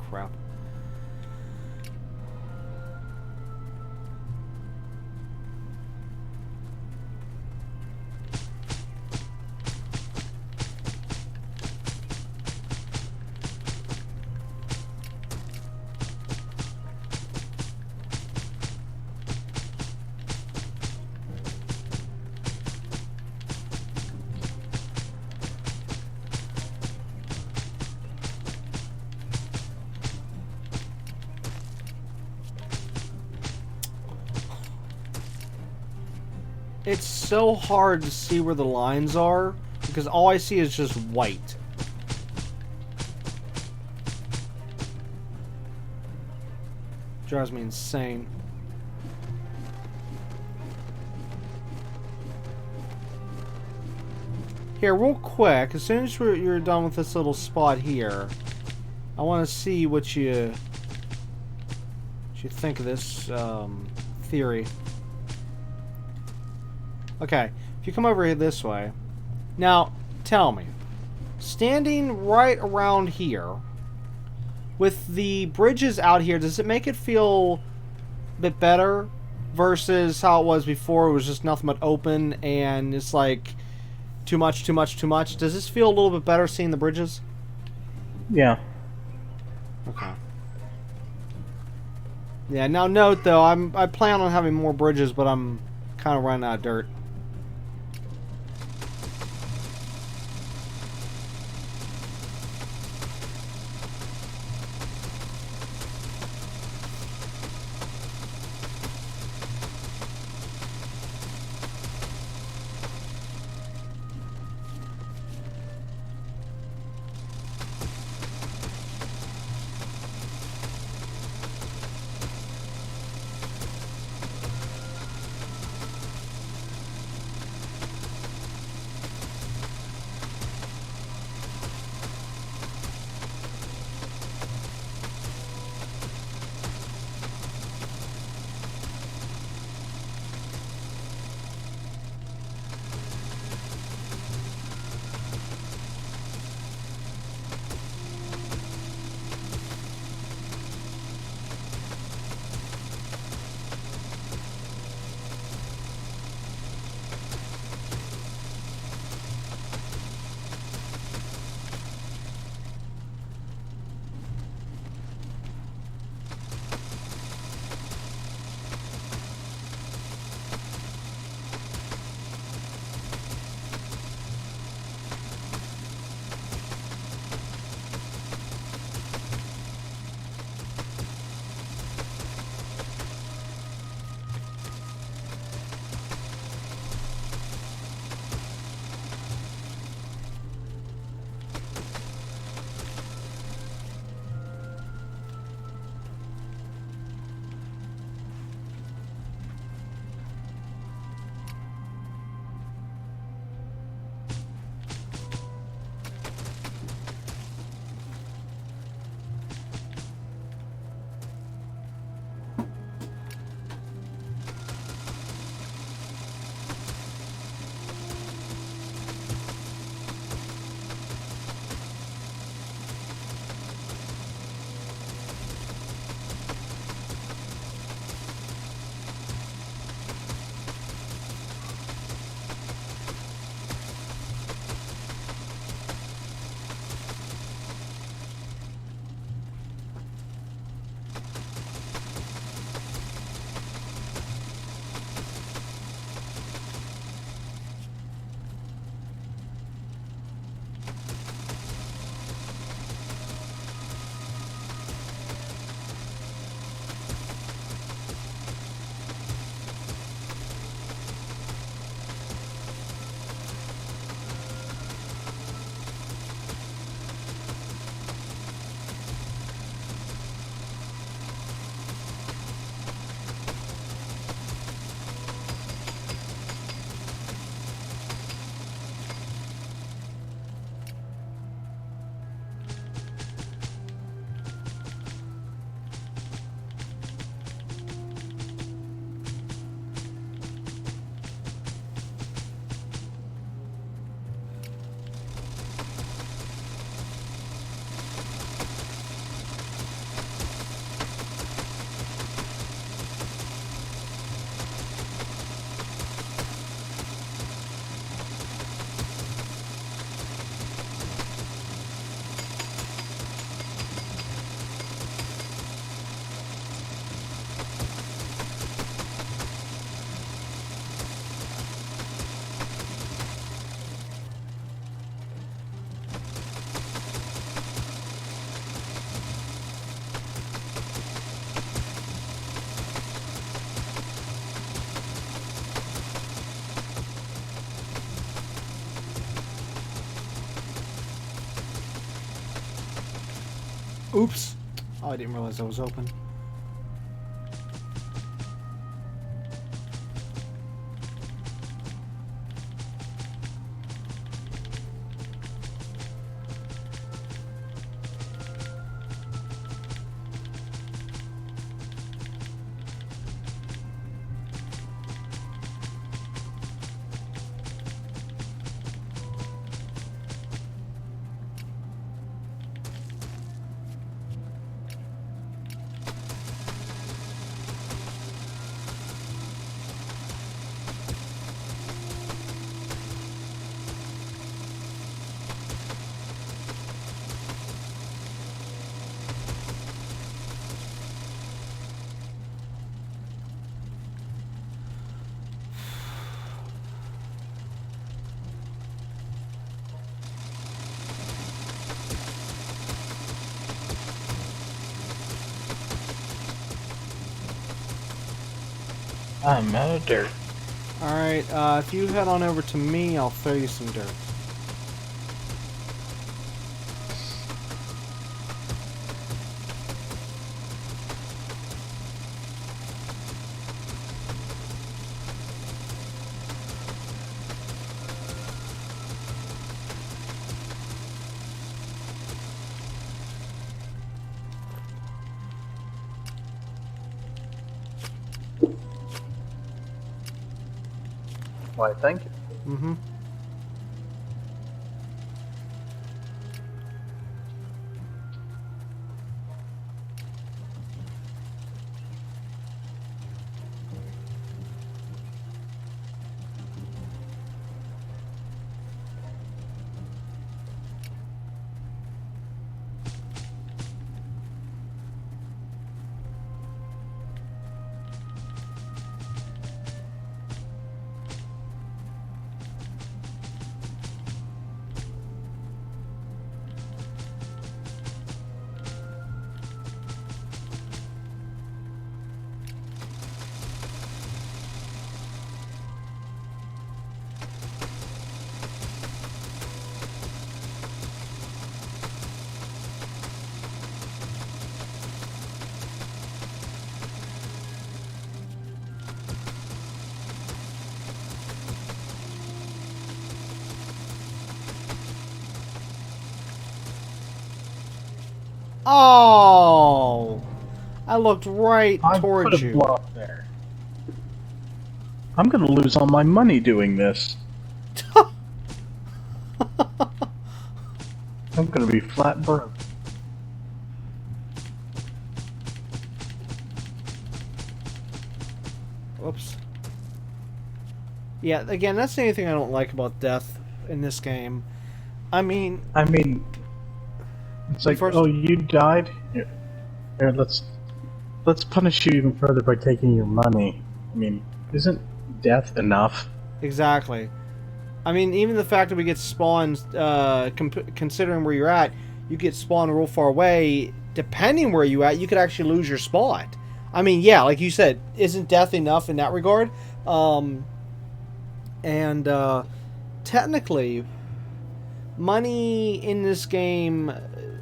Crap. It's so hard to see where the lines are, because all I see is just white. Drives me insane. Here, real quick, as soon as you're done with this little spot here, I want to see what you think of this theory. Okay, if you come over here this way, now tell me, standing right around here, with the bridges out here, does it make it feel a bit better versus how it was before? It was just nothing but open and it's like too much, too much, too much. Does this feel a little bit better seeing the bridges? Yeah. Okay. Yeah, now note though, I plan on having more bridges, but I'm kind of running out of dirt. Oops. Oh, I didn't realize that was open. I'm out of dirt. Alright, if you head on over to me, I'll throw you some dirt. Why, thank you. Mm-hmm. Oh! I looked right I towards put a you. block there. I'm gonna lose all my money doing this. I'm gonna be flat broke. Whoops. Yeah, again, that's the only thing I don't like about death in this game. I mean, It's like, First- oh, you died? Here, let's punish you even further by taking your money. I mean, isn't death enough? exactly. I mean, even the fact that we get spawned, considering where you're at, you get spawned real far away. Depending where you're at, you could actually lose your spot. I mean, yeah, like you said, isn't death enough in that regard? Technically, money in this game,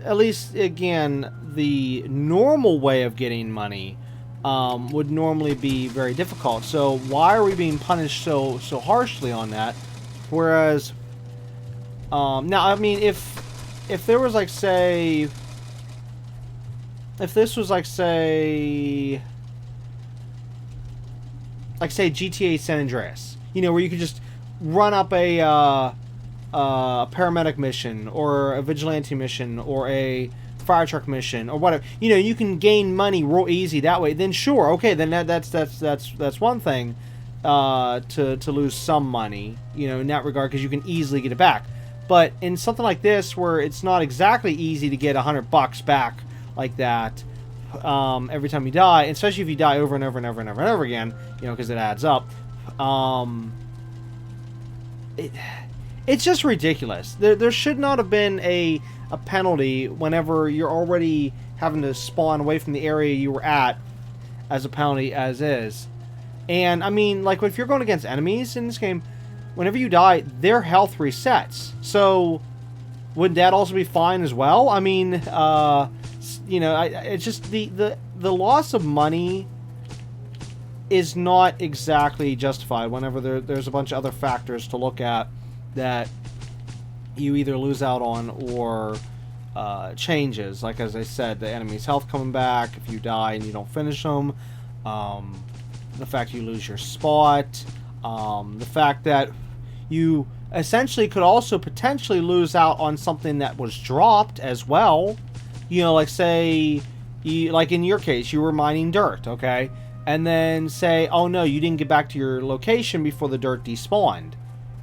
at least again, the normal way of getting money would normally be very difficult. So why are we being punished so harshly on that? Whereas, now I mean, if there was like say, if this was like say GTA San Andreas, you know, where you could just run up a paramedic mission or a vigilante mission or a fire truck mission or whatever, you know, you can gain money real easy that way, then sure, okay, then that's one thing, to lose some money, you know, in that regard, because you can easily get it back. But in something like this, where it's not exactly easy to get $100 back like that, every time you die, especially if you die over and over and over and over and over again, you know, because it adds up, it's just ridiculous. There should not have been a penalty whenever you're already having to spawn away from the area you were at as a penalty as is. And, I mean, like, if you're going against enemies in this game, whenever you die, their health resets. So, would that also be fine as well? I mean, you know, it's just the loss of money is not exactly justified whenever there's a bunch of other factors to look at that you either lose out on or changes. Like, as I said, the enemy's health coming back if you die and you don't finish them, the fact you lose your spot, the fact that you essentially could also potentially lose out on something that was dropped as well. You know, like, say, like in your case, you were mining dirt, okay? And then say, oh no, you didn't get back to your location before the dirt despawned.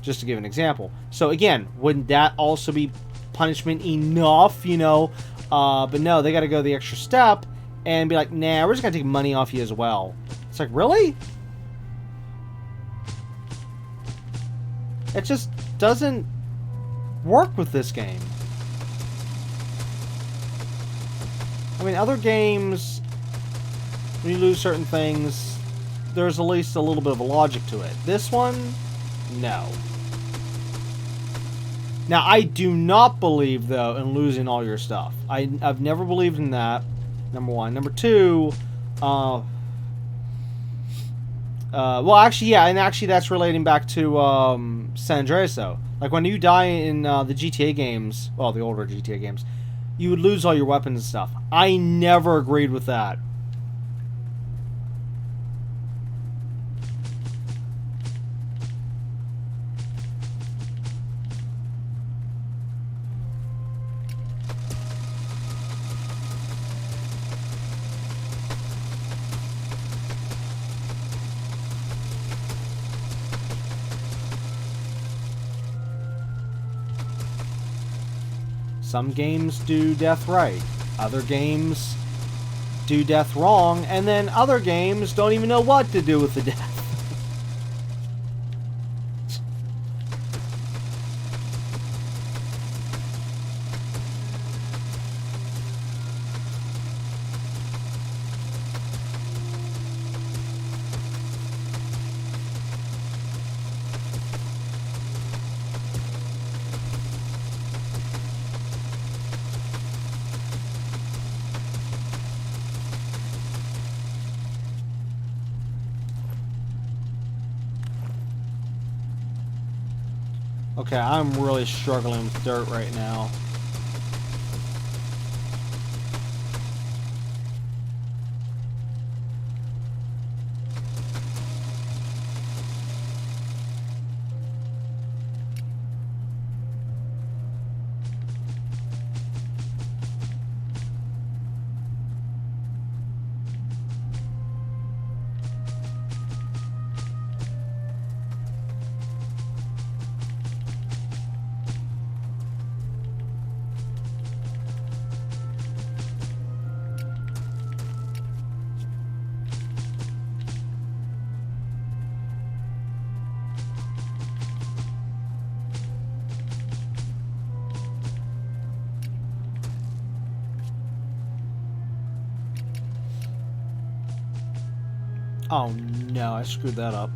Just to give an example. So again, wouldn't that also be punishment enough, you know? But no, they gotta go the extra step and be like, nah, we're just gonna take money off you as well. It's like, really? It just doesn't work with this game. I mean, other games, when you lose certain things, there's at least a little bit of a logic to it. This one, no. Now, I do not believe, though, in losing all your stuff. I've never believed in that, number one. Number two, well, actually, yeah, and actually that's relating back to San Andreas, though. Like, when you die in the GTA games, well, the older GTA games, you would lose all your weapons and stuff. I never agreed with that. Some games do death right. Other games do death wrong. And then other games don't even know what to do with the death. Okay, I'm really struggling with dirt right now. Oh no, I screwed that up.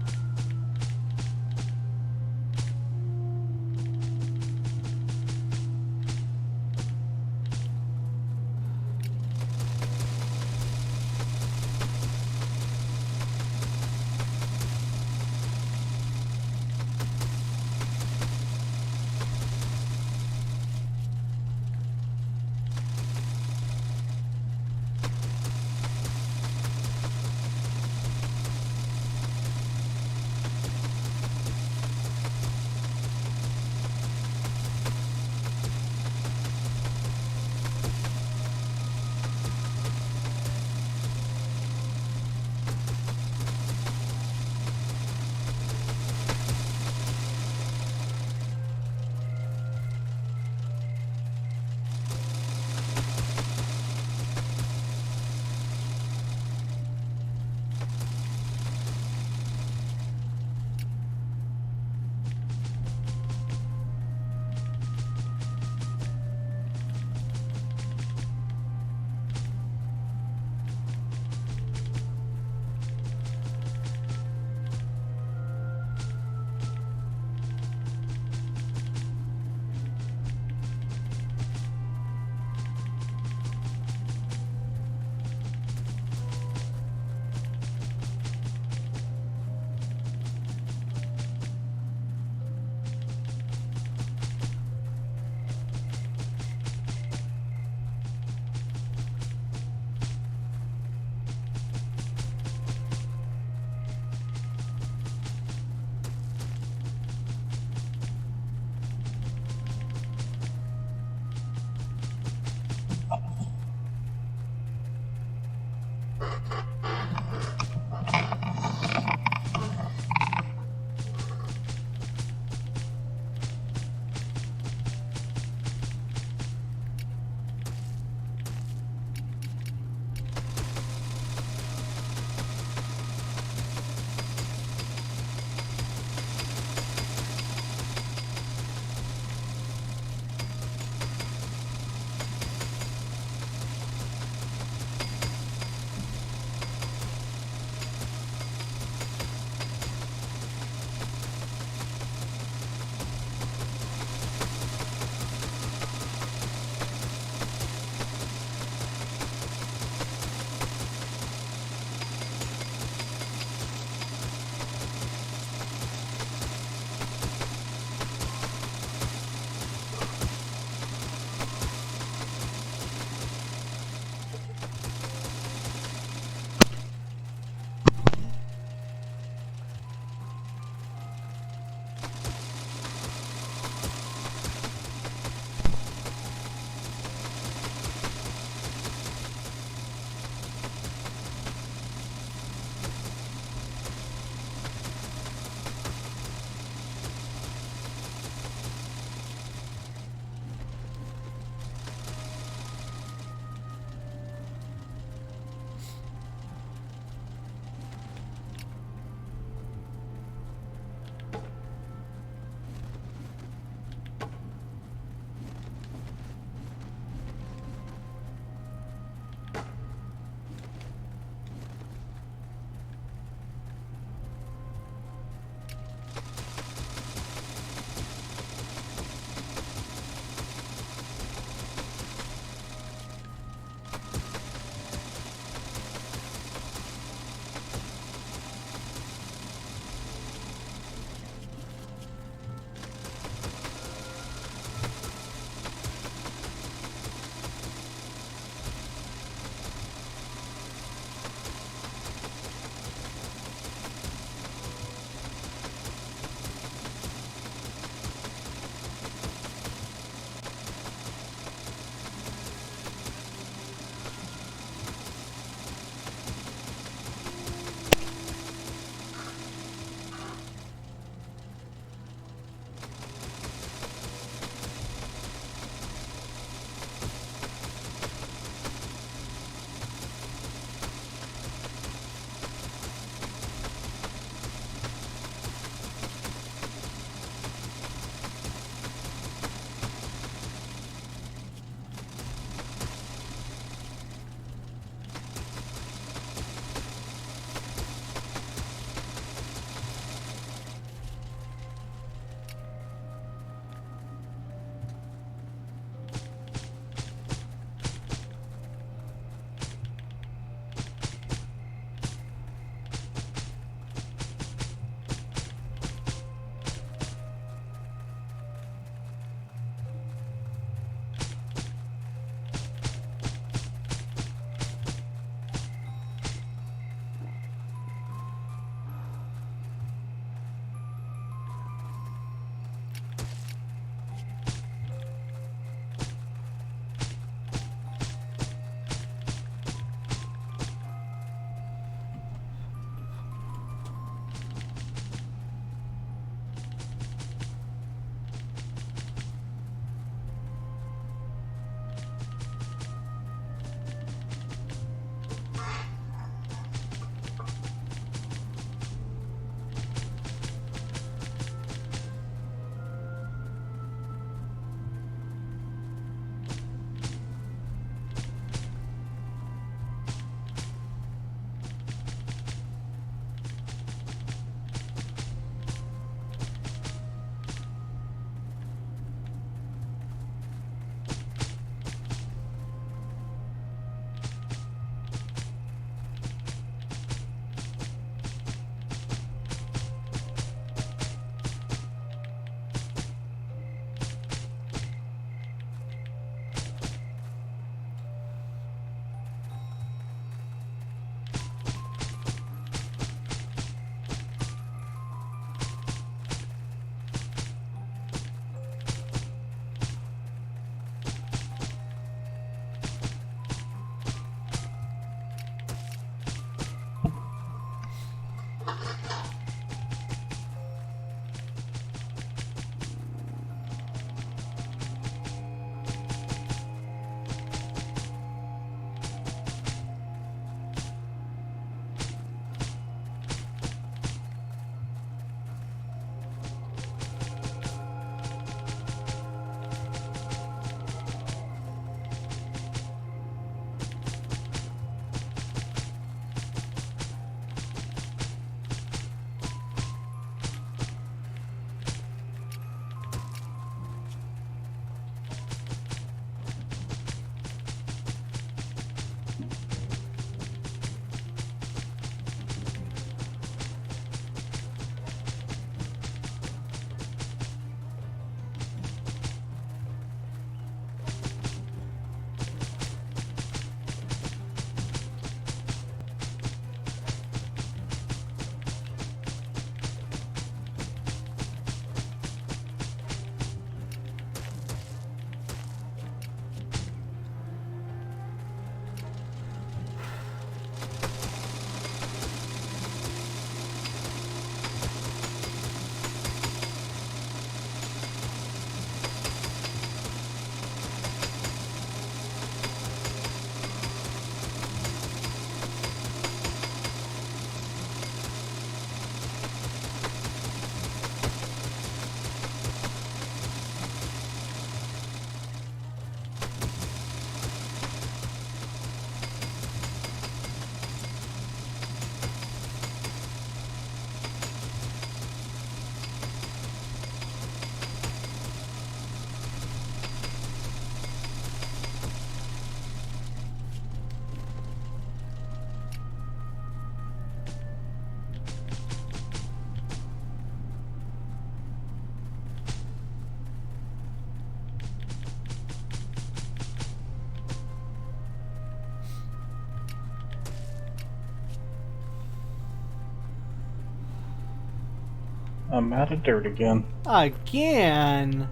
I'm out of dirt again. Again?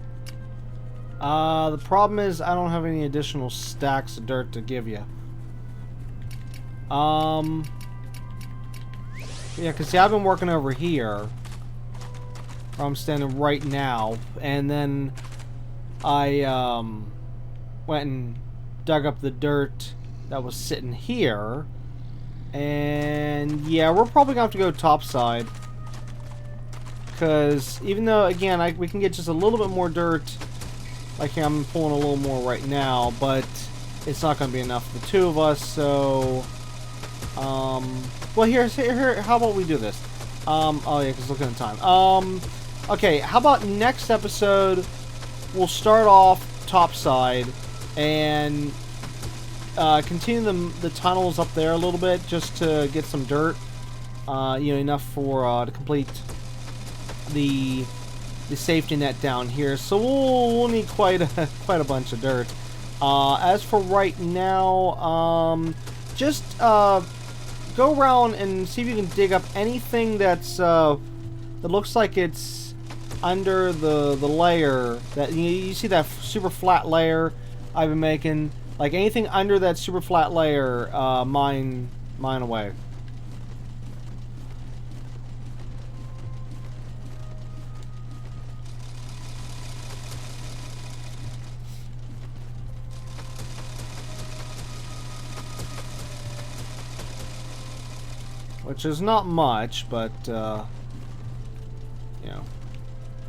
The problem is I don't have any additional stacks of dirt to give you. Yeah, because see, I've been working over here, where I'm standing right now, and then I, went and dug up the dirt that was sitting here, and yeah, we're probably gonna have to go topside, because even though, again, we can get just a little bit more dirt, like here, I'm pulling a little more right now, but it's not gonna be enough for the two of us, so, well, here, how about we do this? Oh yeah, because look at the time. Okay, how about next episode, we'll start off topside, and, continue the tunnels up there a little bit, just to get some dirt, you know, enough for, to complete the safety net down here. So we'll need quite a bunch of dirt. As for right now, just, go around and see if you can dig up anything that's that looks like it's under the layer that you see, that super flat layer I've been making. Like anything under that super flat layer, mine away. Which is not much, but, you know,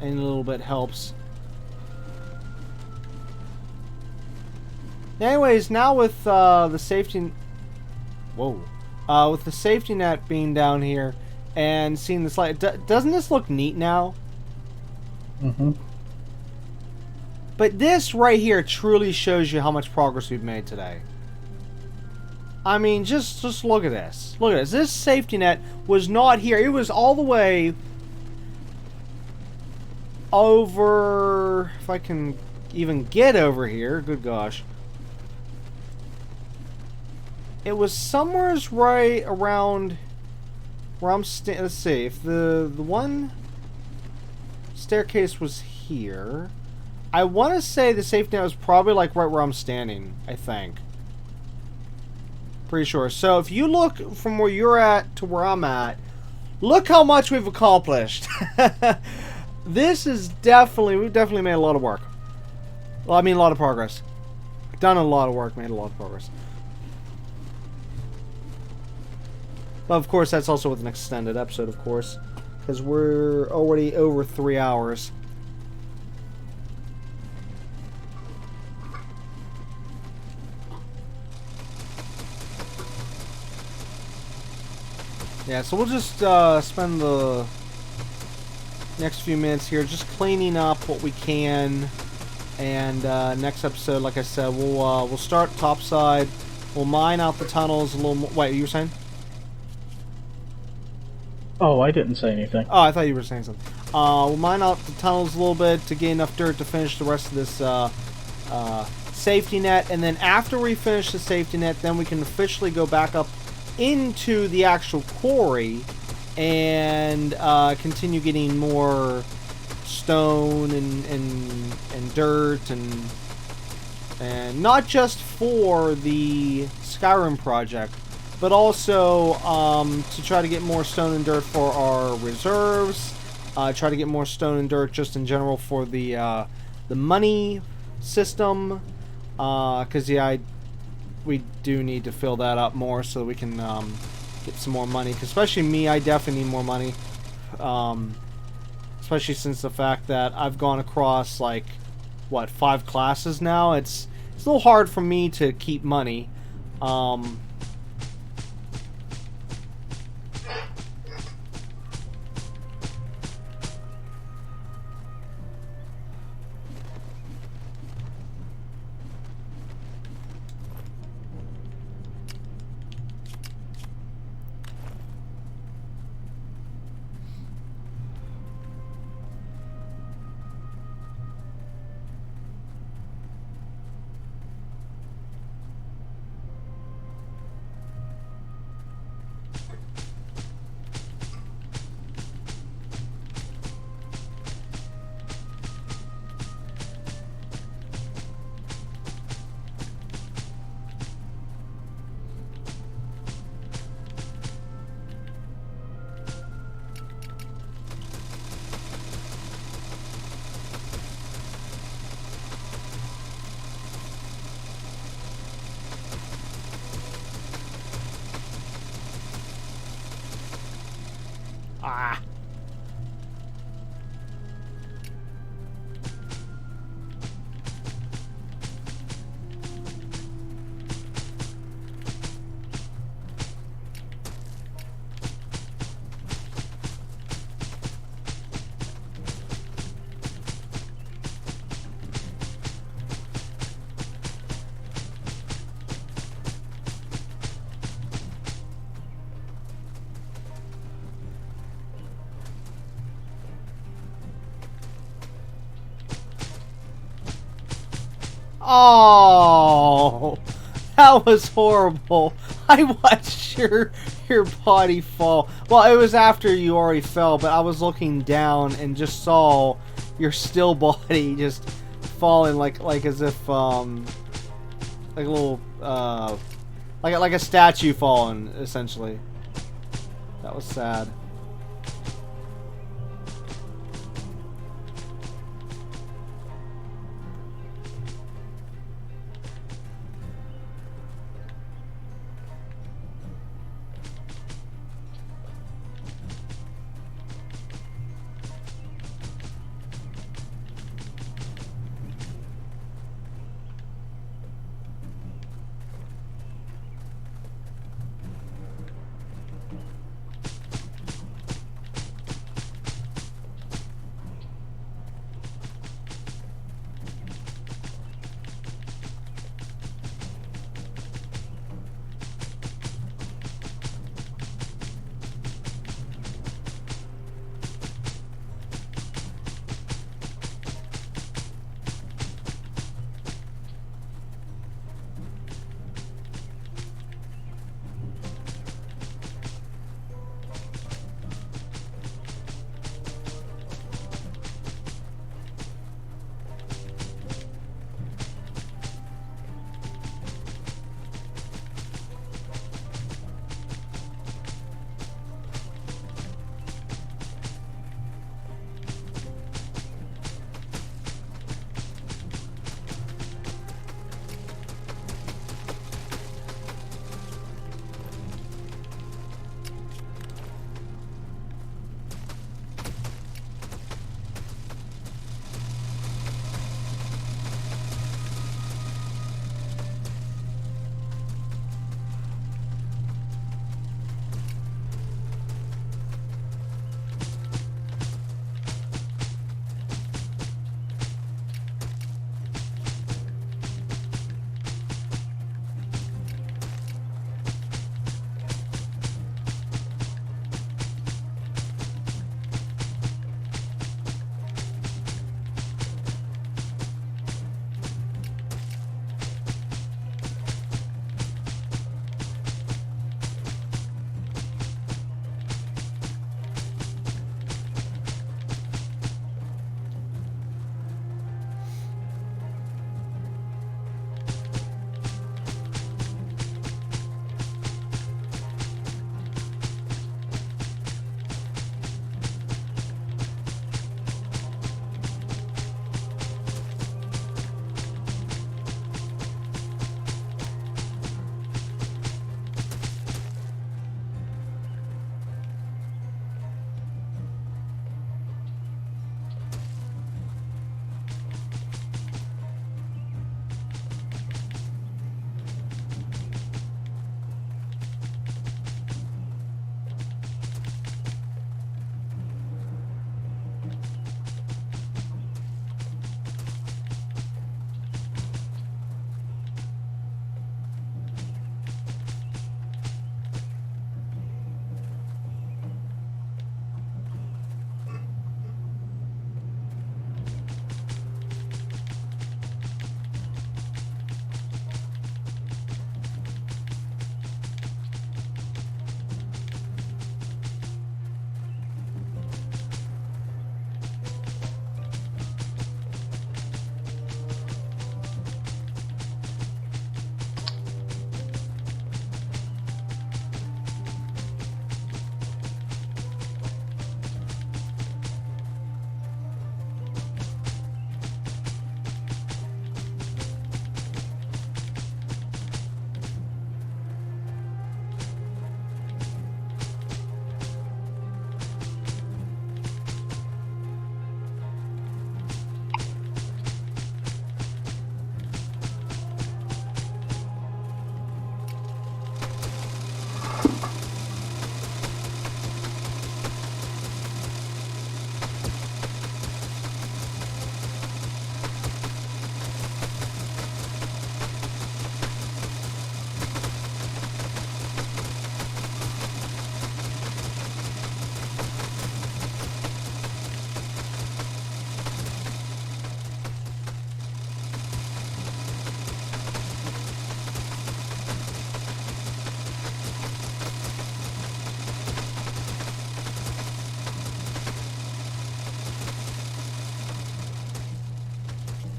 any little bit helps. Anyways, now with, the safety... Whoa. With the safety net being down here, and seeing this light... doesn't this look neat now? Mm-hmm. But this right here truly shows you how much progress we've made today. I mean, just look at this. Look at this. This safety net was not here. It was all the way over... If I can even get over here. Good gosh. It was somewhere right around where I'm standing. Let's see. If the one staircase was here, I want to say the safety net was probably like right where I'm standing, I think. Pretty sure. So if you look from where you're at to where I'm at, look how much we've accomplished. This is we've definitely made a lot of work. Well, I mean a lot of progress. Done a lot of work, made a lot of progress. But of course, that's also with an extended episode, of course, because we're already over 3 hours. Yeah, so we'll just spend the next few minutes here just cleaning up what we can, and next episode, like I said, we'll start topside. We'll mine out the tunnels a little more. Wait, you were saying? Oh, I didn't say anything. Oh, I thought you were saying something. We'll mine out the tunnels a little bit to get enough dirt to finish the rest of this safety net, and then after we finish the safety net, then we can officially go back up into the actual quarry and continue getting more stone and dirt and not just for the Skyrim project, but also to try to get more stone and dirt for our reserves, try to get more stone and dirt just in general for the money system, because yeah, we do need to fill that up more so that we can get some more money. 'Cause especially me, I definitely need more money. Especially since the fact that I've gone across like what 5 classes now. It's a little hard for me to keep money. Ah. Oh, that was horrible. I watched your body fall. Well, it was after you already fell, but I was looking down and just saw your still body just falling like as if like a little like a statue falling essentially. That was sad.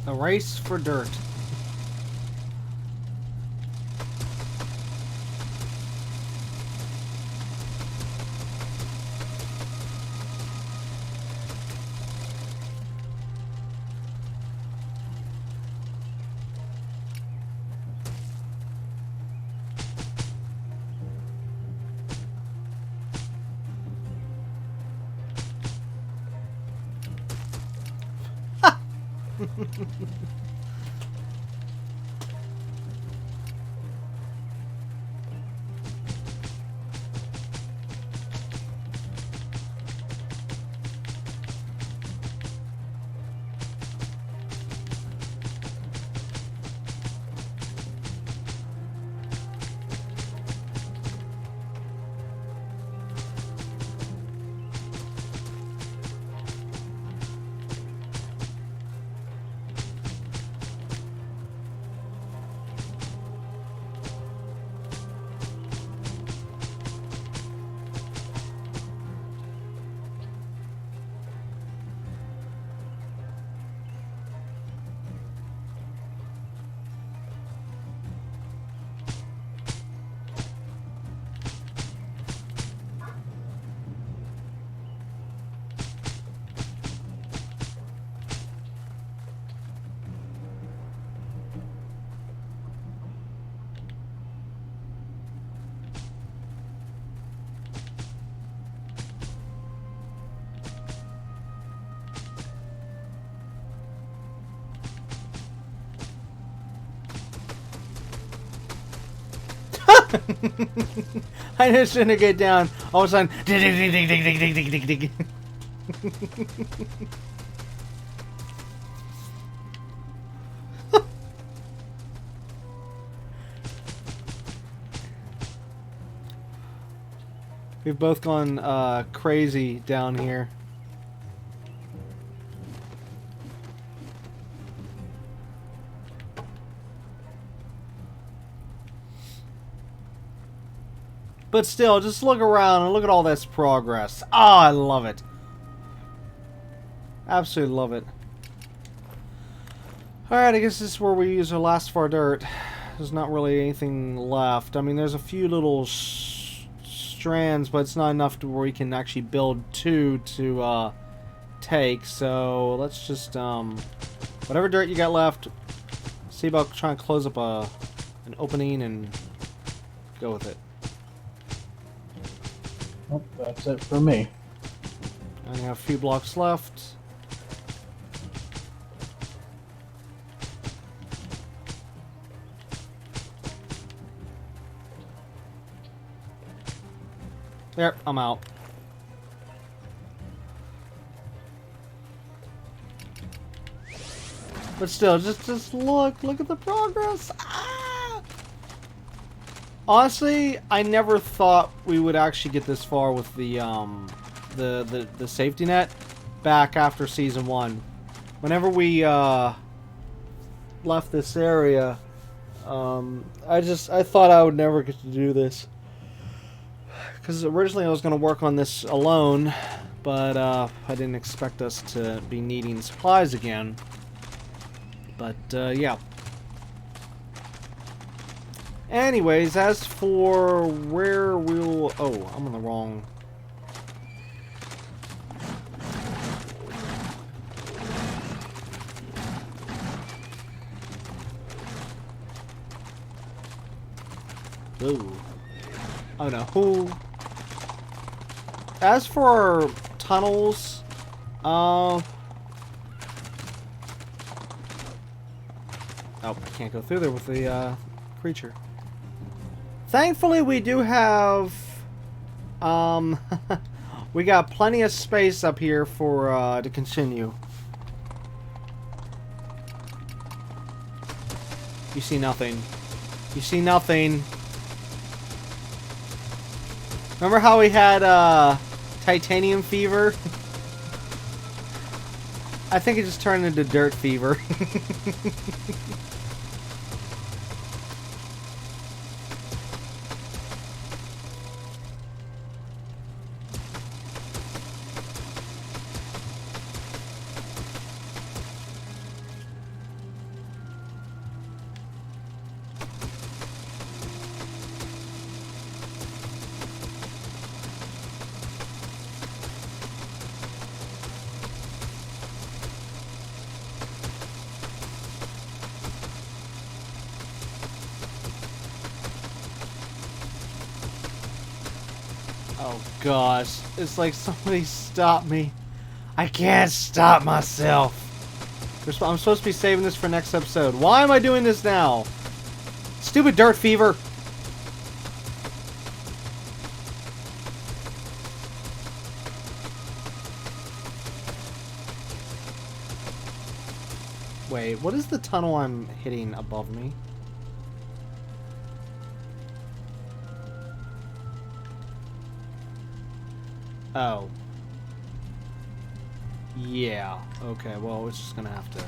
A race for dirt. I just shouldn't get down. All of a sudden, dig, dig, dig, dig, dig, dig, dig, dig, dig, dig. We've both gone crazy down here. But still, just look around and look at all this progress. Ah, I love it. Absolutely love it. Alright, I guess this is where we use our last of our dirt. There's not really anything left. I mean, there's a few little strands, but it's not enough to where we can actually build two to take. So let's just, whatever dirt you got left, see about trying to close up an opening and go with it. Well, that's it for me. I only have a few blocks left. There, I'm out. But still, just look at the progress. Ah! Honestly, I never thought we would actually get this far with the safety net back after season 1. Whenever we left this area, I thought I would never get to do this. Because originally I was going to work on this alone, but I didn't expect us to be needing supplies again. But yeah. Anyways, as for where we'll... Oh, I'm on the wrong... Ooh. Oh no. Who? As for our tunnels, oh, I can't go through there with the creature. Thankfully, we do have we got plenty of space up here for to continue. You see nothing. You see nothing. Remember how we had titanium fever? I think it just turned into dirt fever. Oh gosh, it's like somebody stop me. I can't stop myself. I'm supposed to be saving this for next episode. Why am I doing this now? Stupid dirt fever. Wait, what is the tunnel I'm hitting above me? Oh. Yeah. Okay, well, it's just gonna have to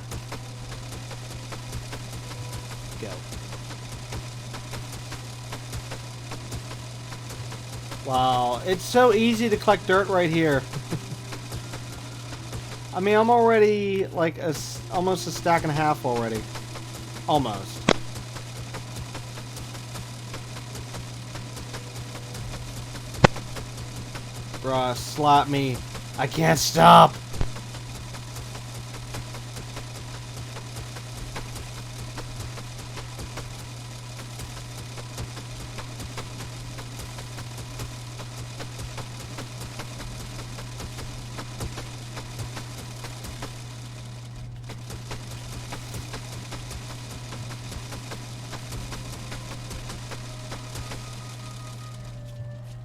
go. Wow, it's so easy to collect dirt right here. I mean, I'm already like almost a stack and a half already. Almost. Bruh, slap me. I can't stop.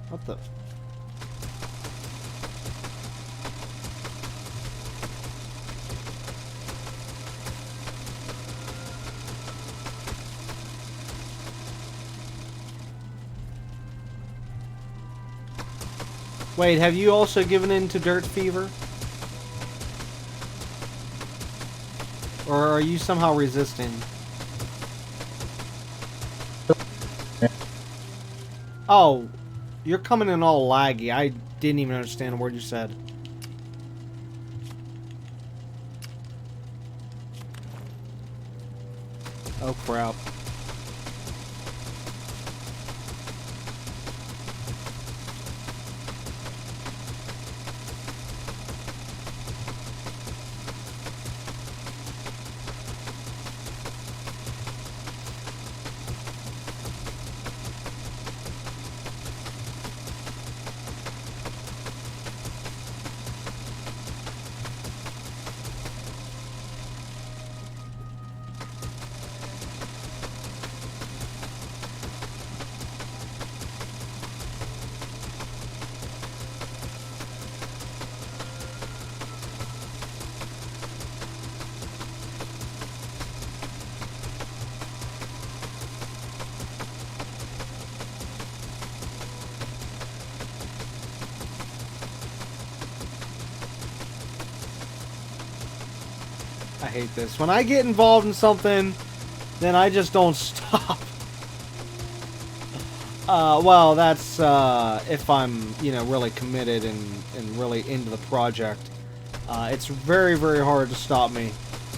What the? Wait, have you also given in to dirt fever? Or are you somehow resisting? Oh, you're coming in all laggy. I didn't even understand a word you said. Oh crap. I hate this. When I get involved in something, then I just don't stop. Well, that's if I'm, you know, really committed and really into the project. It's very, very hard to stop me.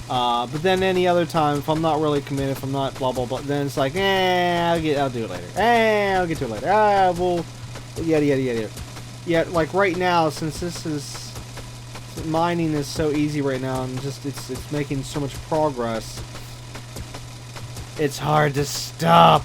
But then any other time, if I'm not really committed, if I'm not blah blah blah, then it's like, I'll do it later. I'll get to it later. Well, yada yada yada. Yeah, like right now, since this is mining is so easy right now, and just it's making so much progress. It's hard to stop.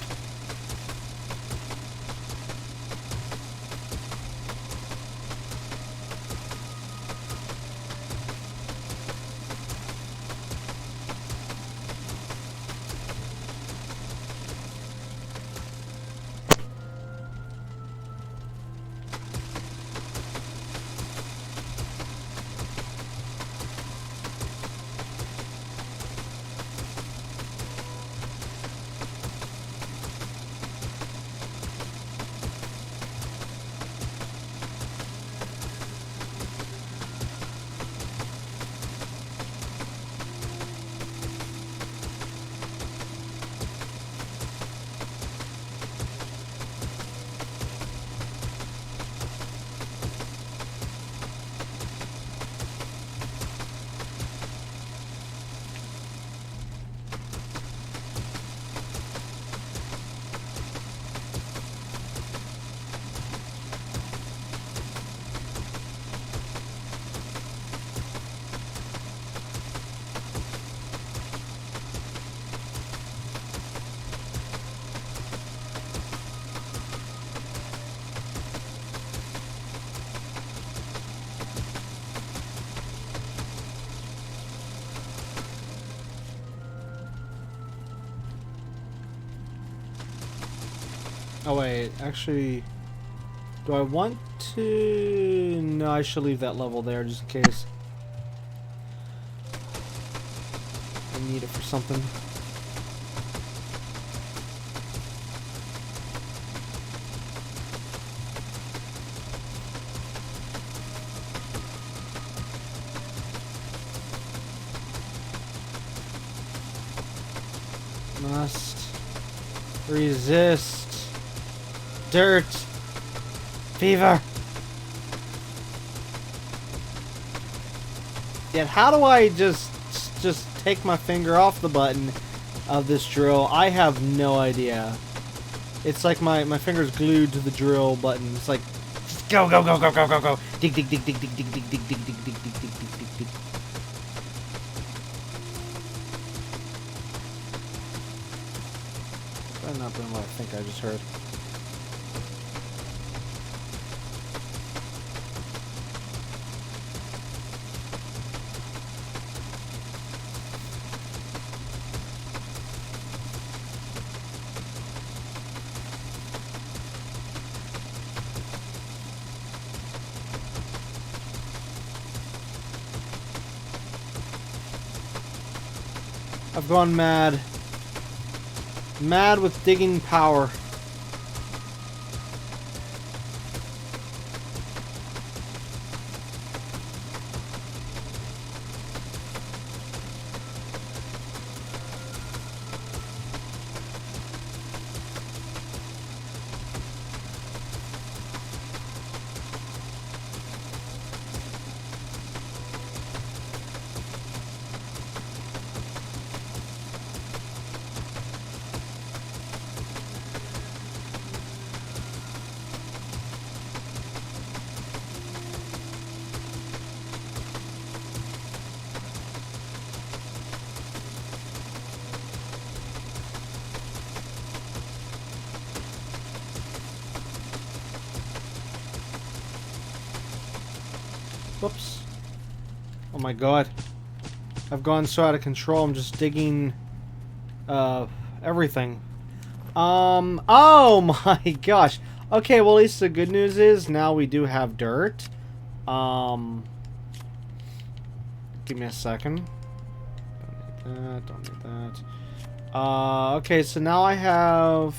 Oh wait, actually, do I want to? No, I should leave that level there just in case I need it for something. Must resist dirt fever. Yet how do I just take my finger off the button of this drill? I have no idea. It's like my finger's glued to the drill button. It's like just go go go go go go go. Dig dig dig dig dig dig dig dig dig dig dig dig dig dig dig dig. That's not been what I think I just heard. I've gone mad. Mad with digging power. Whoops. Oh my god. I've gone so out of control. I'm just digging everything. Oh my gosh. Okay, well at least the good news is now we do have dirt. Give me a second. Don't need that, don't need that. Okay, so now I have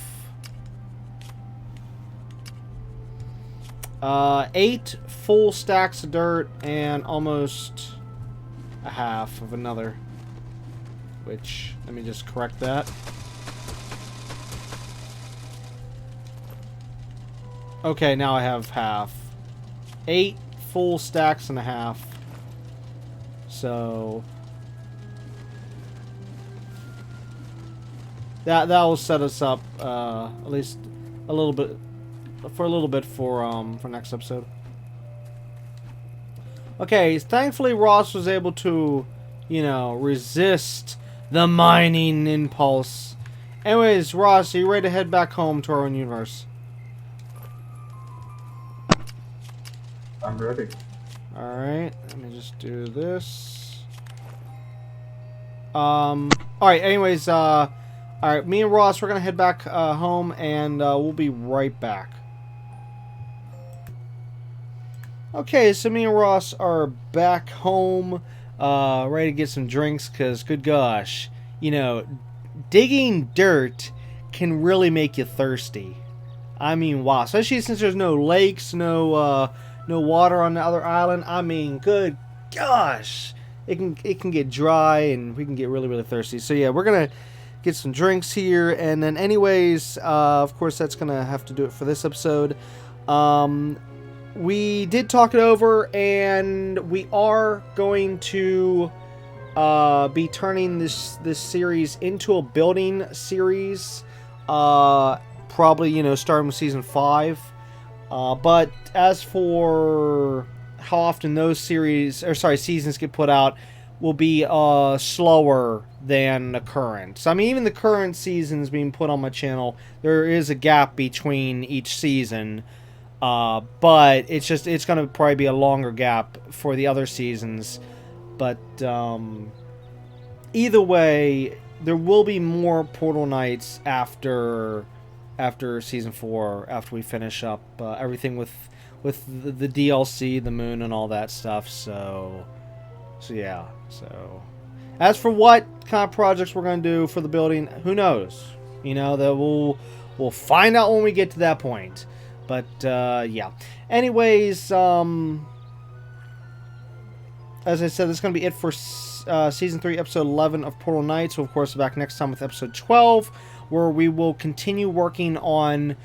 8 full stacks of dirt and almost a half of another. Which, let me just correct that. Okay, now I have half. 8 full stacks and a half. So that will set us up at least a little bit for next episode. Okay, thankfully Ross was able to, you know, resist the mining impulse. Anyways, Ross, are you ready to head back home to our own universe? I'm ready. Alright, let me just do this. Alright, anyways, alright, me and Ross, we're gonna head back home, and we'll be right back. Okay, so me and Ross are back home, ready to get some drinks, because, good gosh, you know, digging dirt can really make you thirsty. I mean, wow, especially since there's no lakes, no water on the other island. I mean, good gosh, it can get dry, and we can get really, really thirsty. So yeah, we're gonna get some drinks here, and then anyways, of course, that's gonna have to do it for this episode. We did talk it over, and we are going to be turning this series into a building series. Probably, you know, starting with season 5. But as for how often those seasons get put out, will be slower than the current. So, I mean, even the current seasons being put on my channel, there is a gap between each season. But it's going to probably be a longer gap for the other seasons. But either way, there will be more Portal Nights after after season 4, after we finish up everything with the DLC, the moon, and all that stuff. So yeah. So as for what kind of projects we're going to do for the building, who knows? You know, that we'll find out when we get to that point. But yeah. Anyways, as I said, this is going to be it for Season 3, Episode 11 of Portal Knights. So, of course, back next time with Episode 12, where we will continue working on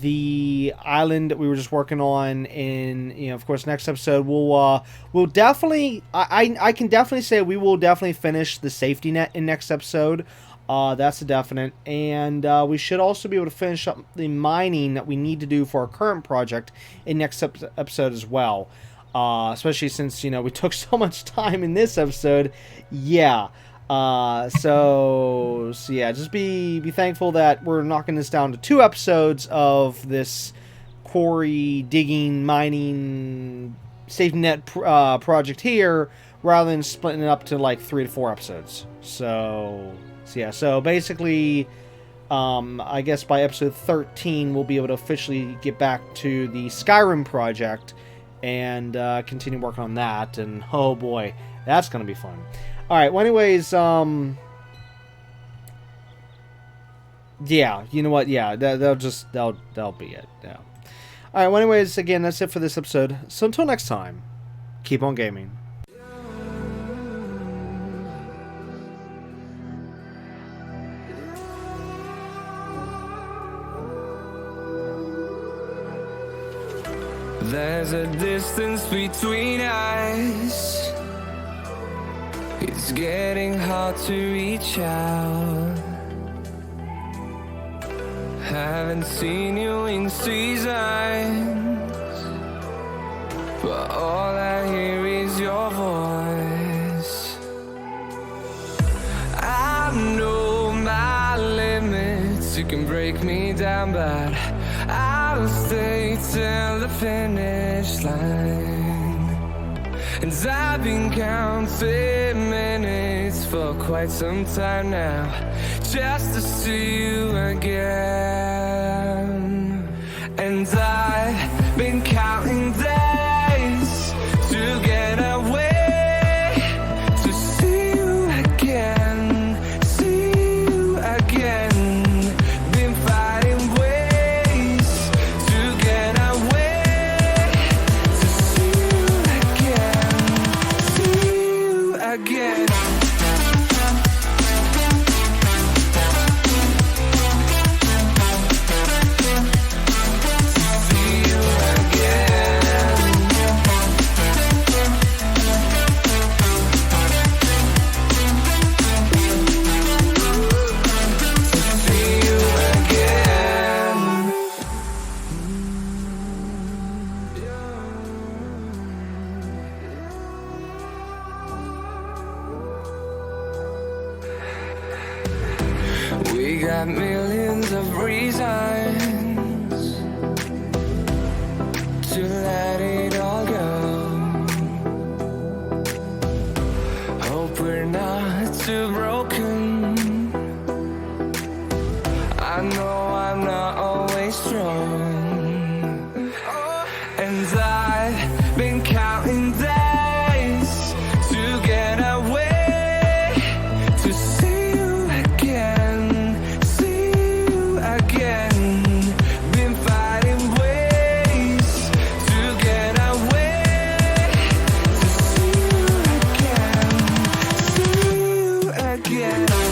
the island that we were just working on. And, you know, of course, next episode, we'll definitely... I can definitely say we will definitely finish the safety net in next episode. That's a definite. And we should also be able to finish up the mining that we need to do for our current project in next episode as well. Especially since, you know, we took so much time in this episode. Yeah. So yeah, just be thankful that we're knocking this down to 2 episodes of this quarry digging, mining, safety net project here, rather than splitting it up to like 3 to 4 episodes. So yeah, so basically, I guess by episode 13, we'll be able to officially get back to the Skyrim project and continue working on that. And oh boy, that's gonna be fun. All right. Well, anyways, yeah. You know what? Yeah, that'll be it. Yeah. All right. Well, anyways, again, that's it for this episode. So until next time, keep on gaming. There's a distance between us. It's getting hard to reach out. Haven't seen you in seasons, but all I hear is your voice. I know my limits. You can break me down, but I'll stay till the finish line. And I've been counting minutes for quite some time now, just to see you again. And I've been counting days to get away, to see you again, see you again. Been fighting ways to get away, to see you again, see you again. We got millions of reasons to let it all go. Hope we're not too broken. I know I'm not always strong, and I've been counting days to get away, to see you again, see you again. Been fighting ways to get away, to see you again, see you again.